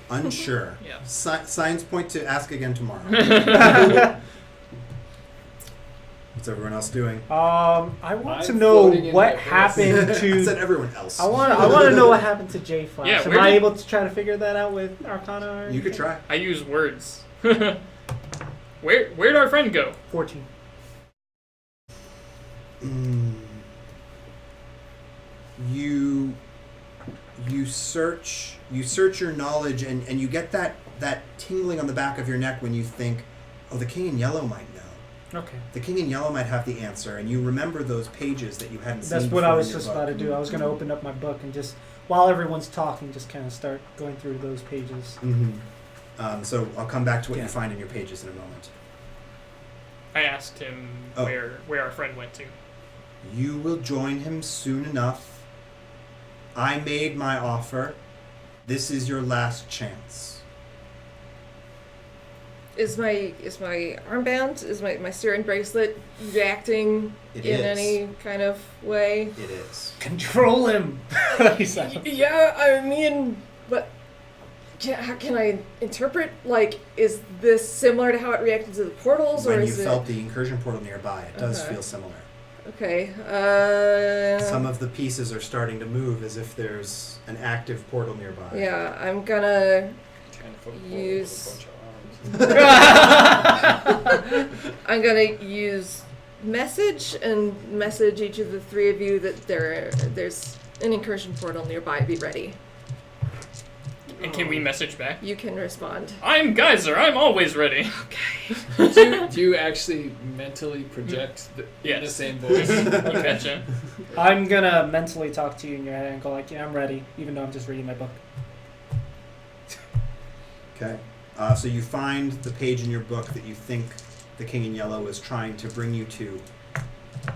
Unsure. Yeah. Signs point to ask again tomorrow. What's everyone else doing? I want I'm to know floating in what my happened I to. said everyone else. I want to know what happened to J Flash. Yeah, Am where I did- able to try to figure that out with Arcana? Or You could anything? try. I use words. Where'd our friend go? 14. You search your knowledge and you get that tingling on the back of your neck when you think, oh, the King in Yellow might know. Okay. The King in Yellow might have the answer, and you remember those pages that you hadn't seen. That's what before I in was your just book. about to do. I was going to open up my book and just, while everyone's talking, just kind of start going through those pages. Mm-hmm. So I'll come back to what Yeah. you find in your pages in a moment. I asked him Oh. where our friend went to. You will join him soon enough. I made my offer. This is your last chance. Is my armband, is my steering bracelet reacting It in is. any kind of way? It is. Control him. He said. Yeah, I mean, but how can I interpret? Like, is this similar to how it reacted to the portals, or When you is felt it? the incursion portal nearby, it does Okay. feel similar. Okay. Some of the pieces are starting to move as if there's an active portal nearby. Yeah, I'm gonna Kind of Use- a bunch of arms. I'm gonna use message and message each of the three of you that there's an incursion portal nearby. Be ready. And can we message back? You can respond. I'm Geyser. I'm always ready. do you actually mentally project in the Yes. same voice? You betcha. I'm gonna mentally talk to you in your head and go like, yeah, I'm ready, even though I'm just reading my book. Okay. So you find the page in your book that you think the King in Yellow is trying to bring you to.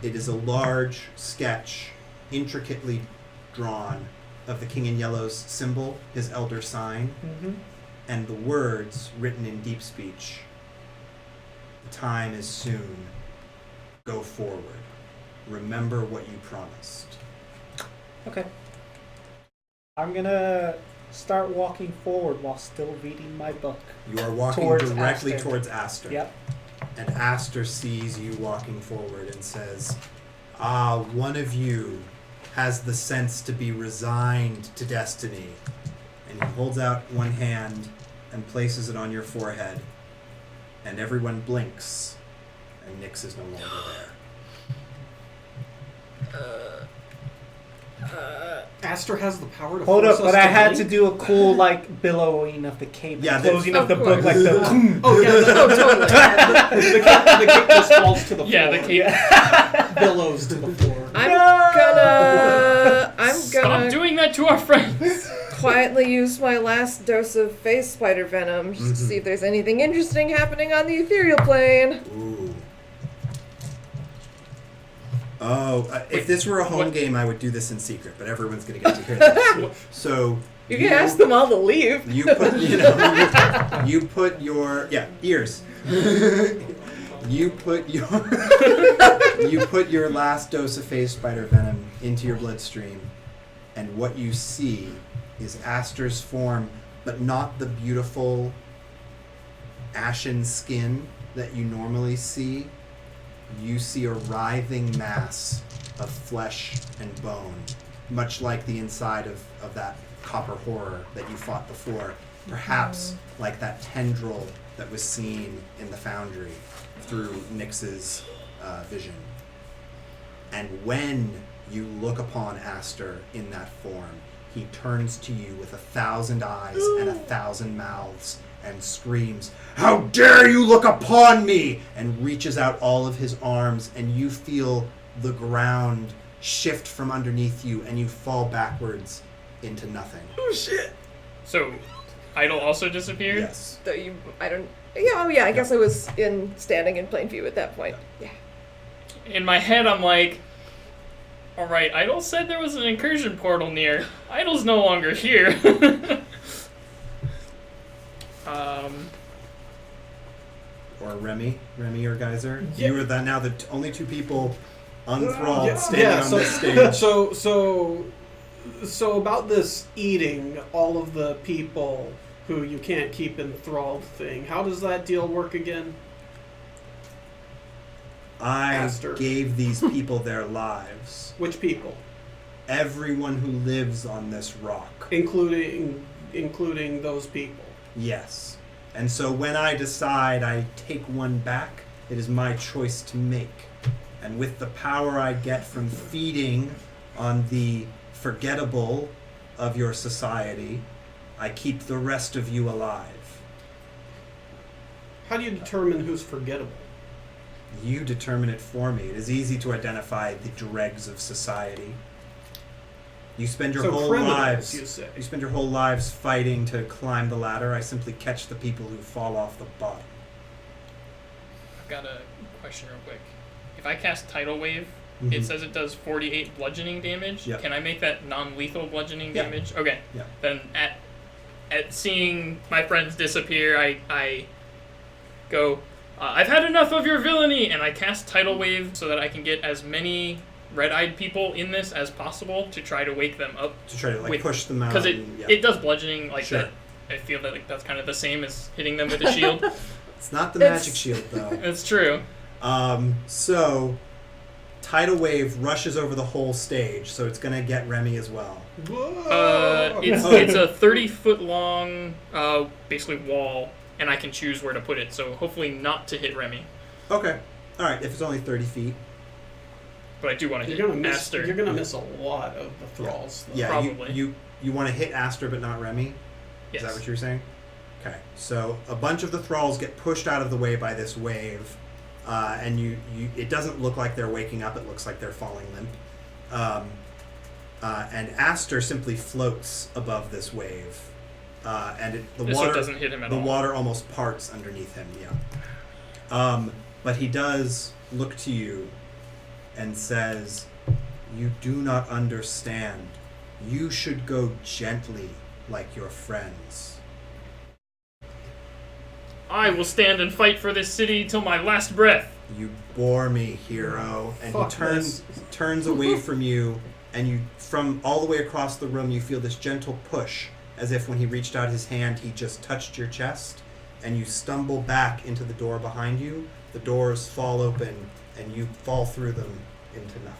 It is a large sketch, intricately drawn, of the King in Yellow's symbol, his elder sign, Mm-hmm. and the words written in deep speech. The time is soon. Go forward. Remember what you promised. Okay. I'm gonna start walking forward while still reading my book. You are walking Towards directly Astor. towards Astor. Yep. And Astor sees you walking forward and says, one of you has the sense to be resigned to destiny. And he holds out one hand and places it on your forehead. And everyone blinks. And Nyx is no longer there. Astor has the power to Hold force up, us but I had blink? to do a cool like billowing of the cape, Yeah, and closing of of the book course. like the. Oh yeah, Oh, totally. the cape just falls to the Yeah, floor. the cape. Billows to the floor. I'm Stop gonna doing that to our friends. quietly use my last dose of face spider venom just to see if there's anything interesting happening on the ethereal plane. Ooh. Oh, if this were a home what- game, I would do this in secret, but everyone's going to get to hear this. So You can ask them all to leave. You put your ears. You put your last dose of phase spider venom into your bloodstream, and what you see is Astor's form, but not the beautiful ashen skin that you normally see. You see a writhing mass of flesh and bone, much like the inside of that copper horror that you fought before, perhaps like that tendril that was seen in the foundry through Nyx's vision. And when you look upon Astor in that form, he turns to you with 1,000 eyes and 1,000 mouths and screams, "How dare you look upon me!" and reaches out all of his arms, and you feel the ground shift from underneath you and you fall backwards into nothing. So, Idol also disappeared? Yes. Though I guess I was standing in plain view at that point. Yeah. In my head, I'm like, alright, Idol said there was an incursion portal near. Idol's no longer here. Or Remy or Geyser. Yeah. You are now the only two people unthralled Yeah, standing on so, this stage. So about this eating all of the people who you can't keep enthralled thing. How does that deal work again? I Astor. gave these people their lives. Which people? Everyone who lives on this rock. Including those people. Yes. And so when I decide I take one back, it is my choice to make. And with the power I get from feeding on the forgettable of your society, I keep the rest of you alive. How do you determine who's forgettable? You determine it for me. It is easy to identify the dregs of society. You spend your So whole criminals, lives. you say. You spend your whole lives fighting to climb the ladder. I simply catch the people who fall off the bottom. I've got a question real quick. If I cast Tidal Wave it says it does 48 bludgeoning damage. Yep. Can I make that non-lethal bludgeoning Yeah. damage? Okay. Yeah. Then at seeing my friends disappear, I go, I've had enough of your villainy, and I cast Tidal Wave so that I can get as many red-eyed people in this as possible to try to wake them up. To try to like with- push them out. Because and- it does bludgeoning like Sure. that. I feel that like, that's kind of the same as hitting them with a shield. It's not the It's- magic shield though. It's true. So tidal wave rushes over the whole stage, so it's gonna get Remy as well. It's a 30-foot long, basically wall, and I can choose where to put it. So hopefully not to hit Remy, Okay. All right. If it's only 30 feet. but I do want to You're hit gonna miss. Astor. You're gonna miss a lot of the thralls. though. Yeah. Probably. You want to hit Astor but not Remy. Yes. Is that what you're saying? Okay. So a bunch of the thralls get pushed out of the way by this wave, and you it doesn't look like they're waking up. It looks like they're falling limp. And Astor simply floats above this wave, and the So water it doesn't hit him at the all. water almost parts underneath him. Yeah. But he does look to you and says, "You do not understand. You should go gently like your friends." I will stand and fight for this city till my last breath. You bore me, hero. And Fuck he turns away from you, and you, from all the way across the room, you feel this gentle push, as if when he reached out his hand, he just touched your chest, and you stumble back into the door behind you. The doors fall open, and you fall through them into nothing.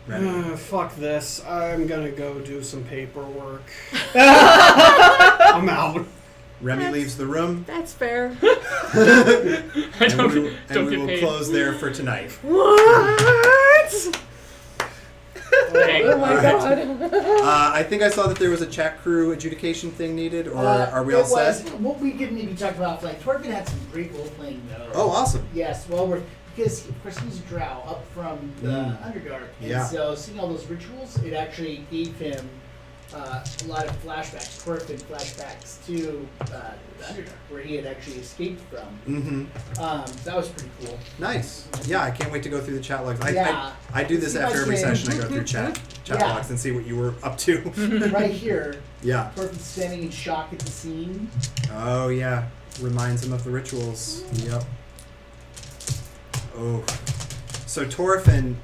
Remy. Fuck this. I'm gonna go do some paperwork. I'm out. Remy leaves the room, That's fair. I and don't, we, don't will get paid. close there for tonight. What? Dang. Oh my Alright. god. I think I saw that there was a chat crew adjudication thing needed, or are we it all was, set? What we could maybe talk about, like, Torben had some great role playing though. Oh, awesome. Yes, well, because of course he's a drow up from the Underdark, and Yeah. so seeing all those rituals, it actually gave him a lot of flashbacks, Torben flashbacks to the Underdark, where he had actually escaped from. Mm-hmm. That was pretty cool. Nice. Yeah, I can't wait to go through the chat logs. Yeah. I do this See if after I every can- session. I go through chat Yeah. logs and see what you were up to. Right here, Yeah. Torben's standing in shock at the scene. Oh yeah. Reminds him of the rituals. Yep. Oh. So Torfin,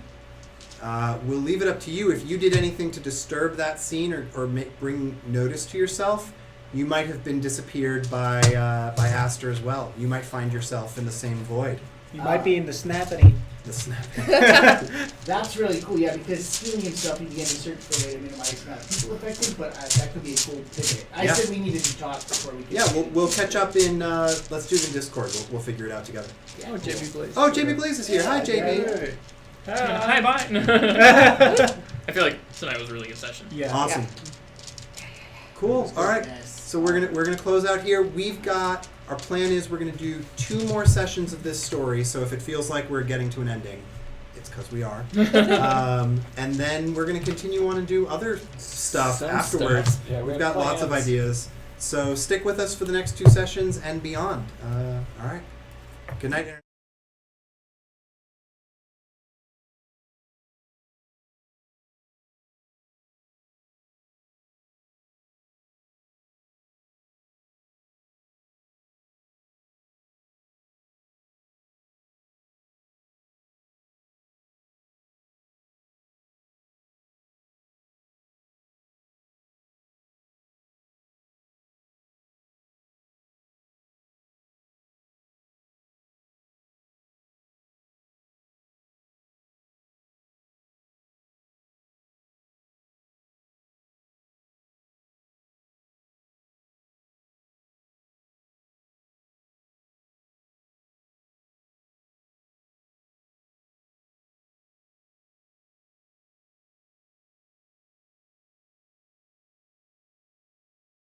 we'll leave it up to you. If you did anything to disturb that scene or bring notice to yourself, you might have been disappeared by Astor as well. You might find yourself in the same void. You might be in the snappity. The snap. That's really cool, yeah, because stealing himself, he began to search for a way to minimize the amount of people affected, but that could be a cool pivot. I Yeah. said we needed to talk before we could. Yeah, we'll catch up in. Let's do it in Discord. We'll figure it out together. Yeah, Oh, cool. JB Blaze. Oh, JB Blaze is here. Hi, JB. Hi, bye. I feel like tonight was a really good session. Yeah. Awesome. Cool. All right. Yes. So we're gonna close out here. We've got our plan is we're gonna do 2 more sessions of this story. So if it feels like we're getting to an ending, it's because we are. And then we're gonna continue on and do other stuff Some afterwards. stuff. Yeah, we We've have got lots of plans. ideas. So stick with us for the next 2 sessions and beyond. All right. Good night.